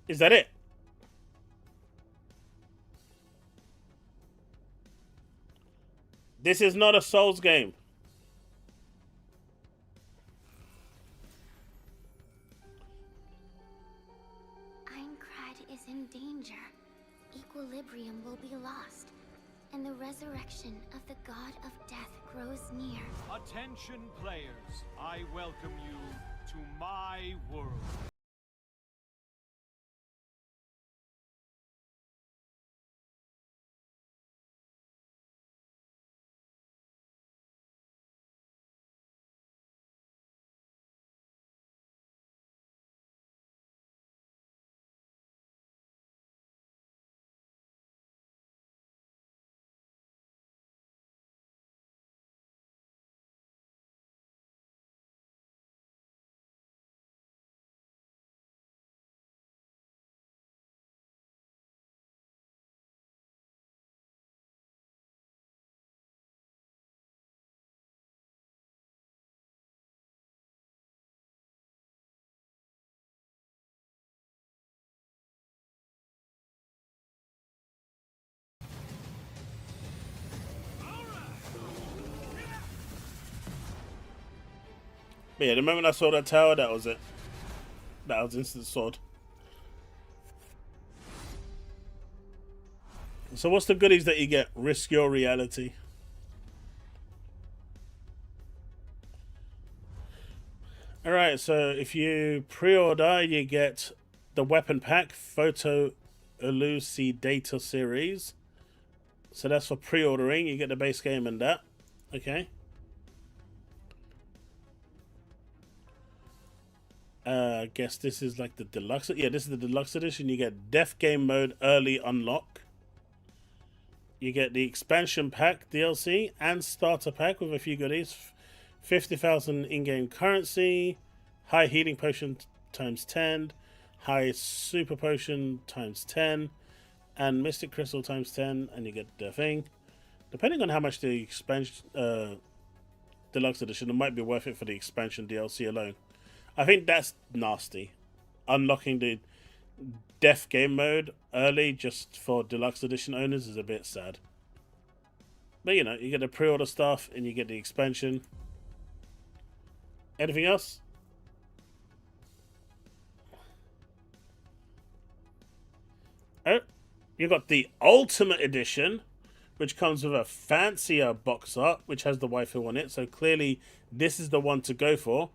Is that it? This is not a Souls game. Aincrad is in danger. Equilibrium will be lost, and the resurrection of the god of death grows near. Attention players, I welcome you to my world. But yeah, the moment I saw that tower, that was it. That was instant sword. So what's the goodies that you get? Risk your reality. Alright, so if you pre-order, you get the weapon pack, Photo Elucidator series. So that's for pre-ordering. You get the base game and that. Okay. I guess this is like the deluxe. Yeah, this is the deluxe edition. You get Death Game Mode Early Unlock. You get the expansion pack DLC and starter pack with a few goodies. 50,000 in-game currency, high healing potion times 10, high super potion times 10, and mystic crystal times 10, and you get the thing. Depending on how much the expansion deluxe edition, it might be worth it for the expansion DLC alone. I think that's nasty. Unlocking the Death Game Mode early just for deluxe edition owners is a bit sad. But you know, you get the pre-order stuff and you get the expansion. Anything else? Oh, you got the Ultimate Edition, which comes with a fancier box art, which has the waifu on it. So clearly, this is the one to go for.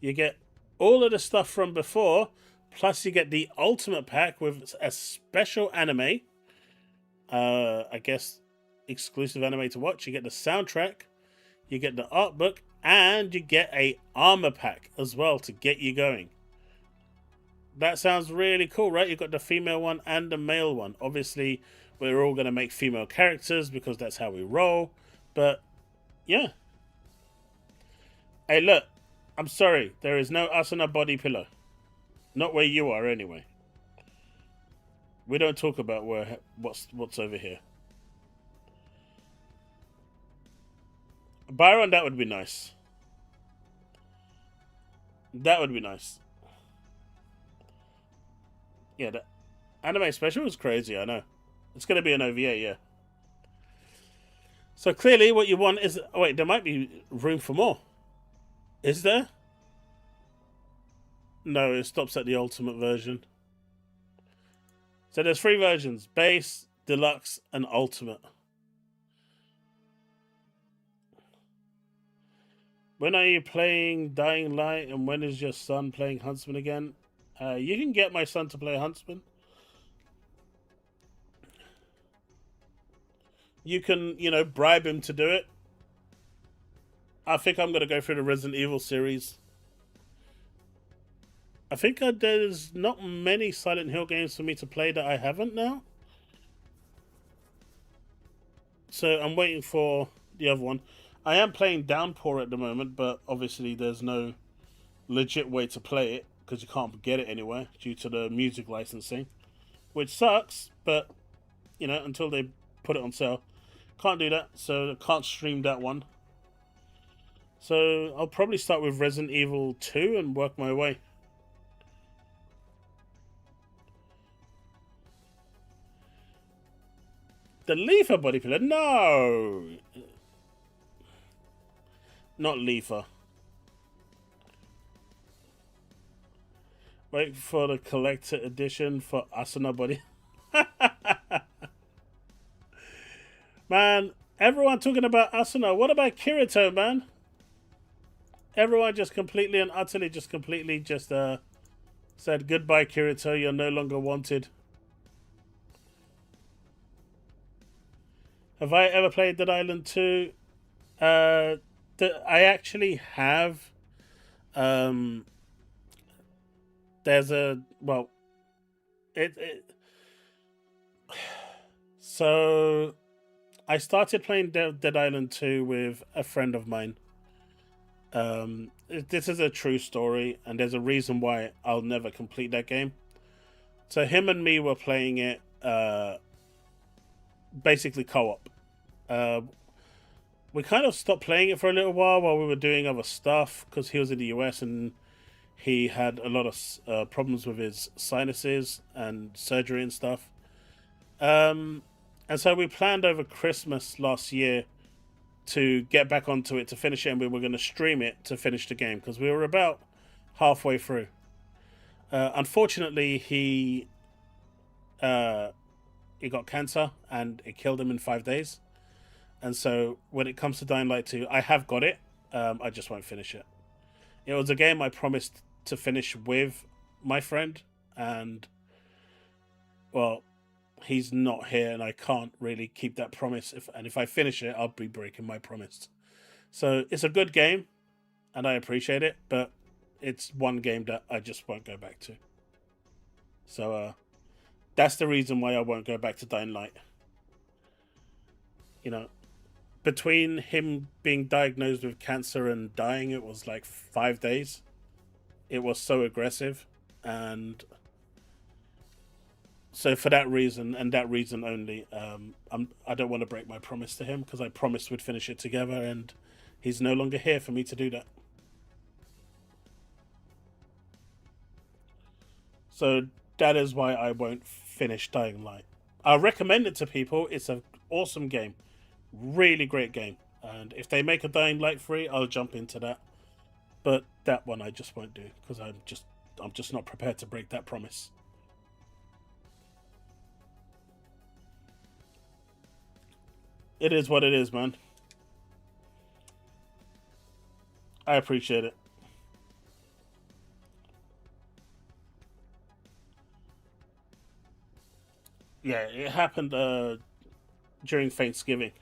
You get all of the stuff from before, plus you get the Ultimate Pack with a special anime. I guess exclusive anime to watch. You get the soundtrack, you get the art book, and you get a armor pack as well to get you going. That sounds really cool, right? You've got the female one and the male one. Obviously, we're all going to make female characters because that's how we roll. But, yeah. Hey, look. I'm sorry. There is no Asuna body pillow. Not where you are, anyway. We don't talk about what's over here. Byron, that would be nice. That would be nice. Yeah, the anime special was crazy, I know. It's going to be an OVA, yeah. So clearly what you want is... Oh, wait, there might be room for more. Is there? No, it stops at the ultimate version. So there's 3 versions. Base, Deluxe, and Ultimate. When are you playing Dying Light, and when is your son playing Huntsman again? You can get my son to play Huntsman. You can, you know, bribe him to do it. I think I'm going to go through the Resident Evil series. I think there's not many Silent Hill games for me to play that I haven't now. So I'm waiting for the other one. I am playing Downpour at the moment, but obviously there's no legit way to play it because you can't get it anywhere due to the music licensing, which sucks, but you know, until they put it on sale, can't do that, so I can't stream that one. So I'll probably start with Resident Evil 2 and work my way. The Leafer body pillow? No! Not Leafer. Wait for the collector edition for Asuna body. Man, everyone talking about Asuna. What about Kirito, man? Everyone just completely and utterly said goodbye, Kirito. You're no longer wanted. Have I ever played Dead Island 2? I actually have. There's a... Well... So... I started playing Dead Island 2 with a friend of mine. This is a true story, and there's a reason why I'll never complete that game. So him and me were playing it... basically co-op. We kind of stopped playing it for a little while we were doing other stuff because he was in the US and he had a lot of problems with his sinuses and surgery and stuff. And so we planned over Christmas last year to get back onto it to finish it, and we were going to stream it to finish the game because we were about halfway through. Unfortunately, he got cancer and it killed him in 5 days. And so when it comes to Dying Light 2, I have got it. I just won't finish it. It was a game I promised to finish with my friend, and well, he's not here, and I can't really keep that promise. If I finish it, I'll be breaking my promise. So it's a good game, and I appreciate it, but it's one game that I just won't go back to. So that's the reason why I won't go back to Dying Light. You know, between him being diagnosed with cancer and dying, it was like 5 days. It was so aggressive, and so for that reason and that reason only, I don't want to break my promise to him, because I promised we'd finish it together, and he's no longer here for me to do that. So that is why I won't finish Dying Light. I recommend it to people. It's an awesome game. Really great game. And if they make a Dying Light 3, I'll jump into that. But that one I just won't do, because I'm just not prepared to break that promise. It is what it is, man. I appreciate it. Yeah, it happened during Thanksgiving.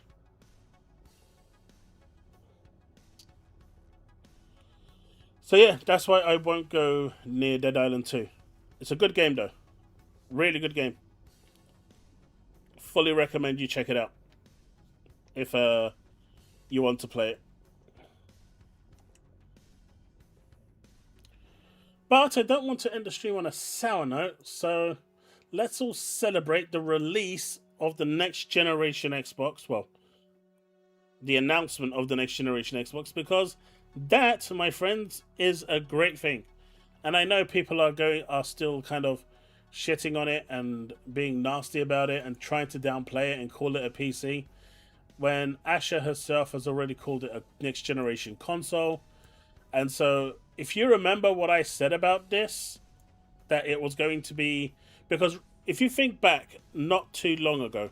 So yeah, that's why I won't go near Dead Island 2. It's a good game though. Really good game. Fully recommend you check it out if you want to play it. But I don't want to end the stream on a sour note, so let's all celebrate the release of the next generation Xbox. Well, the announcement of the next generation Xbox, because that, my friends, is a great thing. And I know people are still kind of shitting on it and being nasty about it and trying to downplay it and call it a PC, when Asher herself has already called it a next generation console. And so if you remember what I said about this, that it was going to be, because if you think back not too long ago,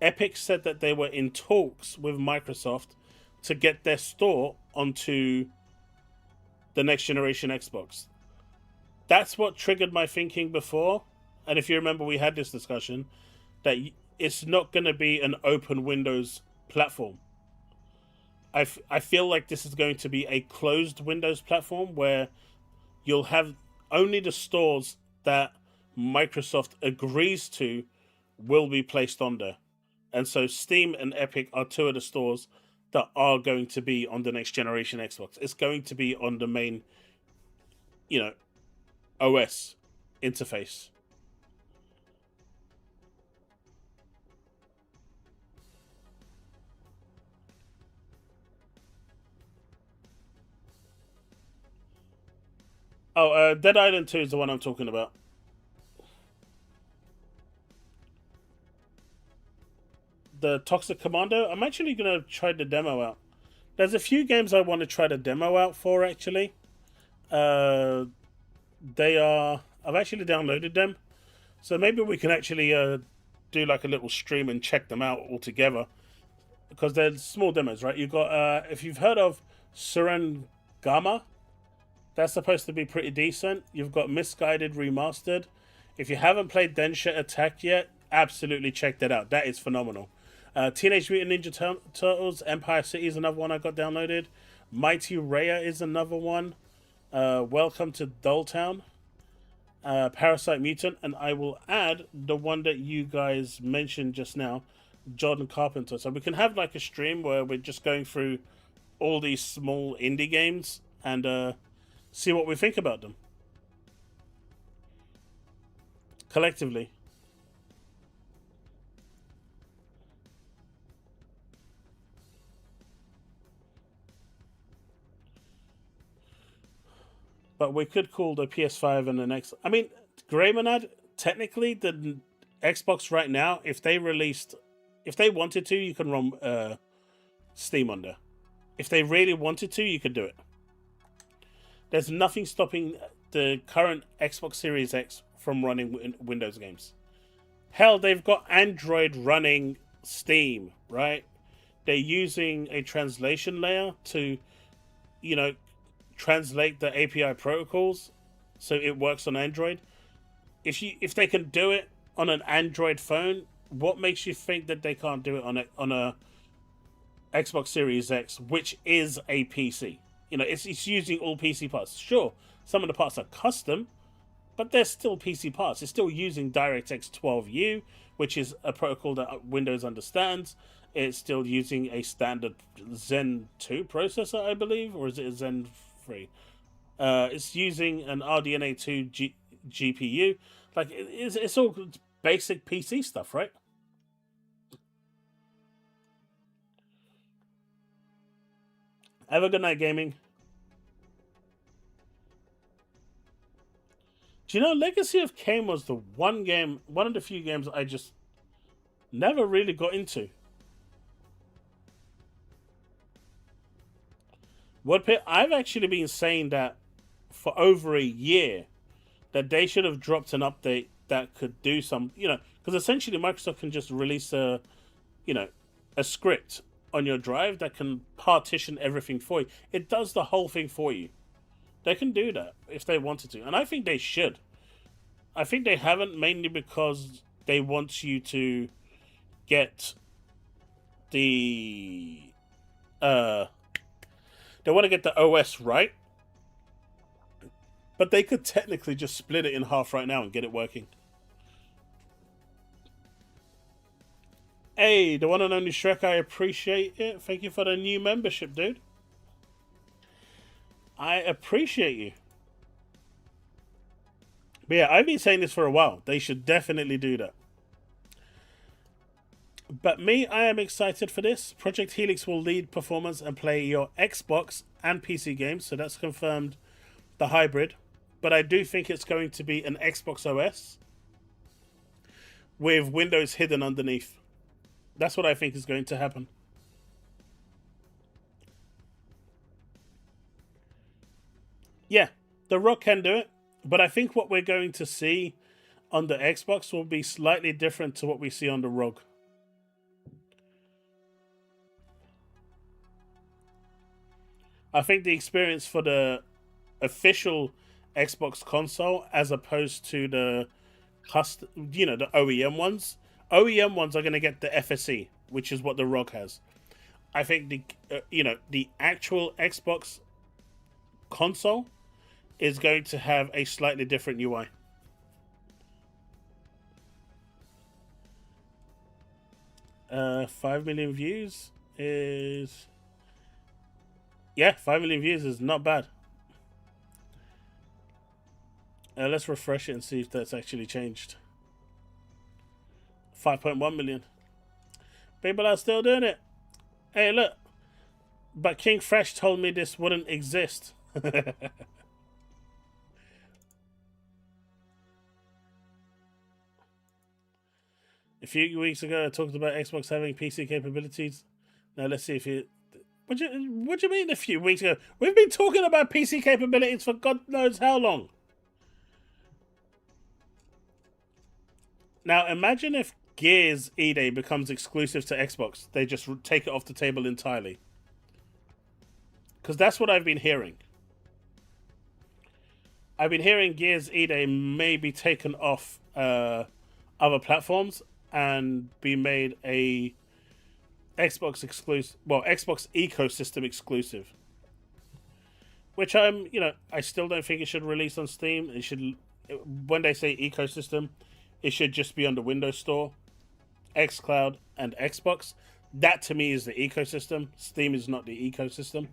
Epic said that they were in talks with Microsoft to get their store onto the next generation Xbox. That's what triggered my thinking before. And if you remember, we had this discussion that it's not going to be an open Windows platform. I feel like this is going to be a closed Windows platform where you'll have only the stores that Microsoft agrees to will be placed on there. And so Steam and Epic are two of the stores that are going to be on the next generation Xbox. It's going to be on the main, OS interface. Oh, Dead Island 2 is the one I'm talking about. The Toxic Commando. I'm actually going to try the demo out. There's a few games I want to try the demo out for, actually. I've actually downloaded them. So maybe we can actually do like a little stream and check them out all together. Because they're small demos, right? You've got, if you've heard of Surangama, that's supposed to be pretty decent. You've got Misguided Remastered. If you haven't played Densha Attack yet, absolutely check that out. That is phenomenal. Teenage Mutant Ninja Turtles Empire City is another one I got downloaded. Mighty Raya is another one. Welcome to Dulltown. Parasite Mutant. And I will add the one that you guys mentioned just now, Jordan Carpenter. So we can have like a stream where we're just going through all these small indie games and see what we think about them collectively. But we could call the PS5 and the next. I mean, Greymanad, technically, the Xbox right now, if they wanted to, you can run Steam on there. If they really wanted to, you could do it. There's nothing stopping the current Xbox Series X from running Windows games. Hell, they've got Android running Steam, right? They're using a translation layer to, translate the API protocols so it works on Android. If they can do it on an Android phone, what makes you think that they can't do it on a Xbox Series X, which is a PC? It's using all PC parts. Sure, some of the parts are custom, but they're still PC parts. It's still using DirectX 12U, which is a protocol that Windows understands. It's still using a standard Zen 2 processor, I believe, or is it a Zen 3? It's using an RDNA 2 GPU. Like, it's all basic PC stuff, right? Have a good night, gaming. Do you know, Legacy of Kain was the one of the few games I just never really got into. Woodpit, I've actually been saying that for over a year, that they should have dropped an update that could do some, because essentially Microsoft can just release a script on your drive that can partition everything for you. It does the whole thing for you. They can do that if they wanted to, and I think they should. I think they haven't, mainly because they want you to get the they want to get the OS right, but they could technically just split it in half right now and get it working. Hey, the one and only Shrek, I appreciate it. Thank you for the new membership, dude. I appreciate you. But yeah, I've been saying this for a while. They should definitely do that. But me, I am excited for this. Project Helix will lead performance and play your Xbox and PC games. So that's confirmed the hybrid. But I do think it's going to be an Xbox OS with Windows hidden underneath. That's what I think is going to happen. Yeah, the Rock can do it. But I think what we're going to see on the Xbox will be slightly different to what we see on the ROG. I think the experience for the official Xbox console, as opposed to the custom, the OEM ones. OEM ones are going to get the FSE, which is what the ROG has. I think the actual Xbox console is going to have a slightly different UI. Uh, 5 million views is... Yeah, 5 million views is not bad. Let's refresh it and see if that's actually changed. 5.1 million. People are still doing it. Hey, look. But King Fresh told me this wouldn't exist. A few weeks ago, I talked about Xbox having PC capabilities. Now let's see if it... What do you mean a few weeks ago? We've been talking about PC capabilities for God knows how long. Now imagine if Gears E-Day becomes exclusive to Xbox. They just take it off the table entirely. Because that's what I've been hearing. I've been hearing Gears E-Day may be taken off other platforms and be made a Xbox exclusive, well, Xbox ecosystem exclusive. Which I still don't think it should release on Steam. It should, when they say ecosystem, it should just be on the Windows Store, xCloud, and Xbox. That to me is the ecosystem. Steam is not the ecosystem.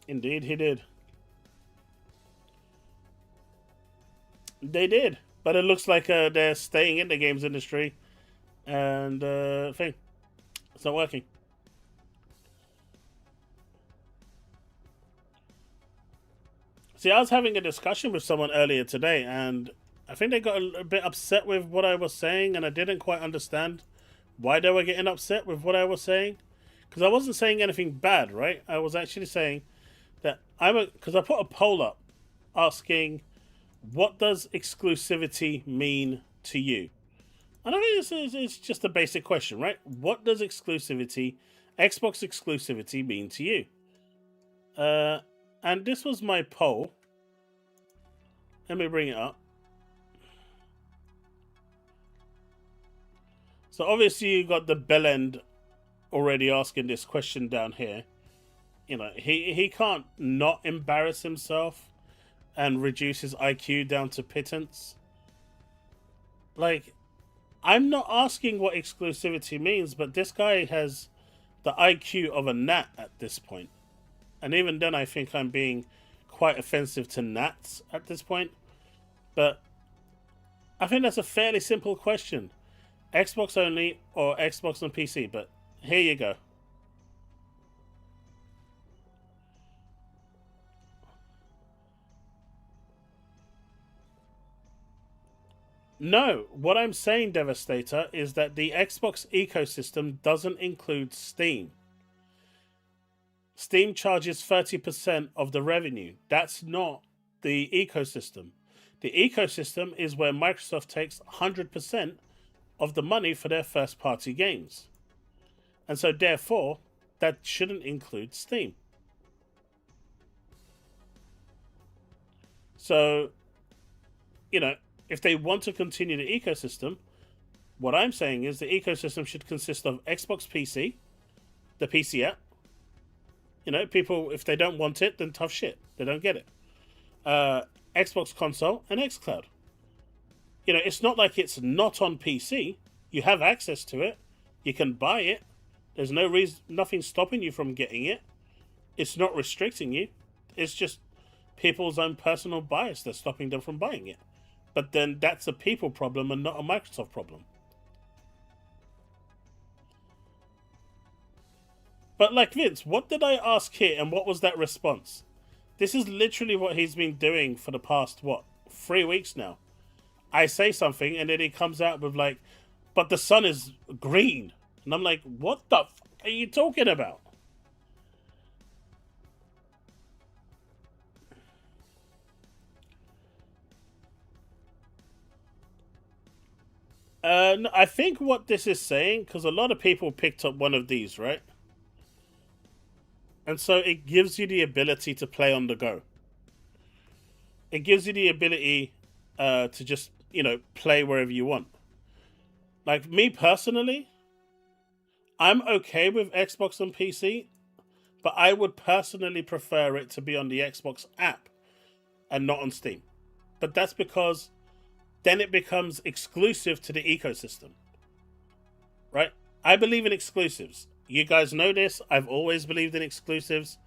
Indeed, he did. They did, but it looks like they're staying in the games industry, and it's not working. See, I was having a discussion with someone earlier today, and I think they got a bit upset with what I was saying, and I didn't quite understand why they were getting upset with what I was saying. Because I wasn't saying anything bad, right? I was actually saying that because I put a poll up asking, what does exclusivity mean to you? And I think it's just a basic question, right? What does Xbox exclusivity mean to you? And this was my poll. Let me bring it up. So obviously you got the bellend already asking this question down here. You know, he can't not embarrass himself and reduce his IQ down to pittance. Like, I'm not asking what exclusivity means, but this guy has the IQ of a gnat at this point. And even then, I think I'm being quite offensive to gnats at this point. But I think that's a fairly simple question. Xbox only or Xbox on PC? But here you go. No, what I'm saying, Devastator, is that the Xbox ecosystem doesn't include Steam. Steam charges 30% of the revenue. That's not the ecosystem. The ecosystem is where Microsoft takes 100% of the money for their first-party games. And so, therefore, that shouldn't include Steam. So, you know, if they want to continue the ecosystem, what I'm saying is the ecosystem should consist of Xbox PC, the PC app. You know, people, if they don't want it, then tough shit. They don't get it. Xbox console and xCloud. You know, it's not like it's not on PC. You have access to it. You can buy it. There's no reason, nothing stopping you from getting it. It's not restricting you. It's just people's own personal bias that's stopping them from buying it. But then that's a people problem and not a Microsoft problem. But like, Vince, what did I ask here and what was that response? This is literally what he's been doing for the past, 3 weeks now. I say something and then he comes out with like, but the sun is green. And I'm like, what the fuck are you talking about? No, I think what this is saying, because a lot of people picked up one of these, right? And so it gives you the ability to play on the go. It gives you the ability to just, you know, play wherever you want. Like, me personally, I'm okay with Xbox on PC, but I would personally prefer it to be on the Xbox app and not on Steam. But that's because then it becomes exclusive to the ecosystem, right? I believe in exclusives. You guys know this. I've always believed in exclusives.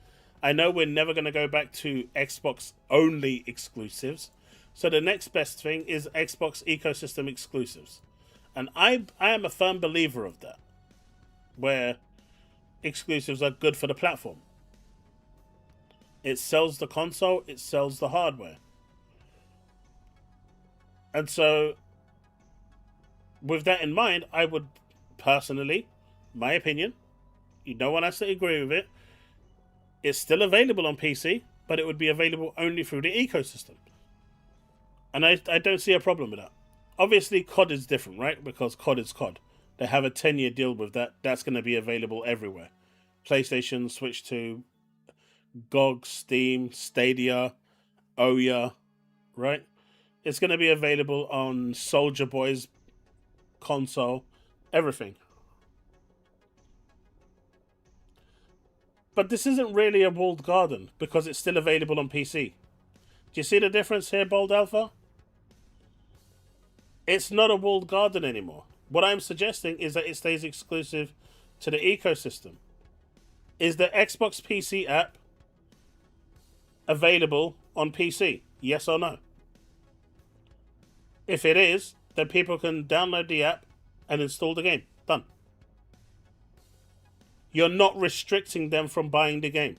I know we're never going to go back to Xbox only exclusives. So the next best thing is Xbox ecosystem exclusives. And I am a firm believer of that, where exclusives are good for the platform. It sells the console, it sells the hardware. And so, with that in mind, I would personally, my opinion, no one has to agree with it, it's still available on PC, but it would be available only through the ecosystem. And I don't see a problem with that. Obviously, COD is different, right? Because COD is COD. They have a 10-year deal with that. That's going to be available everywhere. PlayStation, Switch 2, GOG, Steam, Stadia, Ouya, right? It's going to be available on Soldier Boy's console, everything. But this isn't really a walled garden because it's still available on PC. Do you see the difference here, Bold Alpha? It's not a walled garden anymore. What I'm suggesting is that it stays exclusive to the ecosystem. Is the Xbox PC app available on PC? Yes or no? If it is, then people can download the app and install the game. Done. You're not restricting them from buying the game.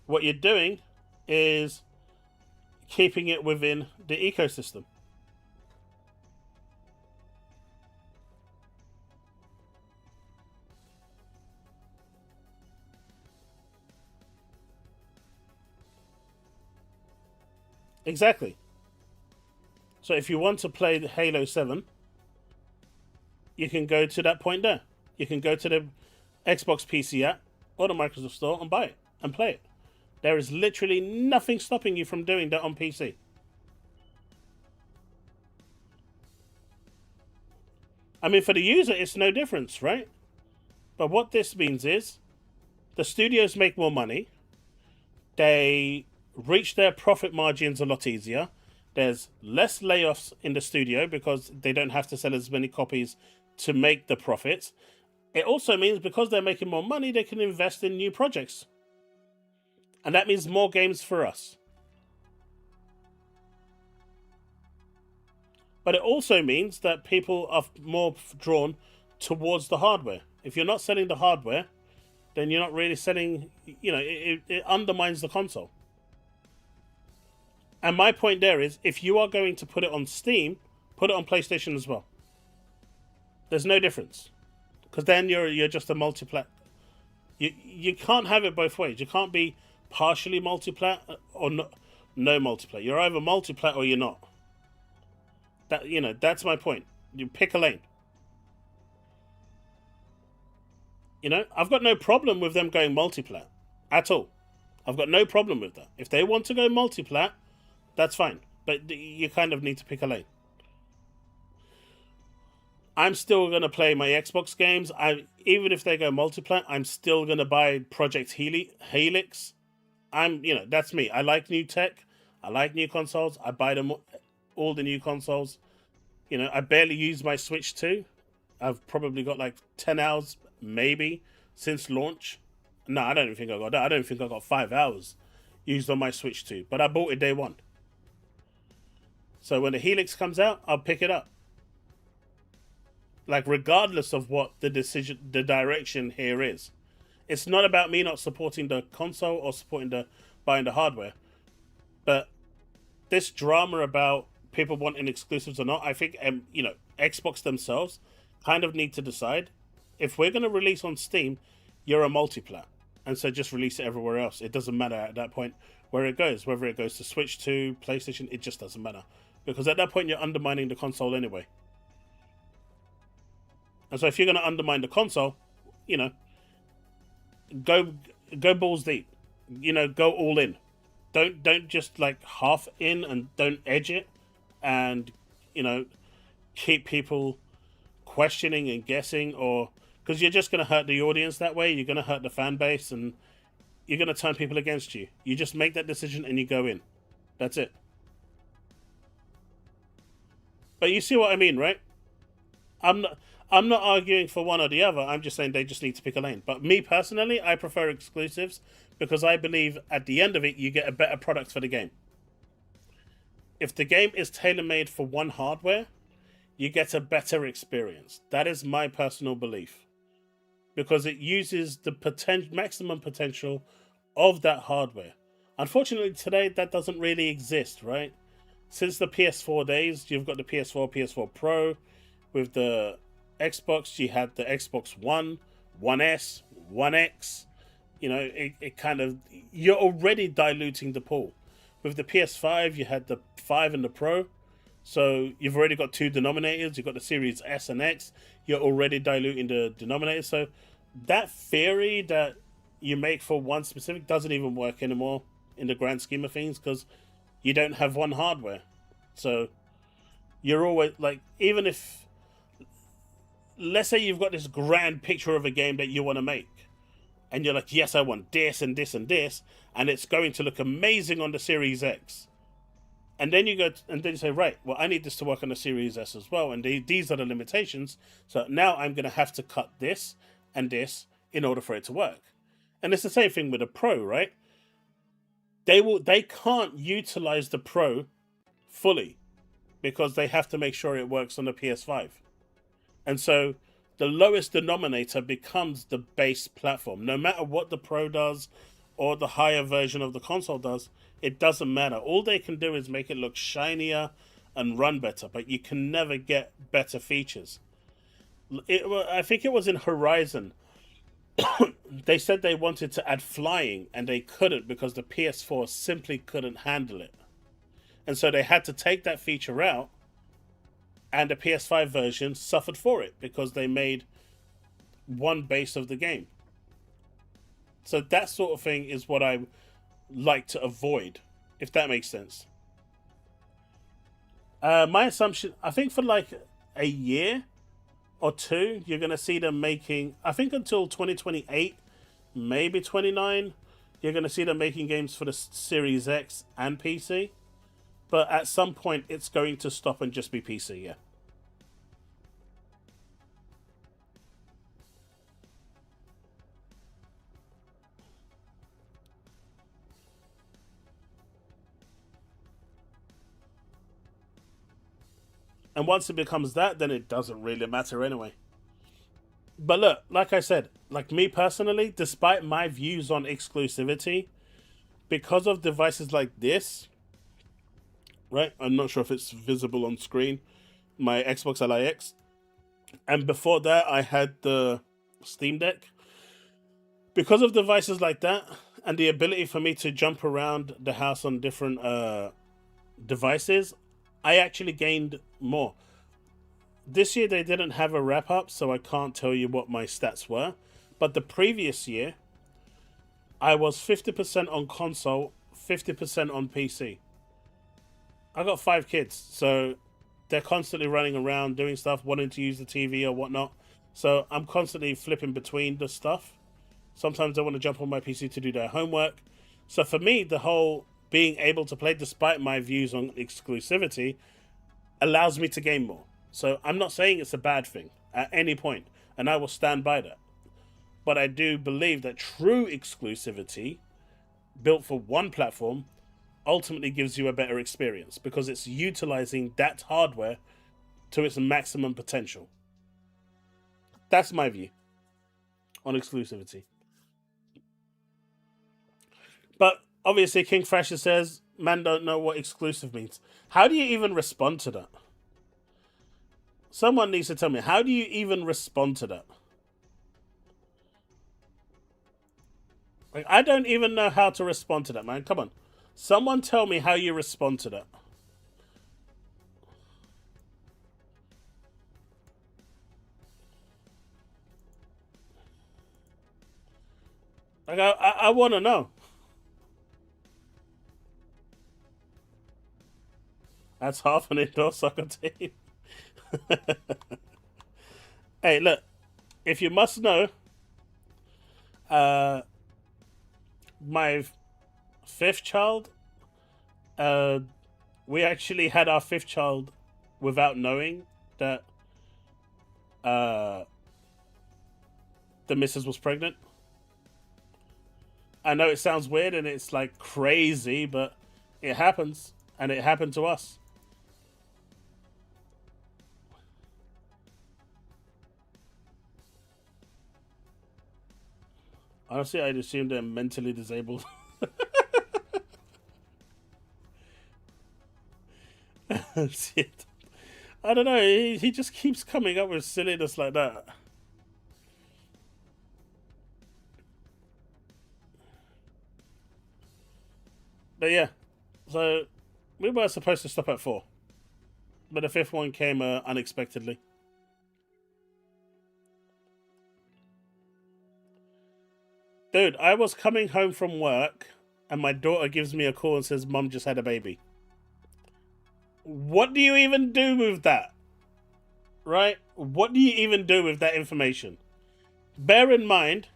What you're doing is keeping it within the ecosystem. Exactly. So if you want to play the Halo 7, you can go to that point there. You can go to the Xbox PC app or the Microsoft Store and buy it and play it. There is literally nothing stopping you from doing that on PC. I mean, for the user, it's no difference, right? But what this means is the studios make more money. They reach their profit margins a lot easier. There's less layoffs in the studio because they don't have to sell as many copies to make the profits. It also means because they're making more money, they can invest in new projects. And that means more games for us. But it also means that people are more drawn towards the hardware. If you're not selling the hardware, then you're not really selling, you know, it undermines the console. And my point there is, if you are going to put it on Steam, put it on PlayStation as well. There's no difference. Because then you're just a multiplat. You can't have it both ways. You can't be partially multiplat or no multiplat. You're either multiplat or you're not. That, you know, that's my point. You pick a lane. You know, I've got no problem with them going multiplat at all. I've got no problem with that. If they want to go multiplat, that's fine. But you kind of need to pick a lane. I'm still going to play my Xbox games. Even if they go multiplat, I'm still going to buy Project Helix. You know, that's me. I like new tech. I like new consoles. I buy them all the new consoles. You know, I barely use my Switch 2. I've probably got like 10 hours, maybe, since launch. No, I don't even think I got that. I don't think I got 5 hours used on my Switch 2. But I bought it day one. So when the Helix comes out, I'll pick it up. Like, regardless of what the direction here is. It's not about me not supporting the console or supporting buying the hardware. But this drama about people wanting exclusives or not, I think, you know, Xbox themselves kind of need to decide. If we're going to release on Steam, you're a multiplat. And so just release it everywhere else. It doesn't matter at that point where it goes. Whether it goes to Switch 2, PlayStation, it just doesn't matter. Because at that point, you're undermining the console anyway. And so if you're going to undermine the console, you know, go balls deep. You know, go all in. Don't just like half in and don't edge it. And, you know, keep people questioning and guessing, or because you're just going to hurt the audience that way. You're going to hurt the fan base and you're going to turn people against you. You just make that decision and you go in. That's it. But you see what I mean, right? I'm not arguing for one or the other. I'm just saying they just need to pick a lane. But me personally, I prefer exclusives because I believe at the end of it, you get a better product for the game. If the game is tailor-made for one hardware, you get a better experience. That is my personal belief. Because it uses the maximum potential of that hardware. Unfortunately, today, that doesn't really exist, right? Since the PS4 days, you've got the PS4, PS4 Pro. With the Xbox, you had the Xbox One, One S, One X. You know, it kind of... You're already diluting the pool. With the PS5, you had the 5 and the Pro. So you've already got two denominators. You've got the Series S and X. You're already diluting the denominator. So that theory that you make for one specific doesn't even work anymore in the grand scheme of things because you don't have one hardware. So you're always like, even if, let's say you've got this grand picture of a game that you want to make. And you're like, yes, I want this and this and this. And it's going to look amazing on the Series X. And then you go and then you say, right, well, I need this to work on the Series S as well. And these are the limitations. So now I'm going to have to cut this and this in order for it to work. And it's the same thing with a Pro, right? They can't utilize the Pro fully because they have to make sure it works on the PS5. And so the lowest denominator becomes the base platform. No matter what the Pro does or the higher version of the console does, It doesn't matter. All they can do is make it look shinier and run better, but you can never get better features. I think it was in Horizon. They said they wanted to add flying, and they couldn't because the PS4 simply couldn't handle it. And so they had to take that feature out, and the PS5 version suffered for it because they made one base of the game. So that sort of thing is what I like to avoid, if that makes sense. My assumption, I think for like a year or two, you're going to see them making, I think until 2028, maybe 29, you're going to see them making games for the Series X and PC. But at some point, it's going to stop and just be PC, yeah. And once it becomes that, then it doesn't really matter anyway. But look, like I said, like me personally, despite my views on exclusivity, because of devices like this, right? I'm not sure if it's visible on screen, my Xbox LIX. And before that, I had the Steam Deck. Because of devices like that, and the ability for me to jump around the house on different devices, I actually gained more. This year they didn't have a wrap up, so I can't tell you what my stats were. But the previous year, I was 50% on console, 50% on PC. I got 5 kids, so they're constantly running around doing stuff, wanting to use the TV or whatnot. So I'm constantly flipping between the stuff. Sometimes I want to jump on my PC to do their homework. So for me, the whole being able to play, despite my views on exclusivity, allows me to game more. So I'm not saying it's a bad thing at any point, and I will stand by that. But I do believe that true exclusivity, built for one platform, ultimately gives you a better experience because it's utilizing that hardware to its maximum potential. That's my view on exclusivity. But obviously, King Thrasher says, man don't know what exclusive means. How do you even respond to that? Someone needs to tell me, how do you even respond to that? Like, I don't even know how to respond to that, man. Come on. Someone tell me how you respond to that. Like, I want to know. That's half an indoor soccer team. Hey, look. If you must know, my 5th child, we actually had our 5th child without knowing that the missus was pregnant. I know it sounds weird and it's like crazy, but it happens, and it happened to us. Honestly, I'd assume they're mentally disabled. Shit. I don't know. He just keeps coming up with silliness like that. But yeah, so we were supposed to stop at 4, but the 5th one came unexpectedly. Dude, I was coming home from work, and my daughter gives me a call and says, Mom just had a baby. What do you even do with that? Right? What do you even do with that information? Bear in mind,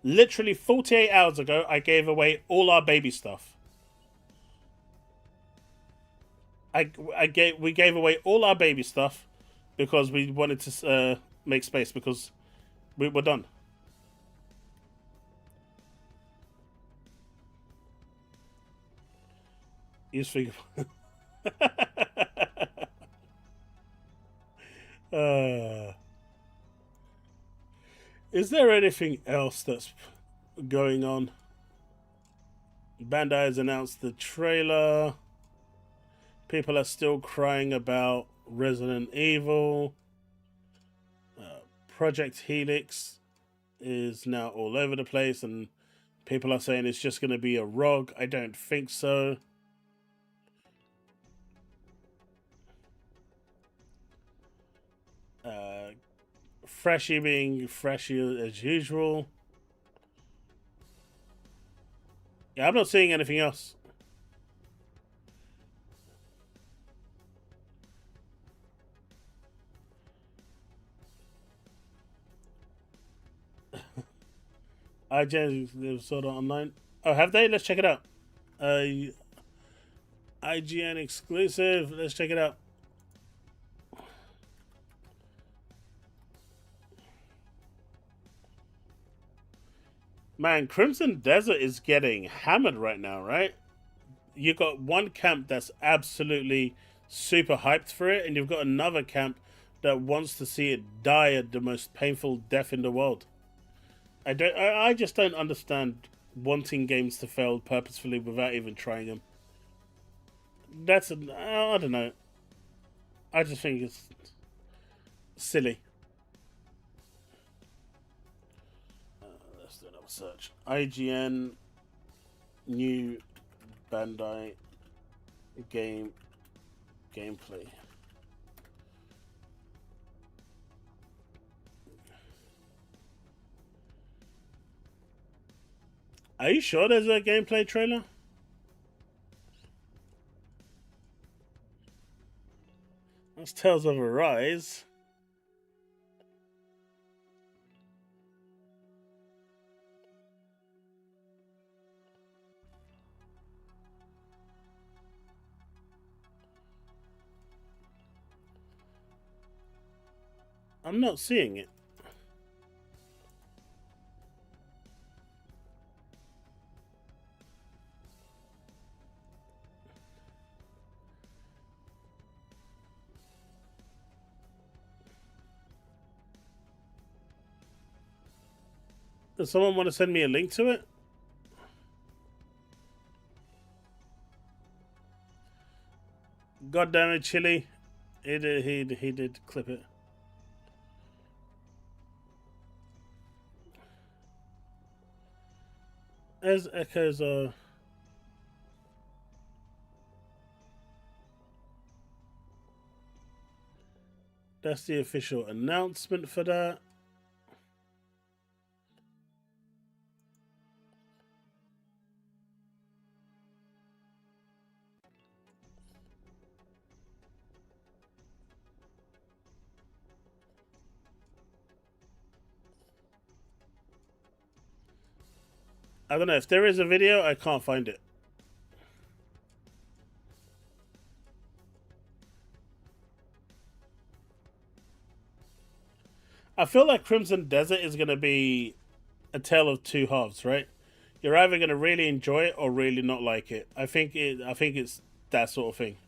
literally 48 hours ago, I gave away all our baby stuff. We gave away all our baby stuff because we wanted to make space because we were done. Use figure. Is there anything else that's going on? Bandai has announced the trailer. People are still crying about Resident Evil. Project Helix is now all over the place, and people are saying it's just going to be a ROG. I don't think so. Freshy being freshy as usual. Yeah, I'm not seeing anything else. IGN Sword Art Online. Oh, have they? Let's check it out. IGN exclusive. Let's check it out. Man, Crimson Desert is getting hammered right now, right? You've got one camp that's absolutely super hyped for it, and you've got another camp that wants to see it die at the most painful death in the world. I just don't understand wanting games to fail purposefully without even trying them. I don't know. I just think it's silly. Let's do another search. IGN new Bandai gameplay. Are you sure there's a gameplay trailer? That's Tales of Arise. I'm not seeing it. Does someone want to send me a link to it? God damn it, Chili. He did clip it. As echoes are... That's the official announcement for that. I don't know. If there is a video, I can't find it. I feel like Crimson Desert is going to be a tale of two halves, right? You're either going to really enjoy it or really not like it. I think it's that sort of thing.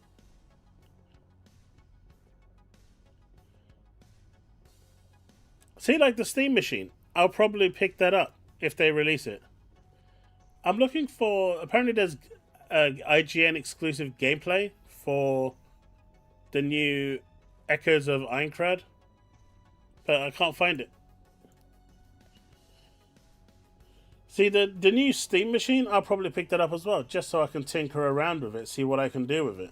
See, like the Steam machine, I'll probably pick that up if they release it. I'm looking for... Apparently there's IGN exclusive gameplay for the new Echoes of Aincrad, but I can't find it. See, the new Steam machine, I'll probably pick that up as well, just so I can tinker around with it, see what I can do with it.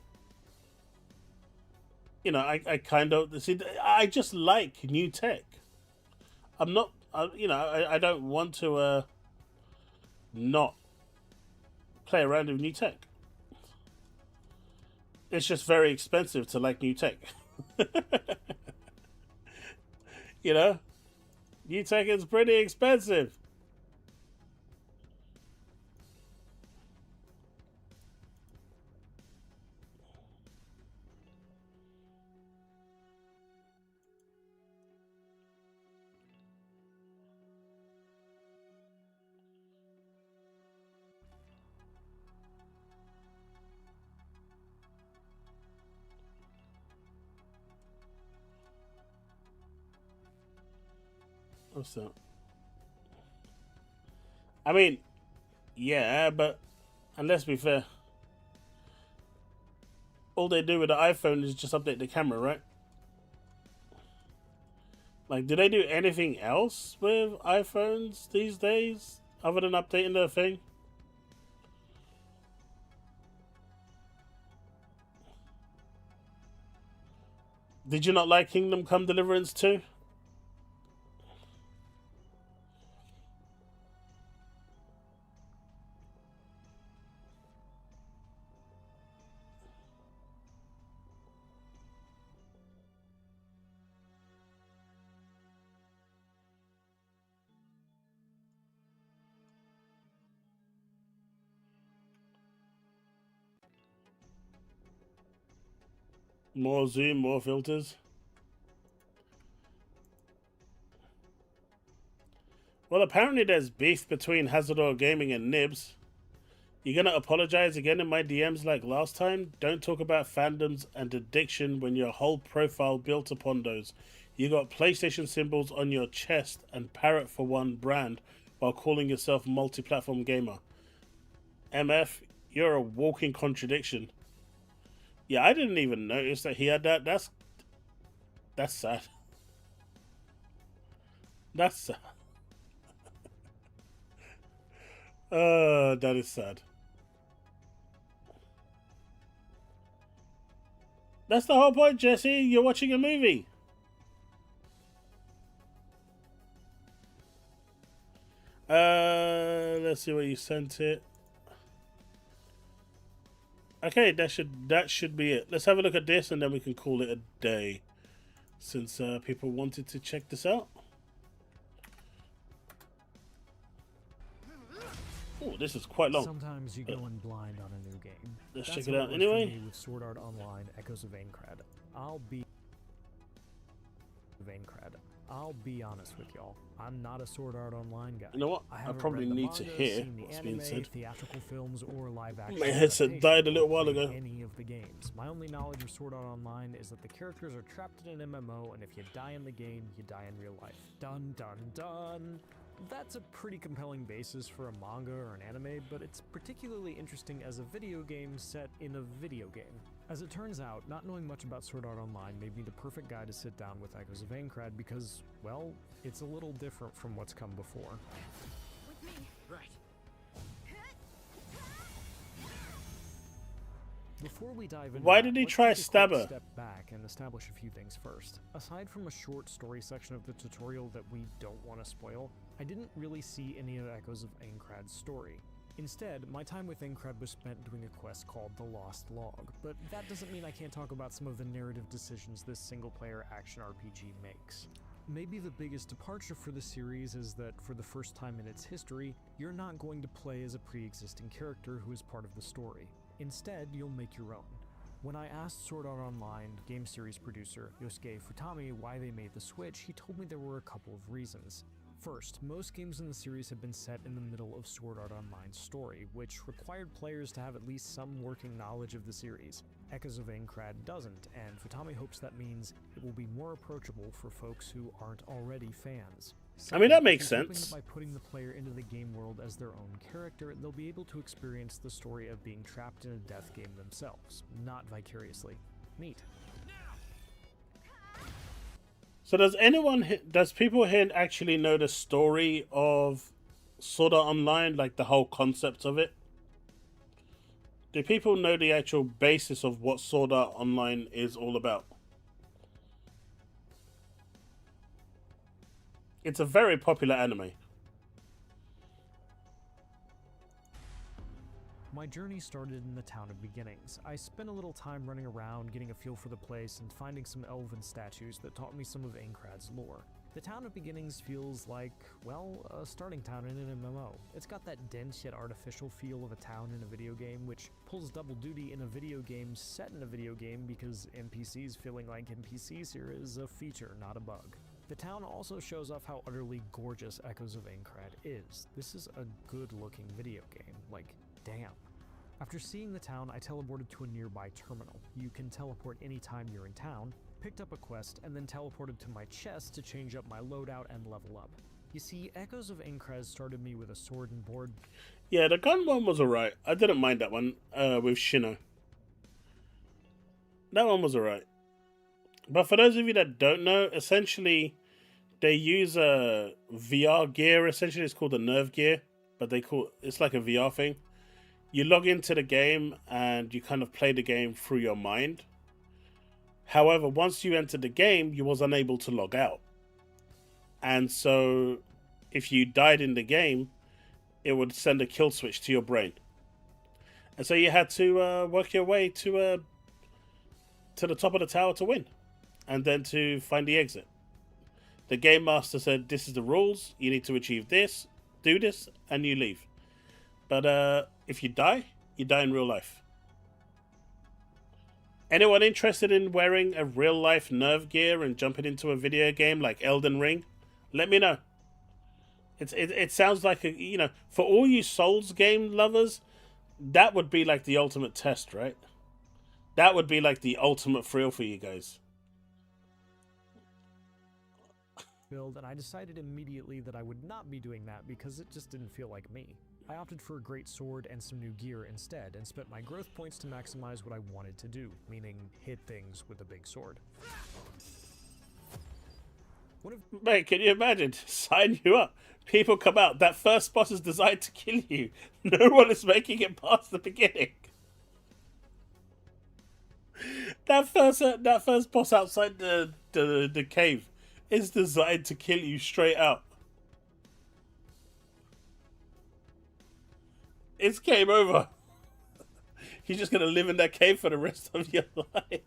You know, I kind of... See, I just like new tech. I'm not... I don't want to not play around with new tech. It's just very expensive to like new tech. You know? New tech is pretty expensive. What's that? I mean, yeah, but And let's be fair, all they do with the iPhone is just update the camera, right? Like, do they do anything else with iPhones these days other than updating the thing? Did you not like Kingdom Come Deliverance 2? More zoom, more filters. Well, apparently there's beef between Hazardor Gaming and Nibs. You gonna apologize again in my DMs like last time? Don't talk about fandoms and addiction when your whole profile built upon those. You got PlayStation symbols on your chest and Parrot for One brand while calling yourself multi-platform gamer. MF, you're a walking contradiction. Yeah, I didn't even notice that he had that. That's sad. That's sad. That is sad. That's the whole point, Jesse. You're watching a movie. Let's see where you sent it. Okay, that should be it. Let's have a look at this and then we can call it a day, since people wanted to check this out. Oh, this is quite long. Sometimes you go in blind on a new game. Let's That's check it how out was for anyway. me with Sword Art Online: Echoes of Aincrad. I'll be honest with y'all. I'm not a Sword Art Online guy. You know what? I haven't probably read the need to manga, hear seen the what's anime, being said. theatrical films, or live action. My headset died a little while ago. Any of the games. My only knowledge of Sword Art Online is that the characters are trapped in an MMO, and if you die in the game, you die in real life. Dun dun dun. That's a pretty compelling basis for a manga or an anime, but it's particularly interesting as a video game set in a video game. As it turns out, not knowing much about Sword Art Online made me the perfect guy to sit down with Echoes of Aincrad because, well, it's a little different from what's come before. With me. Right. Before we dive into Why that, did he let's try take a stab quick her? step back and establish a few things first. Aside from a short story section of the tutorial that we don't want to spoil, I didn't really see any of Echoes of Aincrad's story. Instead, my time with Aincrad was spent doing a quest called The Lost Log, but that doesn't mean I can't talk about some of the narrative decisions this single-player action RPG makes. Maybe the biggest departure for the series is that for the first time in its history, you're not going to play as a pre-existing character who is part of the story. Instead, you'll make your own. When I asked Sword Art Online game series producer Yosuke Futami why they made the switch, he told me there were a couple of reasons. First, most games in the series have been set in the middle of Sword Art Online's story, which required players to have at least some working knowledge of the series. Echoes of Aincrad doesn't, and Futami hopes that means it will be more approachable for folks who aren't already fans. I mean, that makes he's hoping sense. that by putting the player into the game world as their own character, they'll be able to experience the story of being trapped in a death game themselves, not vicariously. Neat. So does people here actually know the story of Sword Art Online, like the whole concept of it? Do people know the actual basis of what Sword Art Online is all about? It's a very popular anime. My journey started in the Town of Beginnings. I spent a little time running around, getting a feel for the place, and finding some elven statues that taught me some of Aincrad's lore. The Town of Beginnings feels like, well, a starting town in an MMO. It's got that dense yet artificial feel of a town in a video game, which pulls double duty in a video game set in a video game because NPCs feeling like NPCs here is a feature, not a bug. The town also shows off how utterly gorgeous Echoes of Aincrad is. This is a good-looking video game, like, damn. After seeing the town, I teleported to a nearby terminal. You can teleport anytime you're in town, picked up a quest, and then teleported to my chest to change up my loadout and level up. You see, Echoes of Aincrad started me with a sword and board. Yeah, the gun one was alright. I didn't mind that one with Shino. That one was alright. But for those of you that don't know, essentially they use a VR gear. Essentially, it's called a nerve gear, but it's like a VR thing. You log into the game and you kind of play the game through your mind. However, once you entered the game, you was unable to log out. And so if you died in the game, it would send a kill switch to your brain. And so you had to work your way to the top of the tower to win. And then to find the exit. The game master said, this is the rules. You need to achieve this, do this, and you leave. But if you die in real life. Anyone interested in wearing a real life nerve gear and jumping into a video game like Elden Ring? Let me know. It sounds like for all you Souls game lovers, that would be like the ultimate test, right? That would be like the ultimate thrill for you guys. Build, and I decided immediately that I would not be doing that because it just didn't feel like me. I opted for a great sword and some new gear instead, and spent my growth points to maximize what I wanted to do, meaning hit things with a big sword. Mate, can you imagine? Sign you up. People come out. That first boss is designed to kill you. No one is making it past the beginning. That first boss outside the cave is designed to kill you straight out. It's game over. You're just gonna live in that cave for the rest of your life.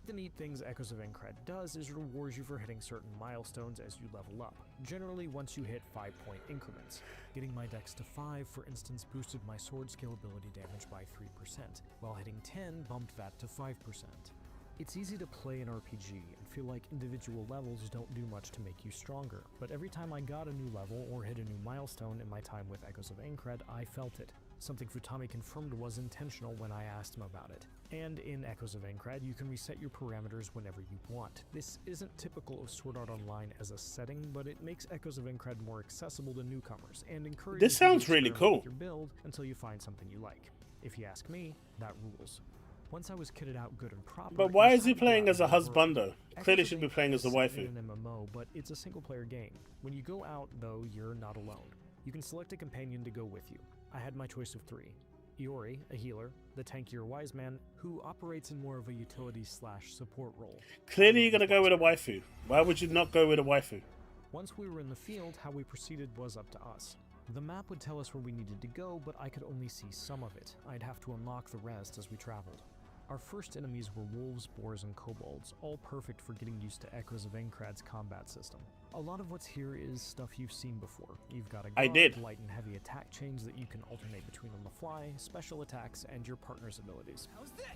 The neat things Echoes of Incred does is it rewards you for hitting certain milestones as you level up, generally once you hit 5-point increments. Getting my dex to 5, for instance, boosted my sword scalability damage by 3%, while hitting 10 bumped that to 5%. It's easy to play an RPG and feel like individual levels don't do much to make you stronger, but every time I got a new level or hit a new milestone in my time with Echoes of Incred, I felt it. Something Futami confirmed was intentional when I asked him about it. And in Echoes of Incred, you can reset your parameters whenever you want. This isn't typical of Sword Art Online as a setting, but it makes Echoes of Incred more accessible to newcomers and encourages This sounds you to really experiment cool. with your build until you find something you like. If you ask me, that rules. Once I was kitted out good and proper. But why it was is he time to go playing out as a into the world. husbando? Echoes Clearly of should be Incred playing as a is set waifu. in an MMO, but it's a single-player game. When you go out, though, you're not alone. You can select a companion to go with you. I had my choice of 3. Iori, a healer, the tankier wise man, who operates in more of a utility/support role. Clearly you're gonna go with a waifu. Why would you not go with a waifu? Once we were in the field, how we proceeded was up to us. The map would tell us where we needed to go, but I could only see some of it. I'd have to unlock the rest as we traveled. Our first enemies were wolves, boars, and kobolds, all perfect for getting used to Echoes of Incred's combat system. A lot of what's here is stuff you've seen before. You've got a guard, light and heavy attack chains that you can alternate between on the fly, special attacks, and your partner's abilities. How's this?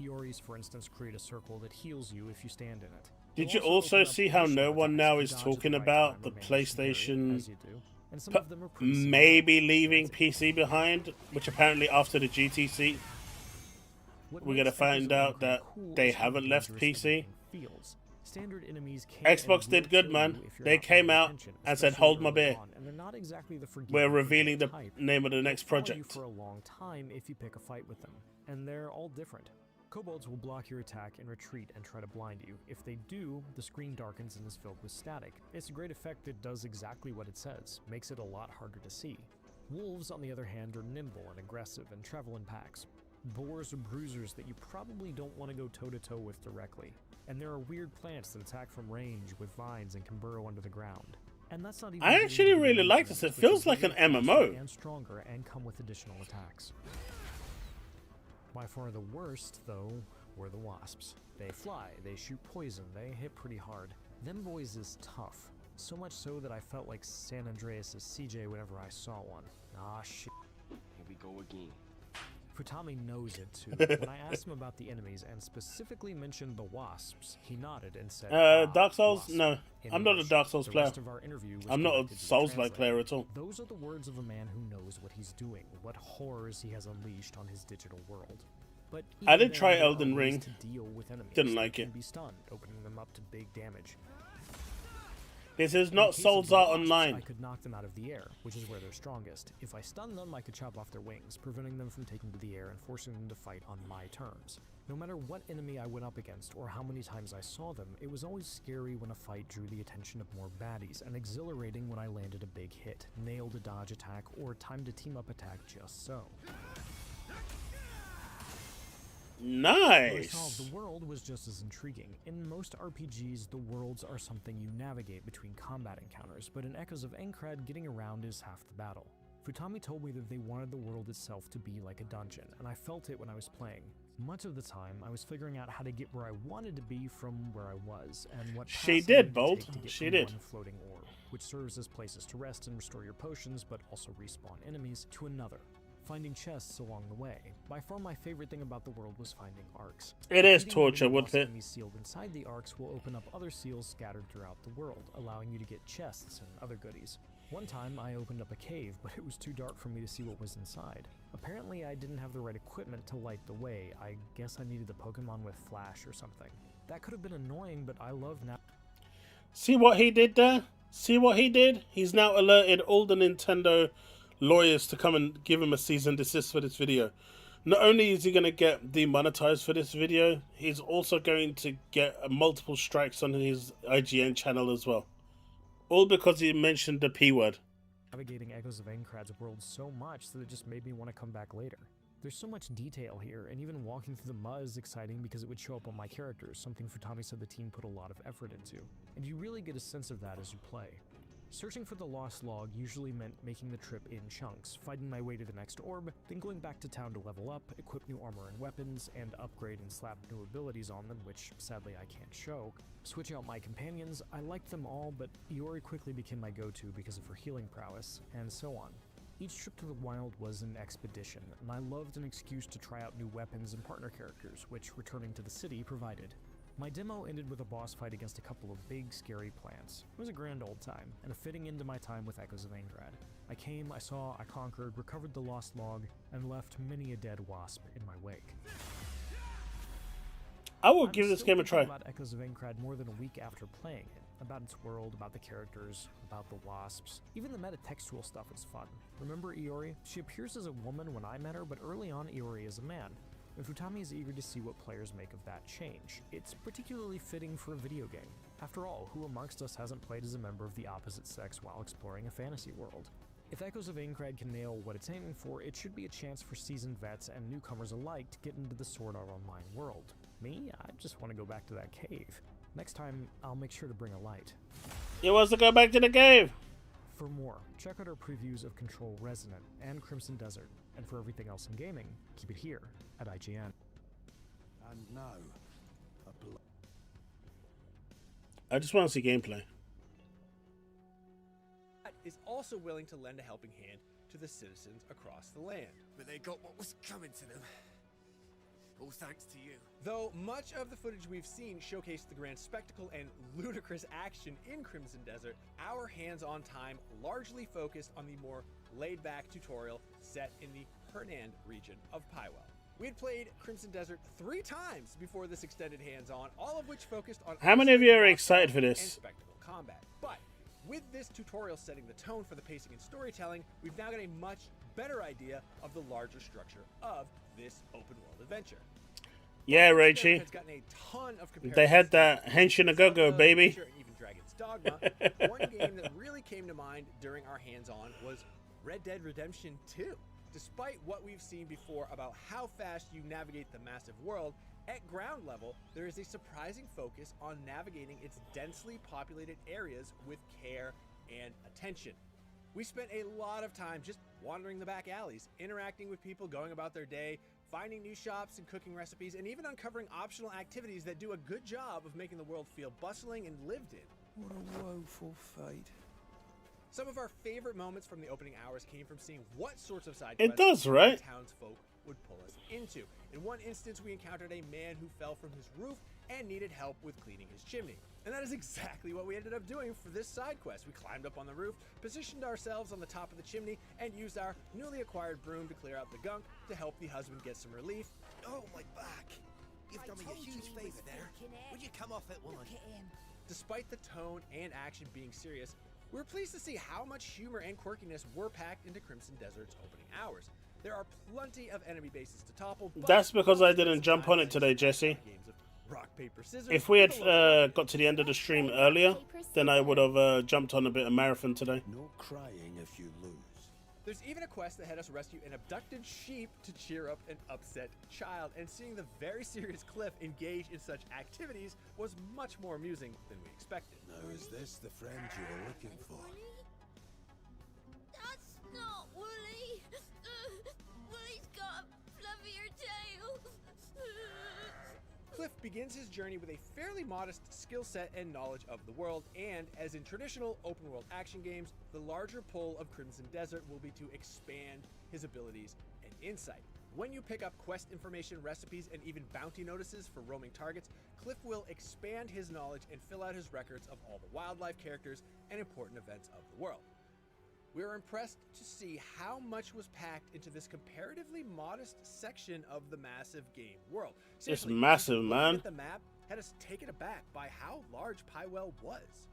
Iori's, for instance, create a circle that heals you if you stand in it. Did You'll you also open up see how no additional one attacks now to is dodge at talking the right about time the or manage to parry it, PlayStation as you do, and some of them are pretty similar. maybe leaving PC behind, which apparently after the GTC What we're makes gonna Echoes find of out Incred that cool they is how haven't left dangerous PC. everything feels. Standard enemies can Xbox and did will good, kill man. you if you're They not came paying out attention, and said, especially "Hold my early beer." on, and they're not exactly the forgiving We're or revealing the forget type. name of the They'll next follow you project. for a long time if you pick a fight with them, and they're all different. Kobolds will block your attack and retreat and try to blind you. If they do, the screen darkens and is filled with static. It's a great effect that does exactly what it says, makes it a lot harder to see. Wolves, on the other hand, are nimble and aggressive and travel in packs. Boars are bruisers that you probably don't want to go toe-to-toe with directly. And there are weird plants that attack from range with vines and can burrow under the ground. And that's not even I getting actually into the really like movements, this. It which feels are like an way faster MMO. and stronger and come with additional attacks. By far the worst, though, were the wasps. They fly, they shoot poison, they hit pretty hard. Them boys is tough. So much so that I felt like San Andreas' CJ whenever I saw one. Ah, shit. Here we go again. Futami knows it too. When I asked him about the enemies and specifically mentioned the wasps, he nodded and said, Dark Souls? wasp," No, in I'm not a English. Dark Souls The player. rest of our interview was I'm not a conducted via Souls-like translator. player at all. Those are the words of a man who knows what he's doing, what horrors he has unleashed on his digital world. But I even did then, try there are Elden ways Ring. to deal with enemies Didn't that like it. can be stunned, opening them up to big damage. This is In not case of Souls the Art wasps, Online. I could knock them out of the air, which is where they're strongest. If I stunned them, I could chop off their wings, preventing them from taking to the air and forcing them to fight on my terms. No matter what enemy I went up against or how many times I saw them, it was always scary when a fight drew the attention of more baddies, and exhilarating when I landed a big hit, nailed a dodge attack, or timed a team-up attack just so. What I saw of Nice. the world was just as intriguing. In most RPGs, the worlds are something you navigate between combat encounters, but in Echoes of Aincrad, getting around is half the battle. Futami told me that they wanted the world itself to be like a dungeon, and I felt it when I was playing. Much of the time, I was figuring out how to get where I wanted to be from where I was, and what She paths I did, needed to Bold. take to get She from did. one floating orb, which serves as places to rest and restore your potions, but also respawn enemies, to another, finding chests along the way. By far my favorite thing about the world was finding arcs. It is Defeating torture, the wouldn't boss it? enemies sealed inside the arcs will open up other seals scattered throughout the world, allowing you to get chests and other goodies. One time I opened up a cave, but it was too dark for me to see what was inside. Apparently I didn't have the right equipment to light the way. I guess I needed the Pokemon with flash or something. That could have been annoying, but I love now. See what he did there? See what he did? He's now alerted all the Nintendo lawyers to come and give him a cease and desist for this video. Not only is he going to get demonetized for this video, he's also going to get multiple strikes on his IGN channel as well. All because he mentioned the P word. Navigating Echoes of Aincrad's world so much that it just made me want to come back later. There's so much detail here, and even walking through the mud is exciting because it would show up on my characters, something Futami said the team put a lot of effort into. And you really get a sense of that as you play. Searching for the lost log usually meant making the trip in chunks, fighting my way to the next orb, then going back to town to level up, equip new armor and weapons, and upgrade and slap new abilities on them, which sadly I can't show. Switch out my companions, I liked them all, but Iori quickly became my go-to because of her healing prowess, and so on. Each trip to the wild was an expedition, and I loved an excuse to try out new weapons and partner characters, which returning to the city provided. My demo ended with a boss fight against a couple of big, scary plants. It was a grand old time, and a fitting end to my time with Echoes of Aincrad. I came, I saw, I conquered, recovered the lost log, and left many a dead wasp in my wake. I will I'm give this still game a thinking try. about Echoes of Aincrad more than a week after playing it. About its world, about the characters, about the wasps. Even the metatextual stuff is fun. Remember Iori? She appears as a woman when I met her, but early on Iori is a man. And Futami is eager to see what players make of that change. It's particularly fitting for a video game. After all, who amongst us hasn't played as a member of the opposite sex while exploring a fantasy world? If Echoes of Aincrad can nail what it's aiming for, it should be a chance for seasoned vets and newcomers alike to get into the Sword Art Online world. Me? I just want to go back to that cave. Next time, I'll make sure to bring a light. He wants to go back to the cave. For more, check out our previews of Control Resonant and Crimson Desert, and for everything else in gaming, keep it here at IGN. And no, I just want to see gameplay. is also willing to lend a helping hand to the citizens across the land. but they got what was coming to them. All thanks to you. Though much of the footage we've seen showcased the grand spectacle and ludicrous action in Crimson Desert, our hands-on time largely focused on the more laid-back tutorial set in the Hernand region of Pywell. We had played Crimson Desert 3 times before this extended hands-on, all of which focused on How many of you are isolated excited for and this? spectacle combat. But with this tutorial setting the tone for the pacing and storytelling, we've now got a much better idea of the larger structure of this open-world adventure. Yeah, Crimson Raichi. Desert has gotten a ton of They had comparisons that Henshin a Go-Go, Forza, baby. Witcher, and even Dragon's Dogma. One game that really came to mind during our hands-on was Red Dead Redemption 2. Despite what we've seen before about how fast you navigate the massive world, at ground level, there is a surprising focus on navigating its densely populated areas with care and attention. We spent a lot of time just wandering the back alleys, interacting with people going about their day, finding new shops and cooking recipes, and even uncovering optional activities that do a good job of making the world feel bustling and lived in. What a woeful fate. Some of our favorite moments from the opening hours came from seeing what sorts of side It quests does, right? townsfolk would pull us into. In one instance, we encountered a man who fell from his roof and needed help with cleaning his chimney. And that is exactly what we ended up doing for this side quest. We climbed up on the roof, positioned ourselves on the top of the chimney, and used our newly acquired broom to clear out the gunk to help the husband get some relief. Oh, my back. You've done me a huge favor there. Would you come off it, woman? Despite the tone and action being serious, we're pleased to see how much humor and quirkiness were packed into Crimson Desert's opening hours. There are plenty of enemy bases to topple. But That's because I didn't jump on it today, Jesse. Games of rock, paper, scissors. If we had got to the end of the stream earlier, then I would have jumped on a bit of marathon today. No crying if you lose. There's even a quest that had us rescue an abducted sheep to cheer up an upset child, and seeing the very serious Cliff engage in such activities was much more amusing than we expected. Now is this the friend you were looking for? That's not Wooly. Wooly's got a fluffier tail. Cliff begins his journey with a fairly modest skill set and knowledge of the world, and as in traditional open world action games, the larger pull of Crimson Desert will be to expand his abilities and insight. When you pick up quest information, recipes, and even bounty notices for roaming targets, Cliff will expand his knowledge and fill out his records of all the wildlife, characters, and important events of the world. We were impressed to see how much was packed into this comparatively modest section of the massive game world. Seriously, massive, looking man. at the map had us taken aback by how large Pywell was.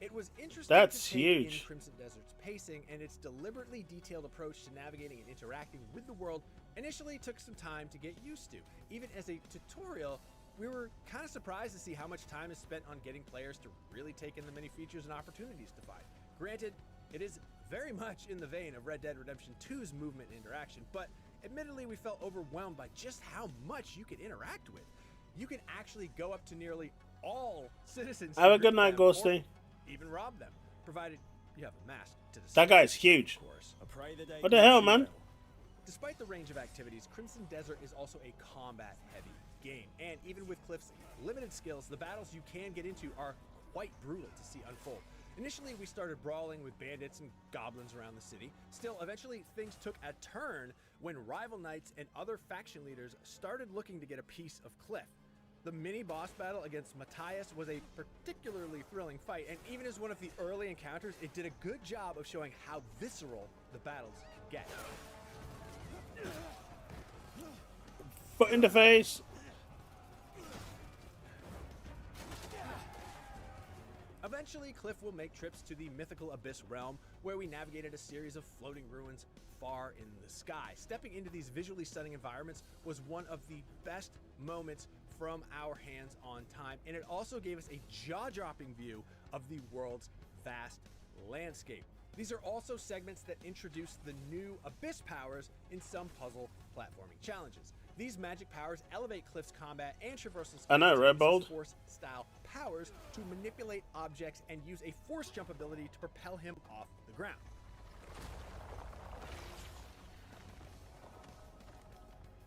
It was interesting That's to take huge. in Crimson Desert's pacing, and its deliberately detailed approach to navigating and interacting with the world initially took some time to get used to. Even as a tutorial, we were kind of surprised to see how much time is spent on getting players to really take in the many features and opportunities to find. Granted, it is very much in the vein of Red Dead Redemption 2's movement and interaction, but admittedly we felt overwhelmed by just how much you could interact with. You can actually go up to nearly all citizens. Have a to good greet night, them or Ghosty. even rob them, provided you have a mask to That guy's huge. of course. What the hell, man? Despite the range of activities, Crimson Desert is also a combat-heavy game, and even with Cliff's limited skills, the battles you can get into are quite brutal to see unfold. Initially, we started brawling with bandits and goblins around the city. Still, eventually, things took a turn when rival knights and other faction leaders started looking to get a piece of Cliff. The mini-boss battle against Matthias was a particularly thrilling fight, and even as one of the early encounters, it did a good job of showing how visceral the battles can get. Foot in the face. Eventually, Cliff will make trips to the mythical Abyss realm, where we navigated a series of floating ruins far in the sky. Stepping into these visually stunning environments was one of the best moments from our hands-on time, and it also gave us a jaw-dropping view of the world's vast landscape. These are also segments that introduce the new Abyss powers in some puzzle platforming challenges. These magic powers elevate Cliff's combat and traversal skills. I know, Red Bold. Force-style powers to manipulate objects and use a force jump ability to propel him off the ground.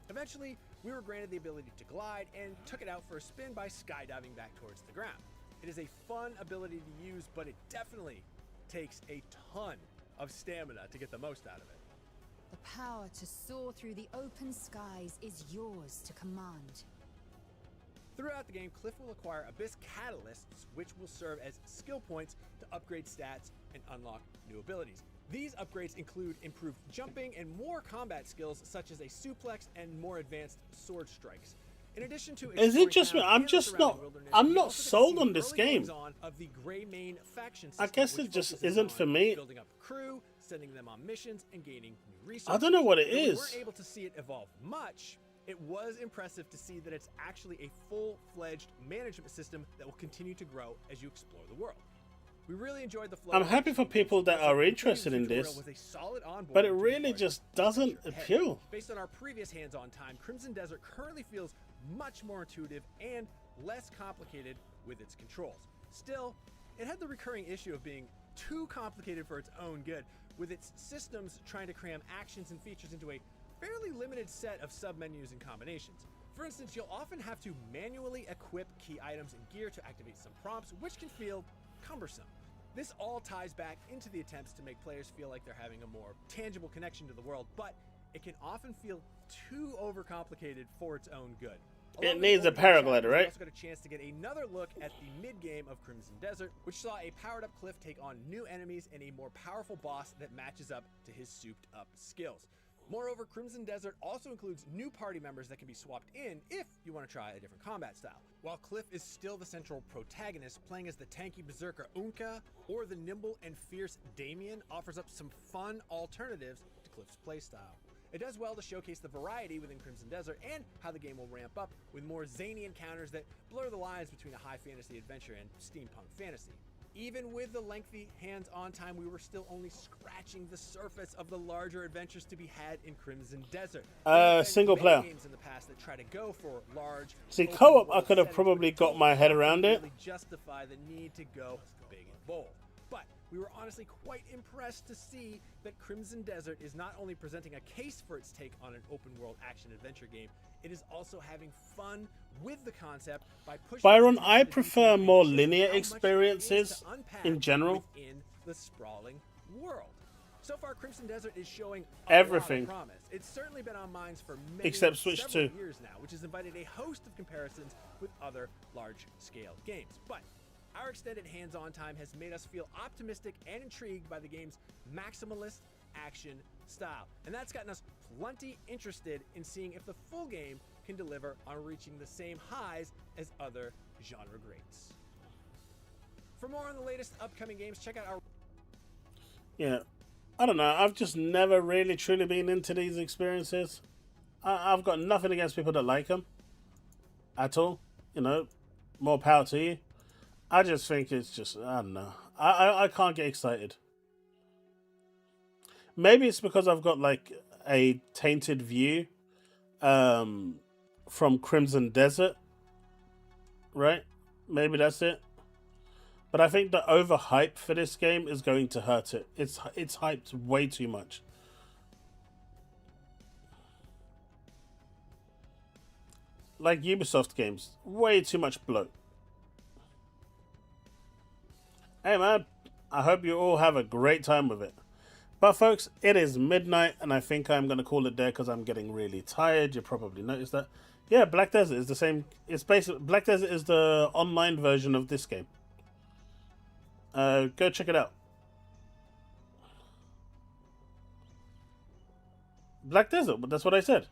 Eventually, we were granted the ability to glide and took it out for a spin by skydiving back towards the ground. It is a fun ability to use, but it definitely takes a ton of stamina to get the most out of it. The power to soar through the open skies is yours to command. Throughout the game, Cliff will acquire Abyss Catalysts, which will serve as skill points to upgrade stats and unlock new abilities. These upgrades include improved jumping and more combat skills such as a suplex and more advanced sword strikes. In addition to Is it just me? I'm not sold on this game. Of the Grey Mane faction I system, guess which it just focuses isn't on for me. Building up crew, sending them on missions, and gaining new resources. I don't know what it Though is. We weren't able to see it evolve much. It was impressive to see that it's actually a full-fledged management system that will continue to grow as you explore the world. We really enjoyed the flow. I'm happy for people that are interested in this, but it really just doesn't appeal. Based on our previous hands-on time, Crimson Desert currently feels much more intuitive and less complicated with its controls. Still, it had the recurring issue of being too complicated for its own good, with its systems trying to cram actions and features into a fairly limited set of submenus and combinations. For instance, you'll often have to manually equip key items and gear to activate some prompts, which can feel cumbersome. This all ties back into the attempts to make players feel like they're having a more tangible connection to the world, but it can often feel too overcomplicated for its own good. It needs a paraglider, right? We also got a chance to get another look at the mid-game of Crimson Desert, which saw a powered-up Cliff take on new enemies and a more powerful boss that matches up to his souped-up skills. Moreover, Crimson Desert also includes new party members that can be swapped in if you want to try a different combat style. While Cliff is still the central protagonist, playing as the tanky berserker Unka or the nimble and fierce Damien offers up some fun alternatives to Cliff's playstyle. It does well to showcase the variety within Crimson Desert and how the game will ramp up with more zany encounters that blur the lines between a high fantasy adventure and steampunk fantasy. Even with the lengthy hands-on time, we were still only scratching the surface of the larger adventures to be had in Crimson Desert. Single player. Games in the past that try to go for large. See, co-op, I could have probably got my head around it. Really justify the need to go big and bold. But we were honestly quite impressed to see that Crimson Desert is not only presenting a case for its take on an open-world action-adventure game, it is also having fun with the concept by pushing. Byron, I prefer more linear experiences in general. In the sprawling world. So far, Crimson Desert is showing everything. A lot of promise. It's certainly been on minds for many, except Switch 2 years now, which has invited a host of comparisons with other large-scale games. But our extended hands-on time has made us feel optimistic and intrigued by the game's maximalist action style. And that's gotten us plenty interested in seeing if the full game can deliver on reaching the same highs as other genre greats. For more on the latest upcoming games, check out our... Yeah, I don't know. I've just never really truly been into these experiences. I've got nothing against people that like them at all. You know, more power to you. I just think it's just, I don't know. I can't get excited. Maybe it's because I've got like a tainted view from Crimson Desert, right? Maybe that's it. But I think the overhype for this game is going to hurt it. It's hyped way too much. Like Ubisoft games, way too much bloat. Hey man, I hope you all have a great time with it. But folks, it is midnight and I think I'm going to call it there because I'm getting really tired. You probably noticed that. Yeah, Black Desert is the same. It's basically, Black Desert is the online version of this game. Go check it out. Black Desert, but that's what I said.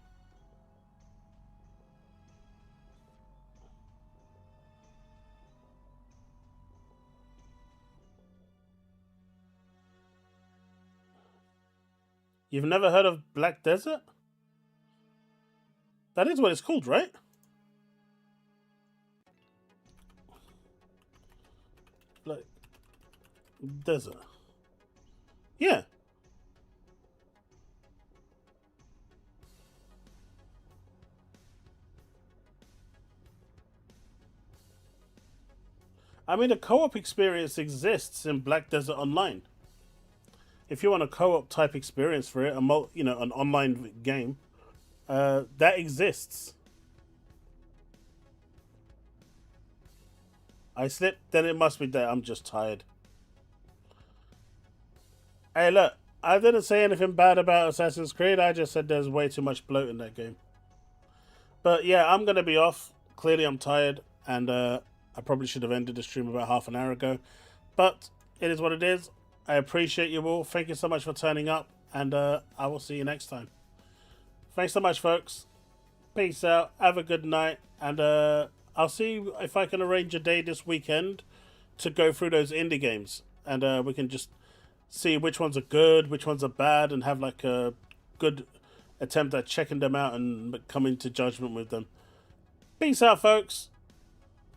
You've never heard of Black Desert? That is what it's called, right? Black Desert. Yeah. I mean, the co-op experience exists in Black Desert Online. If you want a co-op type experience for it, an online game, that exists. I slipped, then it must be there. I'm just tired. Hey, look, I didn't say anything bad about Assassin's Creed. I just said there's way too much bloat in that game. But yeah, I'm going to be off. Clearly, I'm tired, and I probably should have ended the stream about half an hour ago. But it is what it is. I appreciate you all. Thank you so much for turning up, and I will see you next time. Thanks so much, folks. Peace out. Have a good night, and I'll see if I can arrange a day this weekend to go through those indie games, and we can just see which ones are good, which ones are bad, and have like a good attempt at checking them out and coming to judgment with them. Peace out, folks.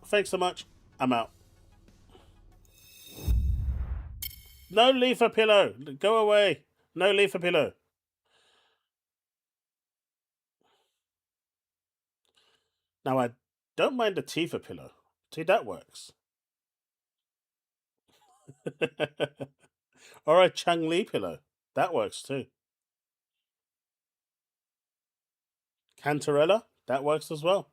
Thanks so much. I'm out. No leaf a pillow. Go away. No leaf a pillow. Now, I don't mind the Tifa pillow. See, that works. Or a Chang Li pillow. That works too. Cantarella. That works as well.